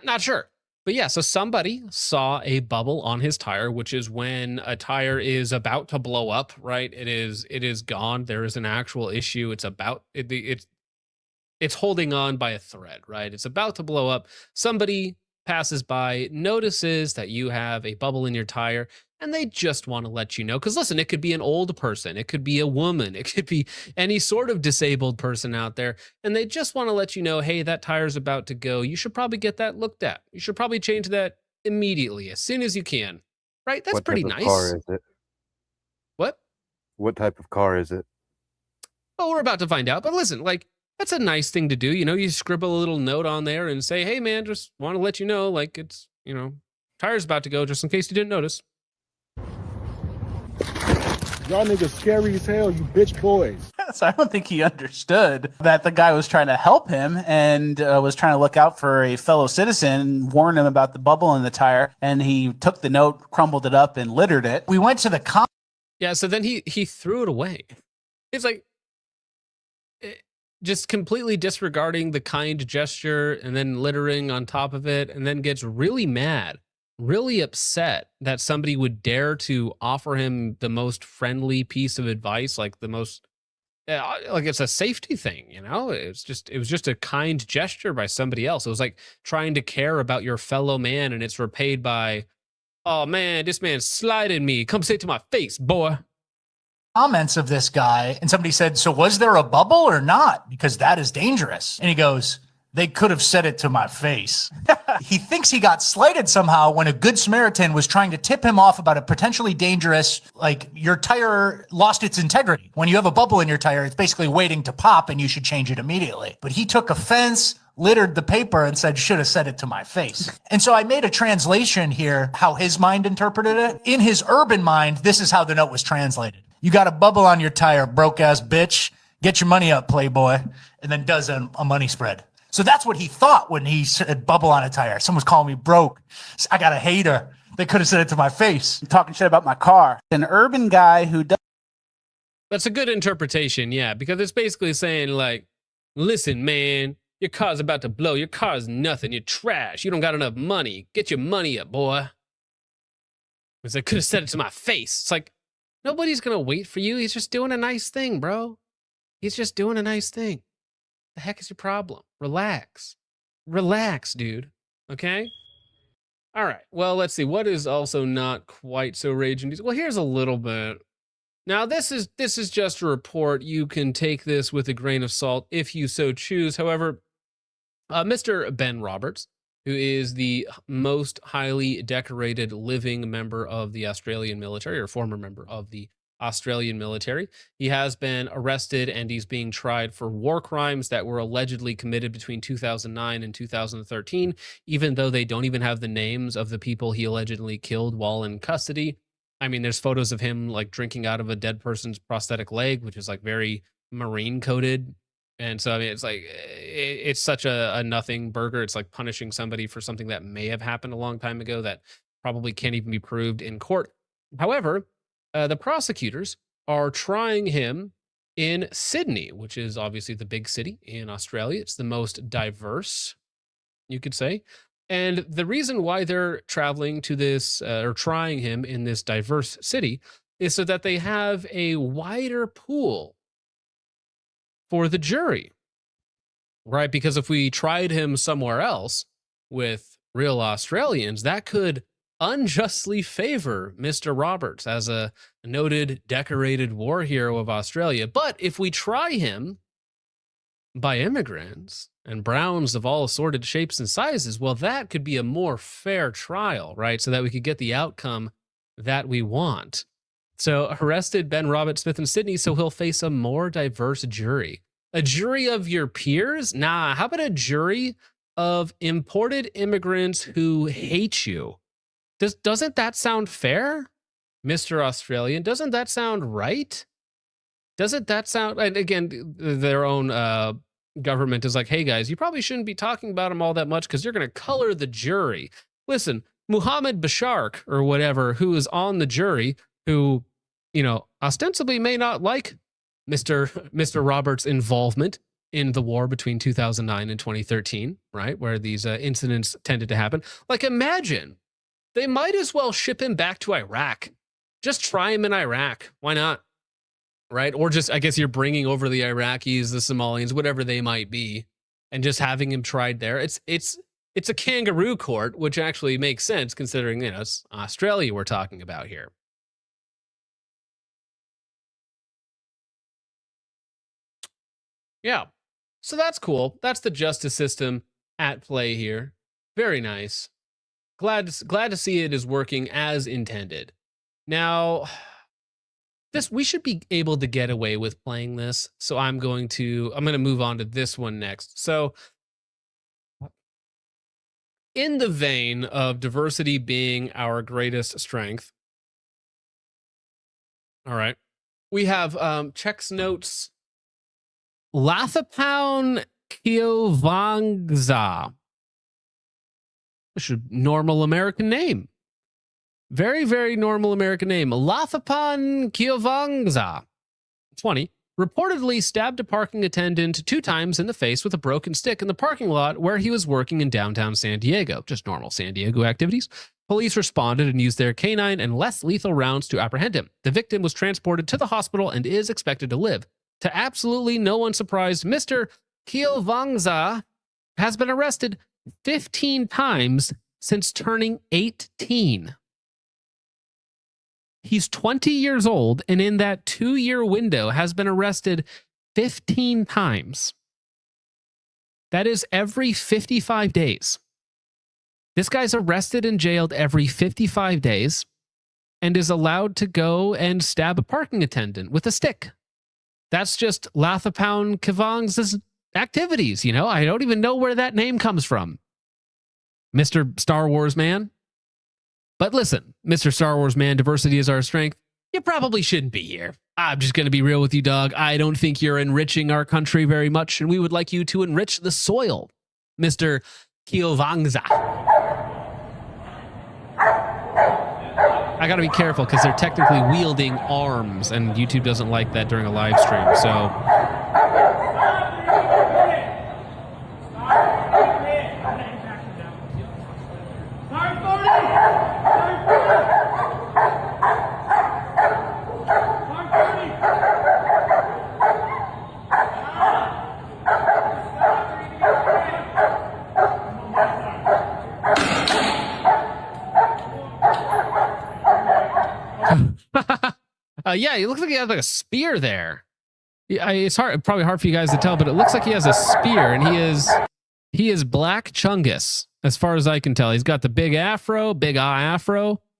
Not sure. But yeah, so somebody saw a bubble on his tire, which is when a tire is about to blow up, right? It is gone. There is an actual issue. It's holding on by a thread, right? It's about to blow up. Somebody passes by, notices that you have a bubble in your tire, and they just want to let you know. Because listen, it could be an old person, it could be a woman, it could be any sort of disabled person out there, and they just want to let you know, hey, that tire's about to go. You should probably get that looked at. You should probably change that immediately, as soon as you can. Right? That's pretty nice. What type of car is it? What? What type of car is it? Oh, we're about to find out. But listen, like, that's a nice thing to do. You know, you scribble a little note on there and say, hey, man, just want to let you know, like, it's, you know, tire's about to go, just in case you didn't notice. Y'all niggas scary as hell, you bitch boys. So I don't think he understood that the guy was trying to help him and was trying to look out for a fellow citizen, warn him about the bubble in the tire, and he took the note, crumbled it up, and littered it. We went to the Yeah, so then he threw it away. It's like, just completely disregarding the kind gesture and then littering on top of it, and then gets really mad, really upset that somebody would dare to offer him the most friendly piece of advice, like the most, like it's a safety thing, you know? It was just a kind gesture by somebody else. It was like trying to care about your fellow man, and it's repaid by, oh man, this man slided me. Come say it to my face, boy. Comments of this guy, and somebody said, so was there a bubble or not? Because that is dangerous. And he goes, they could have said it to my face. He thinks he got slighted somehow when a good Samaritan was trying to tip him off about a potentially dangerous, like, your tire lost its integrity. When you have a bubble in your tire, it's basically waiting to pop and you should change it immediately. But he took offense, littered the paper, and said, should have said it to my face. And so I made a translation here, how his mind interpreted it. In his urban mind, this is how the note was translated. You got a bubble on your tire, broke ass bitch. Get your money up, playboy. And then does a money spread. So that's what he thought when he said bubble on a tire. Someone's calling me broke. I got a hater. They could have said it to my face. I'm talking shit about my car. An urban guy who does. That's a good interpretation, yeah, because it's basically saying, like, listen, man, your car's about to blow. Your car's nothing. You're trash. You don't got enough money. Get your money up, boy. Because they could have said it to my face. It's like, nobody's going to wait for you. He's just doing a nice thing, bro. He's just doing a nice thing. The heck is your problem? Relax. Relax, dude. Okay? All right. Well, let's see. What is also not quite so raging? Well, here's a little bit. Now, this is just a report. You can take this with a grain of salt if you so choose. However, Mr. Ben Roberts, who is the most highly decorated living member of the Australian military, or former member of the Australian military. He has been arrested and he's being tried for war crimes that were allegedly committed between 2009 and 2013, even though they don't even have the names of the people he allegedly killed while in custody. I mean, there's photos of him like drinking out of a dead person's prosthetic leg, which is like very Marine coded. And so, I mean, it's like, it's such a nothing burger. It's like punishing somebody for something that may have happened a long time ago that probably can't even be proved in court. However, the prosecutors are trying him in Sydney, which is obviously the big city in Australia. It's the most diverse, you could say. And the reason why they're traveling to this or trying him in this diverse city is so that they have a wider pool for the jury, right? Because if we tried him somewhere else with real Australians, that could unjustly favor Mr. Roberts as a noted decorated war hero of Australia. But if we try him by immigrants and browns of all assorted shapes and sizes, well, that could be a more fair trial, right? So that we could get the outcome that we want. So arrested Ben Robert Smith in Sydney, so he'll face a more diverse jury. A jury of your peers? Nah, how about a jury of imported immigrants who hate you? Doesn't that sound fair, Mr. Australian? Doesn't that sound right? Doesn't that sound... And again, their own government is like, hey, guys, you probably shouldn't be talking about them all that much because you're going to color the jury. Listen, Muhammad Bashark or whatever, who is on the jury, who, you know, ostensibly may not like Mr. Roberts' involvement in the war between 2009 and 2013, right, where these incidents tended to happen. Like, imagine... They might as well ship him back to Iraq. Just try him in Iraq. Why not? Right? Or just, I guess you're bringing over the Iraqis, the Somalians, whatever they might be, and just having him tried there. It's a kangaroo court, which actually makes sense considering, you know, it's Australia we're talking about here. Yeah. So that's cool. That's the justice system at play here. Very nice. Glad to see it is working as intended. Now, we should be able to get away with playing this. So I'm going to move on to this one next. So in the vein of diversity being our greatest strength, all right, we have checks notes Lathapown Kiovangza. Normal American name. Very, very normal American name. Lathapan Kiovangza, 20, reportedly stabbed a parking attendant 2 times in the face with a broken stick in the parking lot where he was working in downtown San Diego. Just normal San Diego activities. Police responded and used their canine and less lethal rounds to apprehend him. The victim was transported to the hospital and is expected to live. To absolutely no one's surprise, Mr. Kiovangza has been arrested 15 times since turning 18. He's 20 years old, and in that 2-year window has been arrested 15 times. That is every 55 days. This guy's arrested and jailed every 55 days and is allowed to go and stab a parking attendant with a stick. That's just Lathapown Kivang's activities, you know? I don't even know where that name comes from, Mr. Star Wars man. But listen, Mr. Star Wars man, diversity is our strength. You probably shouldn't be here. I'm just going to be real with you, dog. I don't think you're enriching our country very much, and we would like you to enrich the soil, Mr. Kiovangza. I got to be careful because they're technically wielding arms, and YouTube doesn't like that during a live stream, so... Yeah, he looks like he has like a spear there. Yeah, it's probably hard for you guys to tell, but it looks like he has a spear, and he is Black Chungus, as far as I can tell. He's got the big eye afro.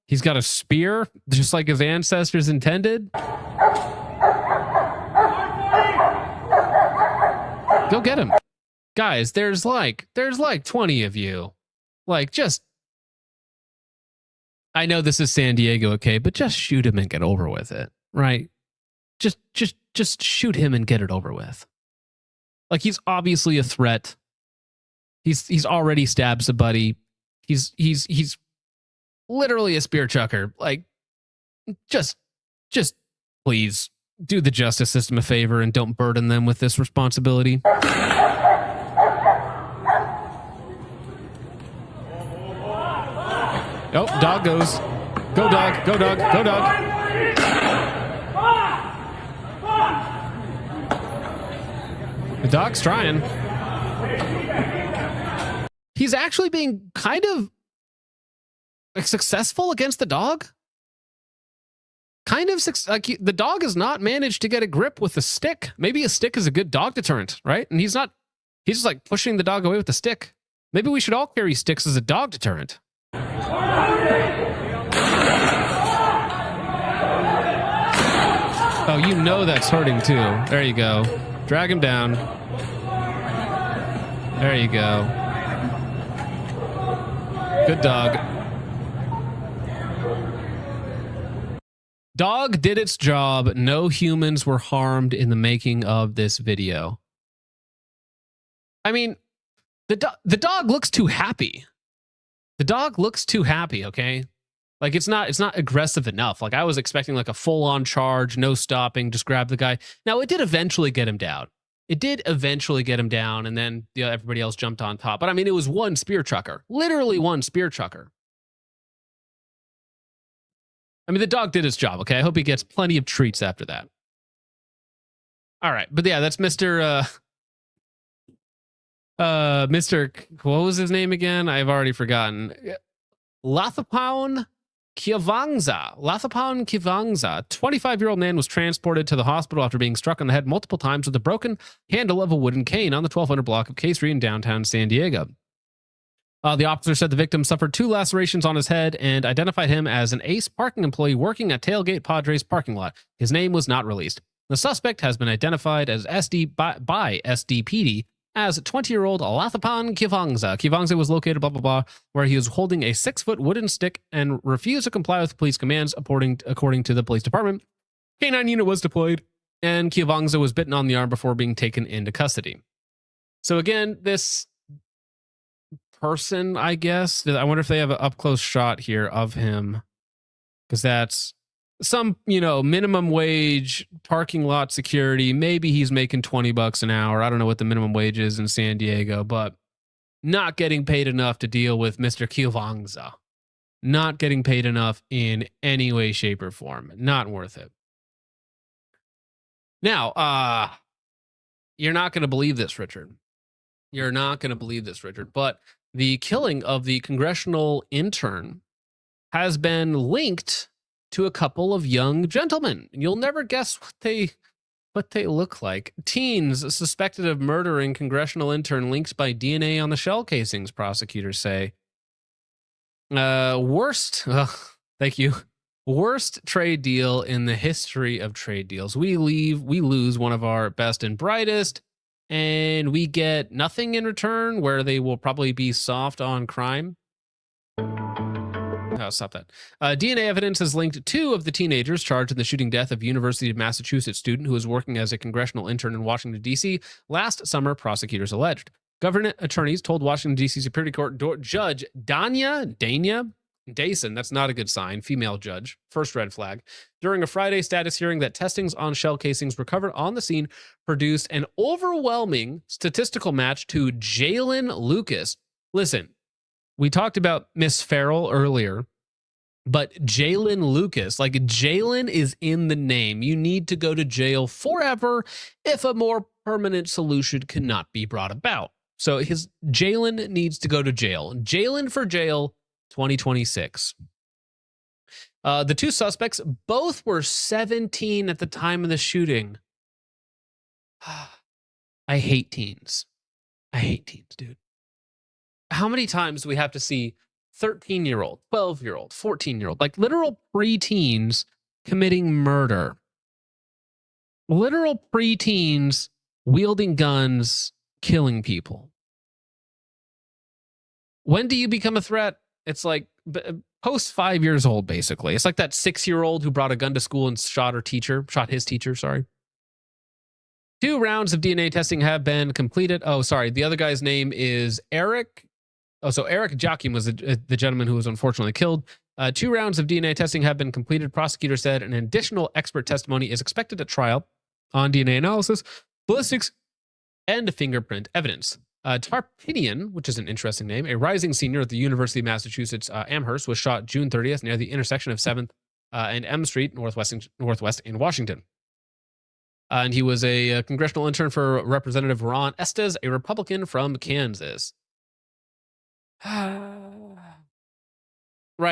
He's got a spear, just like his ancestors intended. Go get him. Guys, there's like 20 of you. Like, just... I know this is San Diego, okay, but just shoot him and get over with it, right? Just shoot him and get it over with. Like, he's obviously a threat. He's already stabbed somebody. He's literally a spear chucker. Like, just just please do the justice system a favor and don't burden them with this responsibility. Oh, dog goes. Go dog, go dog, go dog. The dog's trying. He's actually being kind of successful against the dog. Kind of like the dog has not managed to get a grip with the stick. Maybe a stick is a good dog deterrent, right? And he's just like pushing the dog away with the stick. Maybe we should all carry sticks as a dog deterrent. Oh, you know that's hurting too. There you go. Drag him down. There you go. Good dog. Dog did its job. No humans were harmed in the making of this video. I mean, the dog looks too happy. The dog looks too happy, okay? Like it's not aggressive enough. Like I was expecting like a full-on charge, no stopping, just grab the guy. Now it did eventually get him down. It did eventually get him down, and then everybody else jumped on top. But I mean, it was one spear chucker. Literally one spear chucker. I mean, the dog did its job, okay? I hope he gets plenty of treats after that. All right, but yeah, that's Mr. What was his name again? I've already forgotten. Lathapon Kivangza. 25-year-old man was transported to the hospital after being struck on the head multiple times with a broken handle of a wooden cane on the 1200 block of K Street in downtown San Diego. The officer said the victim suffered 2 lacerations on his head and identified him as an Ace parking employee working at Tailgate Padres parking lot. His name was not released. The suspect has been identified as by SDPD as 20-year-old Lathapon Kivangza. Kivangza was located, blah, blah, blah, where he was holding a 6-foot wooden stick and refused to comply with police commands, according to the police department. K-9 unit was deployed, and Kivangza was bitten on the arm before being taken into custody. So again, this person, I guess, I wonder if they have an up-close shot here of him, because that's some, minimum wage parking lot security. Maybe he's making $20 an hour. I don't know what the minimum wage is in San Diego, but not getting paid enough to deal with Mr. Kivangza. Not getting paid enough in any way, shape, or form. Not worth it. Now, you're not going to believe this, Richard. You're not going to believe this, Richard. But the killing of the Congressional intern has been linked to a couple of young gentlemen. You'll never guess what they look like. Teens suspected of murdering Congressional intern linked by DNA on the shell casings, prosecutors say. Thank you. Worst trade deal in the history of trade deals. We lose one of our best and brightest, and we get nothing in return, where they will probably be soft on crime. Oh, stop that. DNA evidence has linked 2 of the teenagers charged in the shooting death of University of Massachusetts student who was working as a congressional intern in Washington, D.C. last summer, prosecutors alleged. Government attorneys told Washington, D.C. Superior Court Judge Danya Dason, that's not a good sign, female judge, first red flag, during a Friday status hearing that testings on shell casings recovered on the scene produced an overwhelming statistical match to Jalen Lucas. Listen, we talked about Miss Frell earlier, but Jalen Lucas, like Jalen is in the name. You need to go to jail forever if a more permanent solution cannot be brought about. So Jalen needs to go to jail. Jalen for jail 2026. The 2 suspects, both were 17 at the time of the shooting. I hate teens. I hate teens, dude. How many times do we have to see 13-year-old, 12-year-old, 14-year-old, like literal preteens committing murder? Literal preteens wielding guns, killing people. When do you become a threat? It's like post 5 years old, basically. It's like that 6-year-old who brought a gun to school and shot his teacher, sorry. 2 rounds of DNA testing have been completed. Oh, sorry. The other guy's name is Eric. Oh, so Eric Joachim was the gentleman who was unfortunately killed. 2 rounds of DNA testing have been completed. Prosecutor said an additional expert testimony is expected at trial on DNA analysis, ballistics, and fingerprint evidence. Tarpinian, which is an interesting name, a rising senior at the University of Massachusetts Amherst, was shot June 30th near the intersection of 7th and M Street, Northwest in Washington. And he was a congressional intern for Representative Ron Estes, a Republican from Kansas. Right,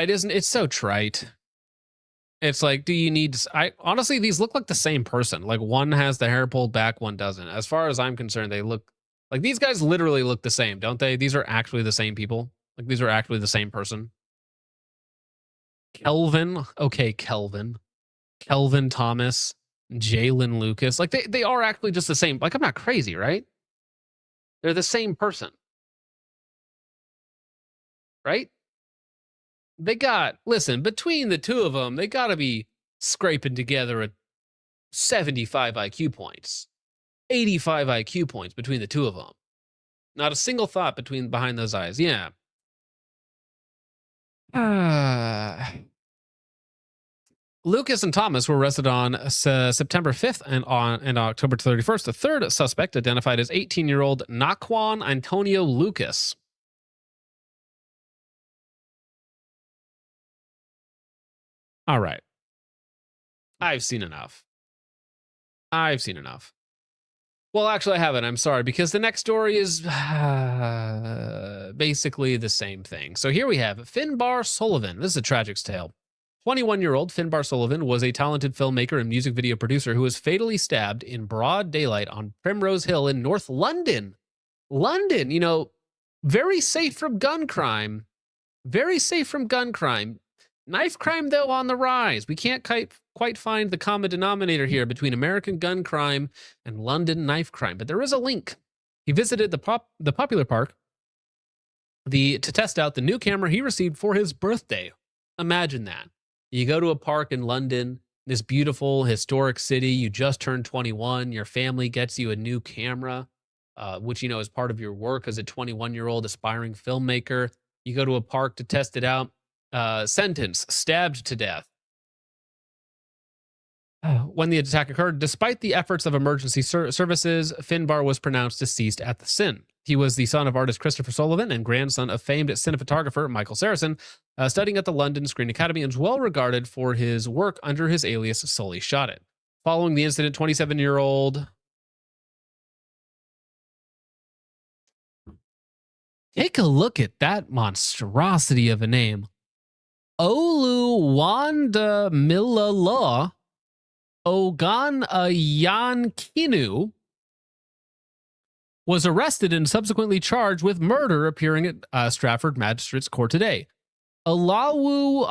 isn't it so trite? It's like, do you need honestly, these look like the same person. Like, one has the hair pulled back, one doesn't. As far as I'm concerned, they look like these guys literally look the same, don't they? These are actually the same people. Like, these are actually the same person. Kelvin. Okay, Kelvin Thomas, Jalen Lucas. Like, they are actually just the same. Like, I'm not crazy, right? They're the same person. Right? They got, listen, between the two of them, they got to be scraping together at 75 IQ points, 85 IQ points between the two of them. Not a single thought behind those eyes. Yeah. Lucas and Thomas were arrested on September 5th and October 31st. The third suspect, identified as 18-year-old Naquan Antonio Lucas. All right. I've seen enough. Well, actually, I haven't. I'm sorry, because the next story is basically the same thing. So here we have Finbar Sullivan. This is a tragic tale. 21-year-old Finbar Sullivan was a talented filmmaker and music video producer who was fatally stabbed in broad daylight on Primrose Hill in North London. London, you know, very safe from gun crime. Very safe from gun crime. Knife crime, though, on the rise. We can't quite find the common denominator here between American gun crime and London knife crime, but there is a link. He visited the popular park to test out the new camera he received for his birthday. Imagine that. You go to a park in London, this beautiful historic city, you just turned 21, your family gets you a new camera, which, you know, is part of your work as a 21-year-old aspiring filmmaker. You go to a park to test it out. Sentence, stabbed to death. When the attack occurred, despite the efforts of emergency services, Finbar was pronounced deceased at the scene. He was the son of artist Christopher Sullivan and grandson of famed cinematographer Michael Saracen, studying at the London Screen Academy and is well regarded for his work under his alias Sully Shot It. Following the incident, 27-year-old... Take a look at that monstrosity of a name. Oluwandamilala Ogunyankinu was arrested and subsequently charged with murder, appearing at Stratford Magistrates Court today. Olawu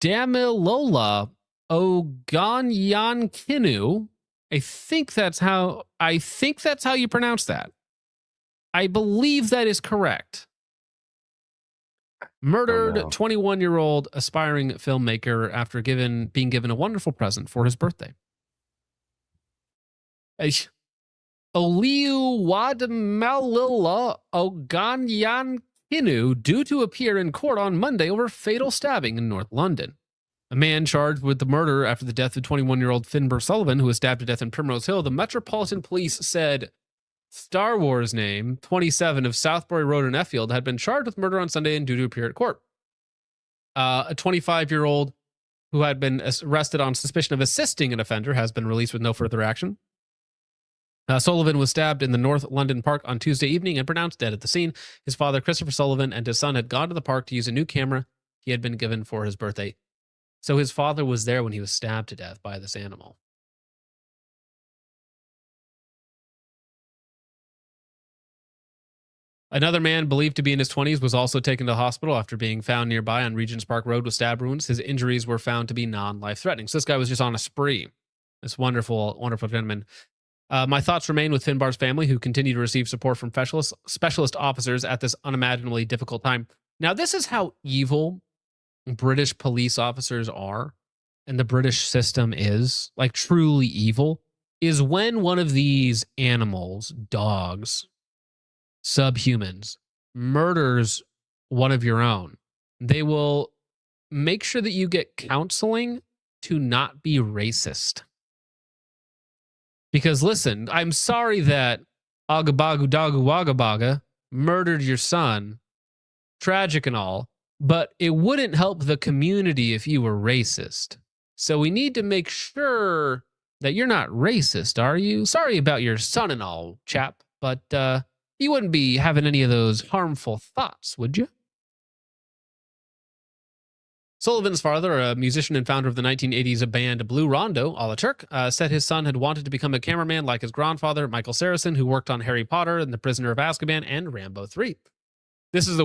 Adamilola Ogunyankinu, I think that's how you pronounce that. I believe that is correct. Murdered 21-year-old aspiring filmmaker after being given a wonderful present for his birthday. Oluwademalila Ogunyankinu due to appear in court on Monday over fatal stabbing in North London. A man charged with the murder after the death of 21-year-old Finbar Sullivan, who was stabbed to death in Primrose Hill. The Metropolitan Police said Star Wars name, 27 of Southbury Road in Effield, had been charged with murder on Sunday and due to appear at court. A 25-year-old who had been arrested on suspicion of assisting an offender has been released with no further action. Sullivan was stabbed in the North London Park on Tuesday evening and pronounced dead at the scene. His father, Christopher Sullivan, and his son had gone to the park to use a new camera he had been given for his birthday. So his father was there when he was stabbed to death by this animal. Another man believed to be in his 20s was also taken to the hospital after being found nearby on Regents Park Road with stab wounds. His injuries were found to be non-life-threatening. So this guy was just on a spree. This wonderful, wonderful gentleman. My thoughts remain with Finbar's family, who continue to receive support from specialist officers at this unimaginably difficult time. Now, this is how evil British police officers are, and the British system is, like, truly evil, is when one of these animals, dogs, subhumans, murders one of your own. They will make sure that you get counseling to not be racist. Because listen, I'm sorry that Agabagu Dagu Wagabaga murdered your son. Tragic and all, but it wouldn't help the community if you were racist. So we need to make sure that you're not racist, are you? Sorry about your son and all, chap, but you wouldn't be having any of those harmful thoughts, would you? Sullivan's father, a musician and founder of the 1980s band Blue Rondo, a la Turk, said his son had wanted to become a cameraman like his grandfather, Michael Saracen, who worked on Harry Potter and The Prisoner of Azkaban and Rambo 3. This is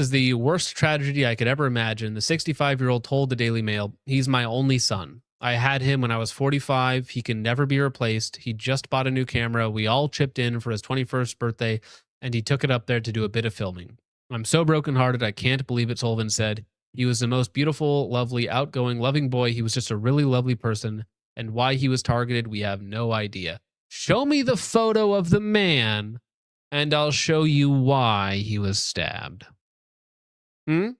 the worst tragedy I could ever imagine. The 65-year-old told the Daily Mail, "He's my only son. I had him when I was 45. He can never be replaced. He just bought a new camera. We all chipped in for his 21st birthday, and he took it up there to do a bit of filming. I'm so brokenhearted, I can't believe it," Sullivan said. "He was the most beautiful, lovely, outgoing, loving boy. He was just a really lovely person. And why he was targeted, we have no idea. Show me the photo of the man, and I'll show you why he was stabbed." It's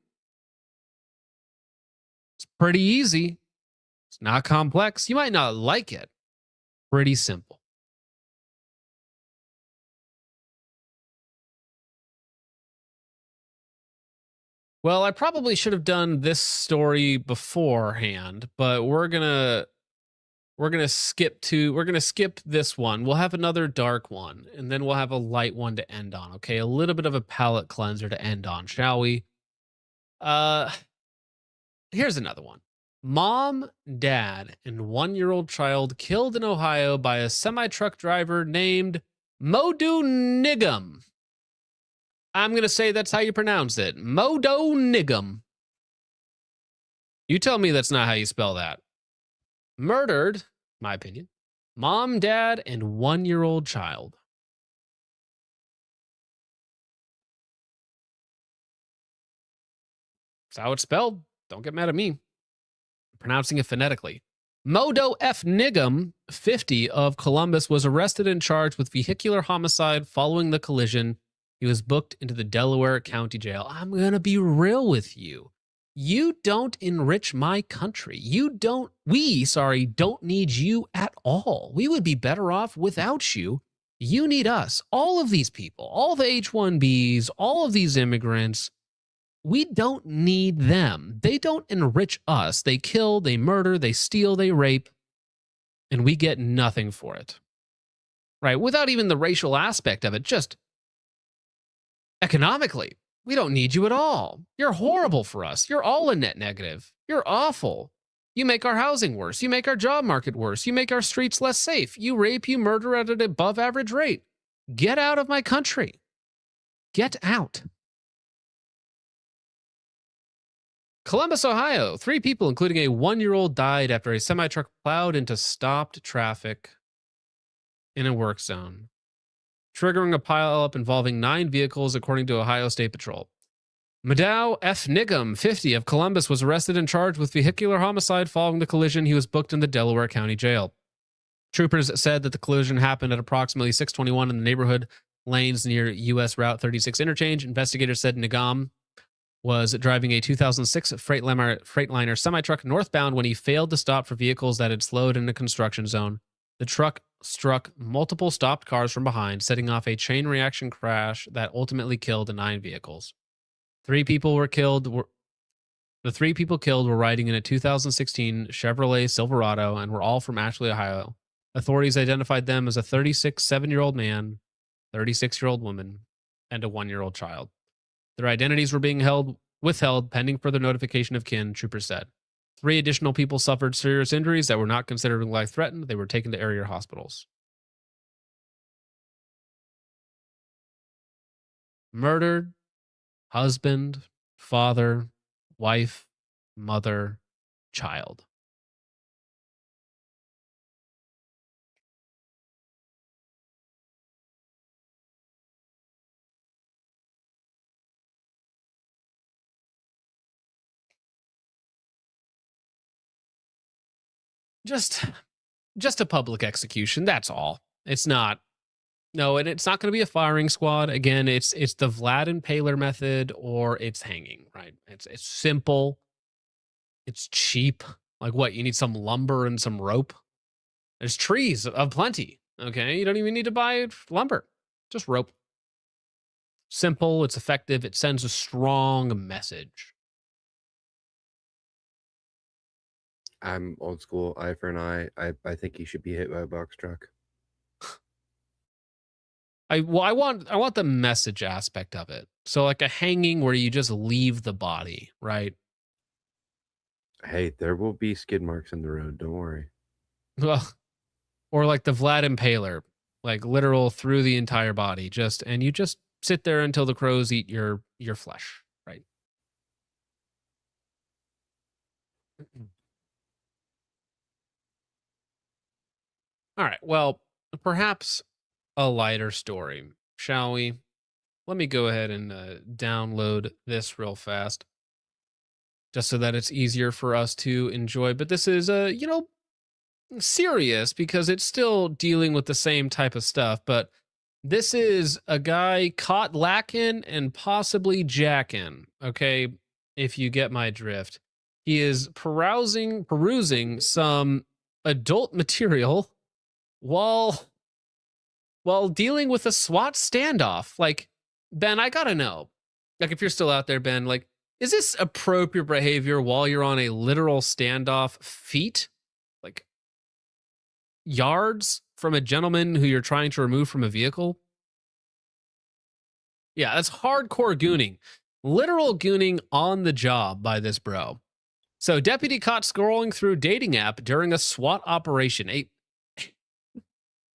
pretty easy. It's not complex. You might not like it. Pretty simple. Well, I probably should have done this story beforehand, but we're gonna skip this one. We'll have another dark one, and then we'll have a light one to end on. Okay, a little bit of a palate cleanser to end on, shall we? Here's another one. Mom, dad, and 1-year-old child killed in Ohio by a semi-truck driver named Modu Nigam. I'm going to say that's how you pronounce it. Modo Nigam. You tell me that's not how you spell that. Murdered, my opinion, mom, dad, and 1-year-old child. That's how it's spelled. Don't get mad at me. I'm pronouncing it phonetically. Modo F. Nigam, 50, of Columbus, was arrested and charged with vehicular homicide following the collision. He was booked into the Delaware County Jail. I'm going to be real with you. You don't enrich my country. We don't need you at all. We would be better off without you. You need us. All of these people, all the H-1Bs, all of these immigrants, we don't need them. They don't enrich us. They kill, they murder, they steal, they rape, and we get nothing for it. Right? Without even the racial aspect of it, just economically, we don't need you at all. You're horrible for us. You're all a net negative. You're awful. You make our housing worse. You make our job market worse. You make our streets less safe. You rape, you murder at an above average rate. Get out of my country. Get out. Columbus, Ohio. 3 people, including a 1-year-old, died after a semi-truck plowed into stopped traffic in a work zone, triggering a pileup involving 9 vehicles, according to Ohio State Patrol. Modow F. Nigam, 50, of Columbus, was arrested and charged with vehicular homicide following the collision. He was booked in the Delaware County Jail. Troopers said that the collision happened at approximately 6:21 in the neighborhood lanes near U.S. Route 36 interchange. Investigators said Nigam was driving a 2006 Freightliner semi-truck northbound when he failed to stop for vehicles that had slowed in a construction zone. The truck struck multiple stopped cars from behind, setting off a chain reaction crash that ultimately killed 9 vehicles. 3 people were killed. The 3 people killed were riding in a 2016 Chevrolet Silverado and were all from Ashley, Ohio. Authorities identified them as a 7-year-old man, 36-year-old woman, and a 1-year-old child. Their identities were being withheld pending further notification of kin, troopers said. 3 additional people suffered serious injuries that were not considered life-threatened. They were taken to area hospitals. Murdered, husband, father, wife, mother, child. Just a public execution, that's all. It's not No, and it's not going to be a firing squad. Again, it's the Vlad Impaler method, or it's hanging, right? It's simple. It's cheap. Like what? You need some lumber and some rope. There's trees of plenty. Okay, you don't even need to buy lumber. Just rope. Simple. It's effective. It sends a strong message. I'm old school. Eye for an eye. I think he should be hit by a box truck. I want the message aspect of it. So like a hanging where you just leave the body, right? Hey, there will be skid marks in the road. Don't worry. Well, or like the Vlad Impaler, like literal through the entire body, and you just sit there until the crows eat your flesh, right? All right. Well, perhaps a lighter story, shall we? Let me go ahead and download this real fast, just so that it's easier for us to enjoy. But this is, serious because it's still dealing with the same type of stuff. But this is a guy caught lacking and possibly jacking. Okay, if you get my drift, he is perusing some adult material while dealing with a SWAT standoff. Like, Ben, I gotta know, like, if you're still out there, Ben, like, is this appropriate behavior while you're on a literal standoff feet, like yards from a gentleman who you're trying to remove from a vehicle? Yeah, that's hardcore gooning. Literal gooning on the job by this bro. So, deputy caught scrolling through dating app during a SWAT operation.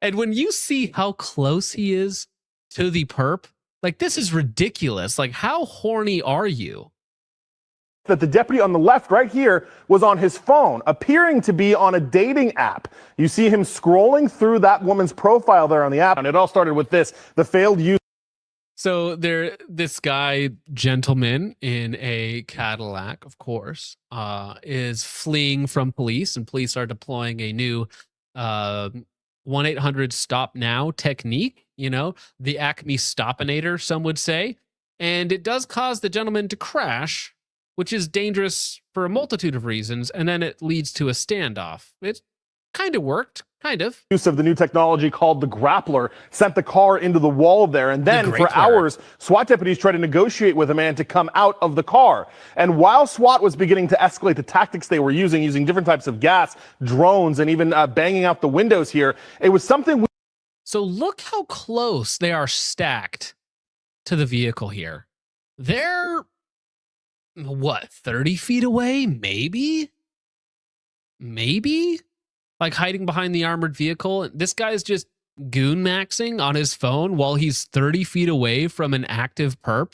And when you see how close he is to the perp, like, this is ridiculous. Like, how horny are you? That the deputy on the left right here was on his phone, appearing to be on a dating app. You see him scrolling through that woman's profile there on the app. And it all started with this, the failed use. So this guy, gentleman in a Cadillac, of course, is fleeing from police, and police are deploying a new 1-800 stop now technique, the Acme Stopinator, some would say. And it does cause the gentleman to crash, which is dangerous for a multitude of reasons, and then it leads to a standoff. It kind of worked, kind of. Use of the new technology called the grappler sent the car into the wall there, and then for hours, SWAT deputies tried to negotiate with a man to come out of the car. And while SWAT was beginning to escalate the tactics they were using different types of gas, drones, and even banging out the windows here, it was something. So look how close they are stacked to the vehicle here. They're, what, 30 feet away? Maybe? Like hiding behind the armored vehicle. This guy's just goon maxing on his phone while he's 30 feet away from an active perp.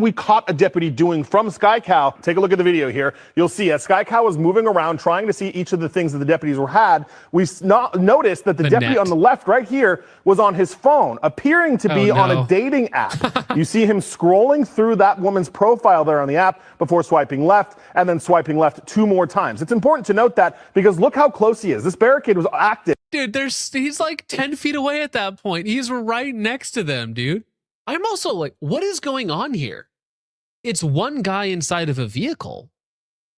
We caught a deputy doing from SkyCow. Take a look at the video here. You'll see as SkyCow was moving around trying to see each of the things that the deputies had, we noticed that the deputy on the left right here was on his phone, appearing to be on a dating app. You see him scrolling through that woman's profile there on the app before swiping left, and then swiping left 2 more times. It's important to note that because look how close he is. This barricade was active. Dude, he's like 10 feet away at that point. He's right next to them, dude. I'm also like, what is going on here? It's one guy inside of a vehicle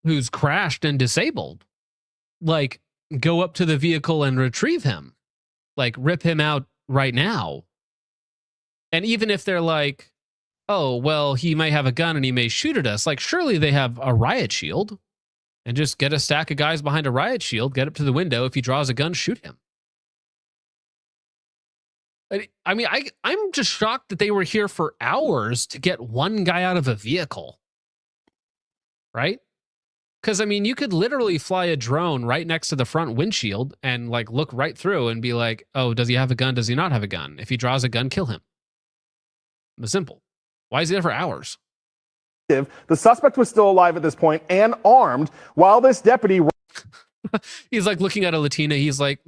who's crashed and disabled. Like, go up to the vehicle and retrieve him. Like, rip him out right now. And even if they're like, oh, well, he may have a gun and he may shoot at us. Like, surely they have a riot shield. And just get a stack of guys behind a riot shield, get up to the window. If he draws a gun, shoot him. I mean, I'm just shocked that they were here for hours to get one guy out of a vehicle. Right? Because, I mean, you could literally fly a drone right next to the front windshield and, like, look right through and be like, oh, does he have a gun? Does he not have a gun? If he draws a gun, kill him. It's simple. Why is he there for hours? The suspect was still alive at this point and armed while this deputy... He's, like, looking at a Latina. He's like,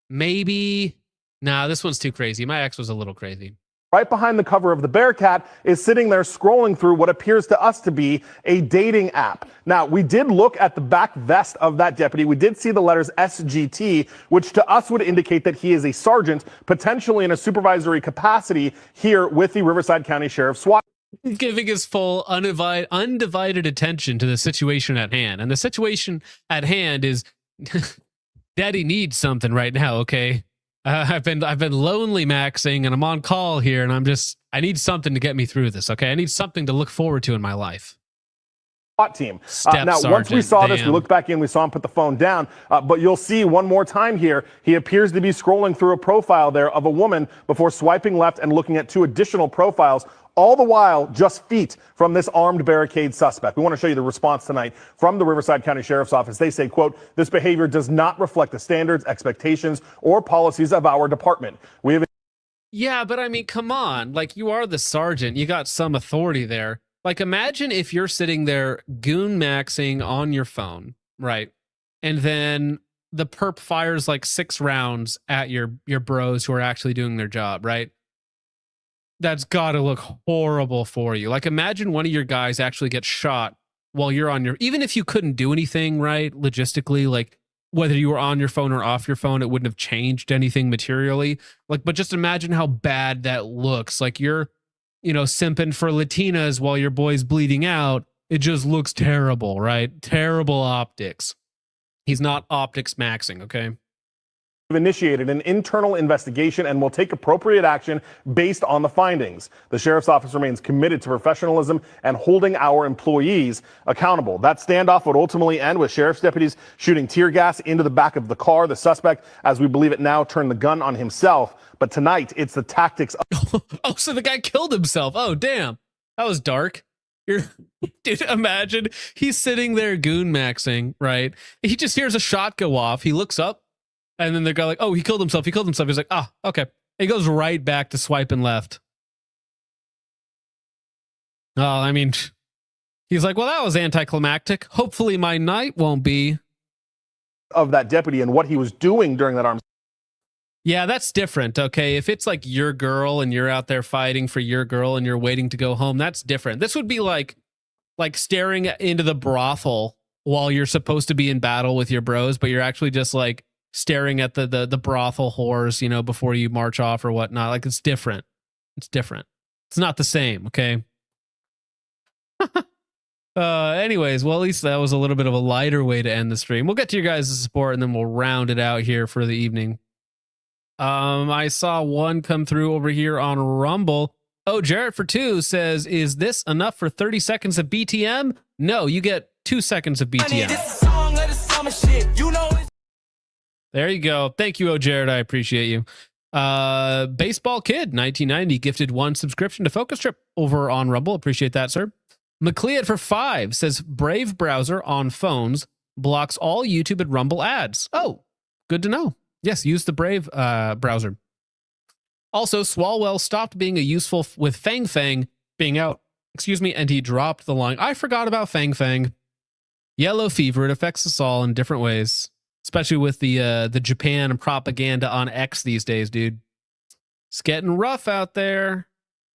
maybe. Nah, this one's too crazy. My ex was a little crazy. right behind the cover of the Bearcat, is sitting there scrolling through what appears to us to be a dating app. Now, we did look at the back vest of that deputy. We did see the letters SGT, which to us would indicate that he is a sergeant, potentially in a supervisory capacity here with the Riverside County Sheriff's SWAT. He's giving his full undivided attention to the situation at hand. And the situation at hand is Daddy needs something right now, okay? I've been lonely maxing and I'm on call here and I need something to get me through this, okay? I need something to look forward to in my life. Team. Now, once we saw this, we looked back in, we saw him put the phone down, but you'll see one more time here, he appears to be scrolling through a profile there of a woman before swiping left and looking at 2 additional profiles, all the while just feet from this armed barricade suspect. We want to show you the response tonight from the Riverside County Sheriff's Office. They say, quote, "This behavior does not reflect the standards, expectations, or policies of our department. We have..." Yeah, but I mean, come on. Like, you are the sergeant. You got some authority there. Like, imagine if you're sitting there goon maxing on your phone, right? And then the perp fires like 6 rounds at your bros who are actually doing their job, right? That's got to look horrible for you. Like, imagine one of your guys actually gets shot while you're on your, even if you couldn't do anything, right? Logistically, like whether you were on your phone or off your phone, it wouldn't have changed anything materially. Like, but just imagine how bad that looks. Like, you're, simping for Latinas while your boy's bleeding out. It just looks terrible, right? Terrible optics. He's not optics maxing, okay? We've initiated an internal investigation and will take appropriate action based on the findings. The Sheriff's Office remains committed to professionalism and holding our employees accountable. That standoff would ultimately end with sheriff's deputies shooting tear gas into the back of the car. The suspect, as we believe it now, turned the gun on himself. But tonight, it's the tactics of... Oh, so the guy killed himself. Oh, damn. That was dark. Dude, imagine he's sitting there goon maxing, right? He just hears a shot go off. He looks up. And then the guy like, oh, he killed himself. He's like, ah, okay. He goes right back to swiping left. Oh, I mean, he's like, well, that was anticlimactic. Hopefully my night won't be. Of that deputy and what he was doing during that arms. Yeah, that's different, okay? If it's like your girl and you're out there fighting for your girl and you're waiting to go home, that's different. This would be like staring into the brothel while you're supposed to be in battle with your bros, but you're actually just like, staring at the brothel whores, before you march off or whatnot. Like, it's different. It's different. It's not the same, okay? Anyways, well, at least that was a little bit of a lighter way to end the stream. We'll get to your guys' support and then we'll round it out here for the evening. I saw one come through over here on Rumble. Oh, Jarrett for 2 says, is this enough for 30 seconds of BTM? No, you get 2 seconds of BTM. There you go. Thank you, Jared. I appreciate you. Baseball Kid 1990 gifted 1 subscription to Focus Trip over on Rumble. Appreciate that, sir. McLeod for 5 says Brave browser on phones blocks all YouTube and Rumble ads. Oh, good to know. Yes, use the Brave browser. Also, Swalwell stopped being a useful with Fang Fang being out. And he dropped the line. I forgot about Fang Fang. Yellow fever. It affects us all in different ways. Especially with the Japan propaganda on X these days, dude. It's getting rough out there.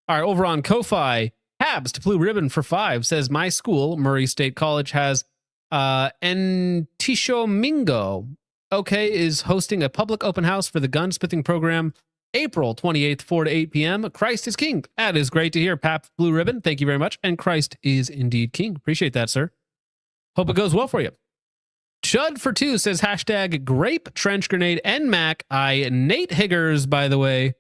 All right, over on Ko-Fi, Habs to Blue Ribbon for 5 says, my school, Murray State College, has Entishomingo, is hosting a public open house for the gunsmithing program April 28th, 4 to 8 p.m. Christ is King. That is great to hear, Pap Blue Ribbon. Thank you very much. And Christ is indeed King. Appreciate that, sir. Hope it goes well for you. Chud for 2 says hashtag grape, trench grenade, and Mac. Nate Higgers, by the way.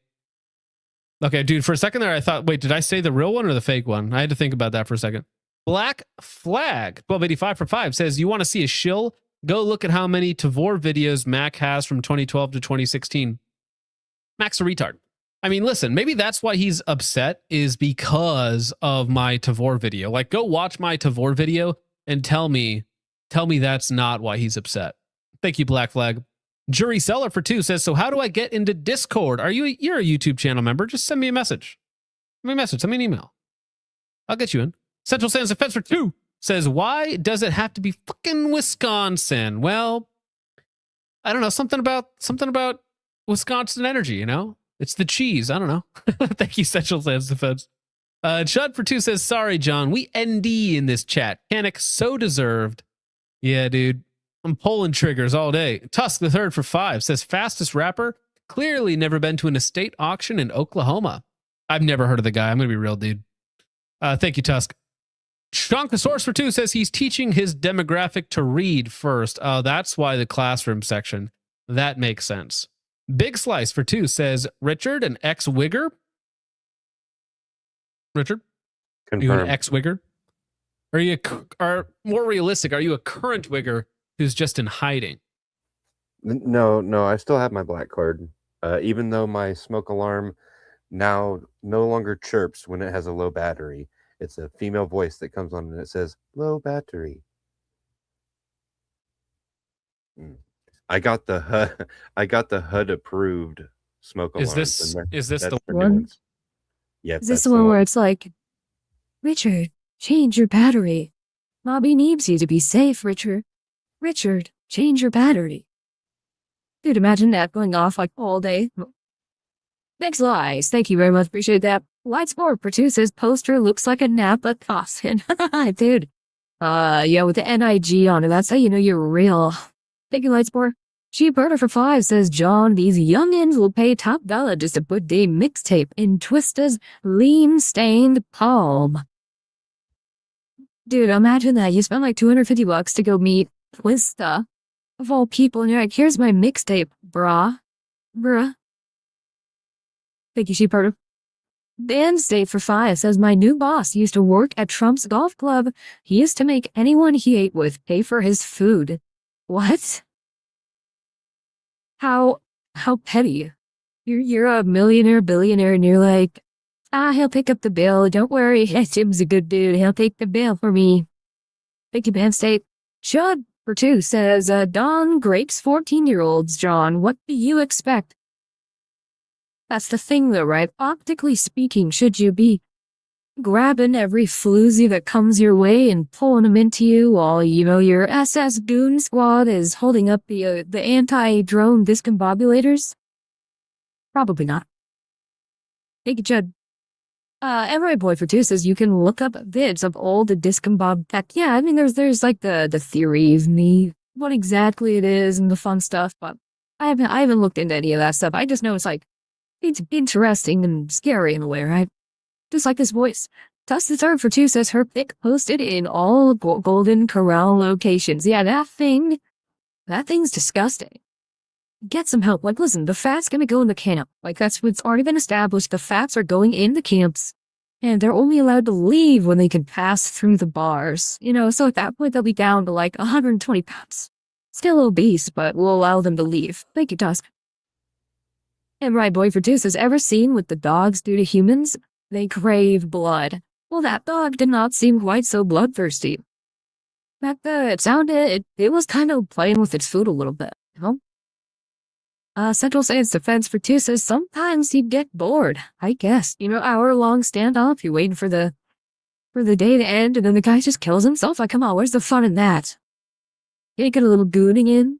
Okay, dude, for a second there, I thought, wait, did I say the real one or the fake one? I had to think about that for a second. Black Flag, 1285 for 5 says, you want to see a shill? Go look at how many Tavor videos Mac has from 2012 to 2016. Mac's a retard. I mean, listen, maybe that's why he's upset is because of my Tavor video. Like, go watch my Tavor video and tell me that's not why he's upset. Thank you, Black Flag. Jury Seller for 2 says, so how do I get into Discord? You're a YouTube channel member. Just send me a message. Send me an email. I'll get you in. Central Sans Defense for 2 says, why does it have to be fucking Wisconsin? Well, I don't know. Something about Wisconsin energy, It's the cheese. I don't know. Thank you, Central Sands Defense. Chud for 2 says, sorry, John. We ND in this chat. Canic, so deserved. Yeah, dude. I'm pulling triggers all day. Tusk the 3rd for 5 says, fastest rapper. Clearly never been to an estate auction in Oklahoma. I've never heard of the guy. I'm going to be real, dude. Thank you, Tusk. Shonkosaurus for 2 says he's teaching his demographic to read first. Oh, that's why the classroom section. That makes sense. Big Slice for 2 says, Richard, an ex-wigger? Richard? Confirmed. Are you an ex-wigger? Are more realistic, are you a current wigger who's just in hiding? No, I still have my black card. Even though my smoke alarm now no longer chirps when it has a low battery. It's a female voice that comes on and it says, low battery. I got the HUD approved smoke alarm. Is this the one? Yeah. Is this the one where it's like, Richard, change your battery. Mommy needs you to be safe, Richard. Richard, change your battery. Dude, imagine that going off like all day. Thanks, Lies. Thank you very much. Appreciate that. Lightsport produces poster looks like a Napa coffin. Dude. Yeah, with the NIG on it. That's how you know you're real. Thank you, Lightsport. Cheeseburger for 5 says, John, these youngins will pay top dollar just to put the mixtape in Twista's lean-stained palm. Dude, imagine that. You spend like $250 to go meet Twista, of all people, and you're like, here's my mixtape, bruh. Thank you, Sheepherder. Dan State for 5 says, my new boss used to work at Trump's golf club. He used to make anyone he ate with pay for his food. What? How petty. You're a millionaire, billionaire, and you're like, he'll pick up the bill. Don't worry. Tim's a good dude. He'll take the bill for me. Thank you, Dan State. Chud for 2 says, Don grapes 14-year-olds, John. What do you expect? That's the thing, though, right? Optically speaking, should you be grabbing every floozy that comes your way and pulling them into you while, your SS goon squad is holding up the anti-drone discombobulators? Probably not. Thank you, Judd. Emery Boy for 2 says you can look up vids of old discombob tech. Yeah, I mean, there's like the theories and what exactly it is and the fun stuff, but I haven't looked into any of that stuff. I just know it's like, it's interesting and scary in a way, right? Just like this voice. Tuss the 3rd for 2 says her pic posted in all Golden Corral locations. Yeah, that thing's disgusting. Get some help. Like, listen, the fat's gonna go in the camp. Like, that's what's already been established. The fats are going in the camps, and they're only allowed to leave when they can pass through the bars. So at that point, they'll be down to like 120 pounds. Still obese, but we'll allow them to leave. Thank you, Tusk. And Right Boy for 2 says, ever seen what the dogs do to humans? They crave blood. Well, that dog did not seem quite so bloodthirsty. It was kind of playing with its food a little bit, Central Sands Defense for 2 says, sometimes you get bored, I guess. Hour-long standoff, you're waiting for the day to end, and then the guy just kills himself. Like, come on, where's the fun in that? You get a little gooning in.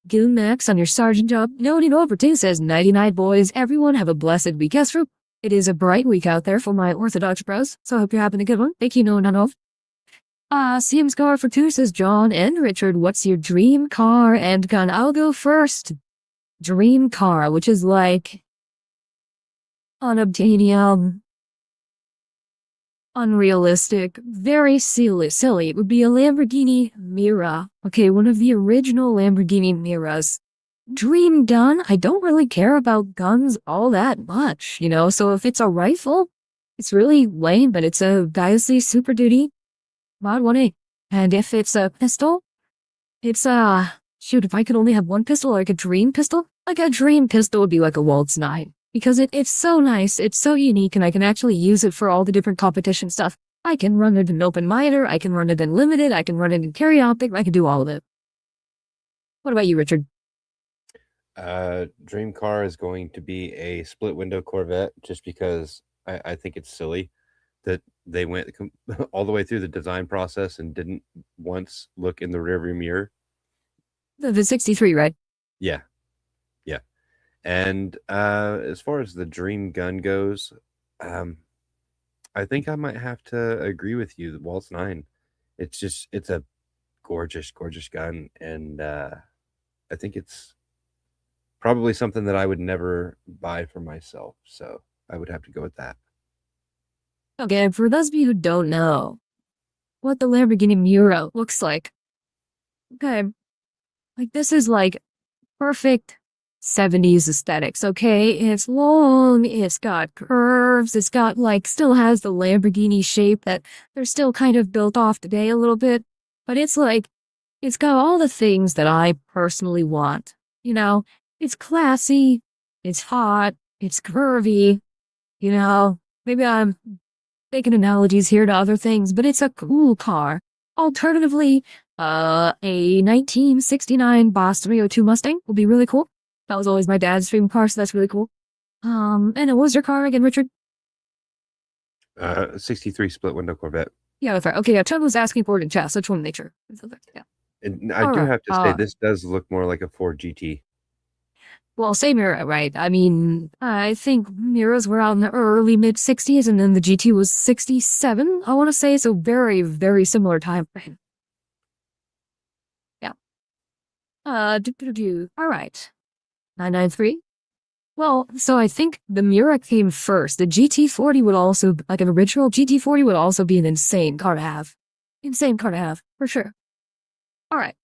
Goon Max on your sergeant job. Noting over 2 says, 99 boys, everyone have a blessed week. Yes, true. It is a bright week out there for my Orthodox bros, so I hope you're having a good one. Thank you, no one of. CM Scar for 2 says, John and Richard, what's your dream car and gun? I'll go first. Dream car, which is like unobtainium, unrealistic, very silly. It would be a Lamborghini Mira. Okay, one of the original Lamborghini Miras. Dream gun, I don't really care about guns all that much, so if it's a rifle, it's really lame, but it's a Gaiasley Super Duty Mod 1A. And if it's a pistol, it's shoot, if I could only have one pistol, like a dream pistol, would be like a Waltz 9. Because it's so nice, it's so unique, and I can actually use it for all the different competition stuff. I can run it in open miter, I can run it in limited, I can run it in carry optic, I can do all of it. What about you, Richard? Dream car is going to be a split window Corvette, just because I think it's silly that they went all the way through the design process and didn't once look in the rearview mirror. The 63, right? Yeah. And as far as the dream gun goes, I think I might have to agree with you. The Waltz 9, it's a gorgeous, gorgeous gun, and I think it's probably something that I would never buy for myself. So I would have to go with that. Okay, for those of you who don't know what the Lamborghini Muro looks like, okay, like this is like perfect 70s aesthetics, okay? It's long, it's got curves, it's got like, still has the Lamborghini shape that they're still kind of built off today a little bit, but it's like, it's got all the things that I personally want, you know? It's classy, it's hot, it's curvy, you know? Maybe I'm making analogies here to other things, but it's a cool car. Alternatively, a 1969 Boss 302 Mustang would be really cool. That was always my dad's dream car, so that's really cool. And what was your car again, Richard? 63 split window Corvette. Yeah, that's right. Okay, yeah, Chad was asking for it in chat, so I just want to make sure. Yeah. And I do have to say, this does look more like a Ford GT. Well, same era, right? I mean, I think Miras were out in the early mid-60s, and then the GT was 67, I want to say, so very, very similar time frame. Yeah. All right. 993? Well, so I think the Miura came first. The GT40 would also, like an original GT40 would also be an insane car to have. Insane car to have, for sure. All right.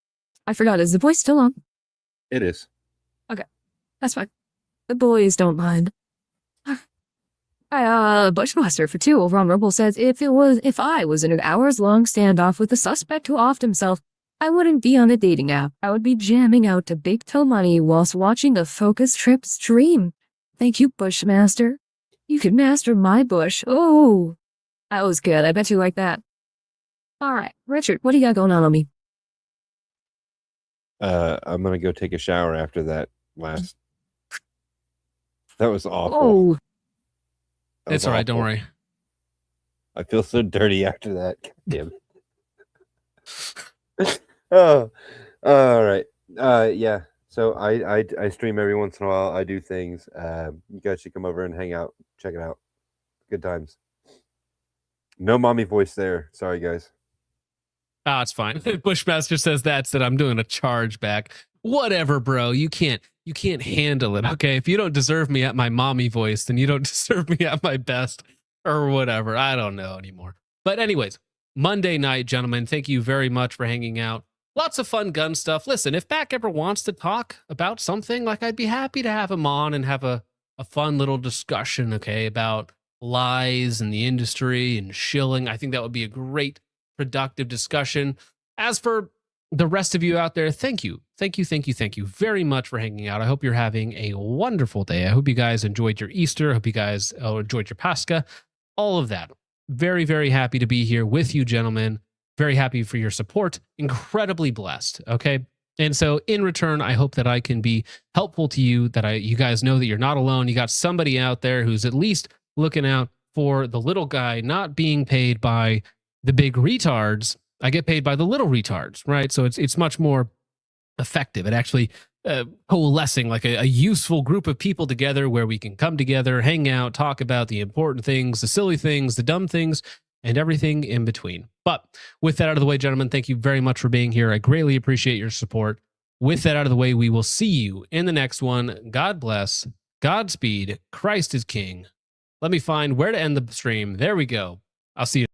I forgot, is the voice still on? It is. Okay. That's fine. The boys don't mind. Bushmaster for 2 over on Rumble says, if I was in an hours-long standoff with a suspect who offed himself, I wouldn't be on a dating app. I would be jamming out to Big Toe Money whilst watching a Focus Trip stream. Thank you, Bushmaster. You could master my bush. Oh, that was good. I bet you like that. All right, Richard, what do you got going on me? I'm gonna go take a shower after that last. That was awful. Oh, it's all right. Don't worry. I feel so dirty after that. Damn. Oh, all right. Yeah. So I stream every once in a while. I do things. You guys should come over and hang out. Check it out. Good times. No mommy voice there. Sorry, guys. Ah, it's fine. Bushmaster says that I'm doing a charge back. Whatever, bro. You can't handle it. Okay. If you don't deserve me at my mommy voice, then you don't deserve me at my best or whatever. I don't know anymore. But anyways, Monday night, gentlemen, thank you very much for hanging out. Lots of fun gun stuff. Listen, if Back ever wants to talk about something, like I'd be happy to have him on and have a fun little discussion, okay, about lies in the industry and shilling. I think that would be a great productive discussion. As for the rest of you out there, thank you very much for hanging out. I hope you're having a wonderful day. I hope you guys enjoyed your Easter. I hope you guys enjoyed your Pascha, all of that. Very, very happy to be here with you, gentlemen. Very happy for your support. Incredibly blessed, okay? And so in return, I hope that I can be helpful to you, that you guys know that you're not alone. You got somebody out there who's at least looking out for the little guy, not being paid by the big retards. I get paid by the little retards, right? So it's much more effective. It actually coalescing like a useful group of people together where we can come together, hang out, talk about the important things, the silly things, the dumb things, and everything in between. But with that out of the way, gentlemen, thank you very much for being here. I greatly appreciate your support. With that out of the way, we will see you in the next one. God bless. Godspeed. Christ is King. Let me find where to end the stream. There we go. I'll see you.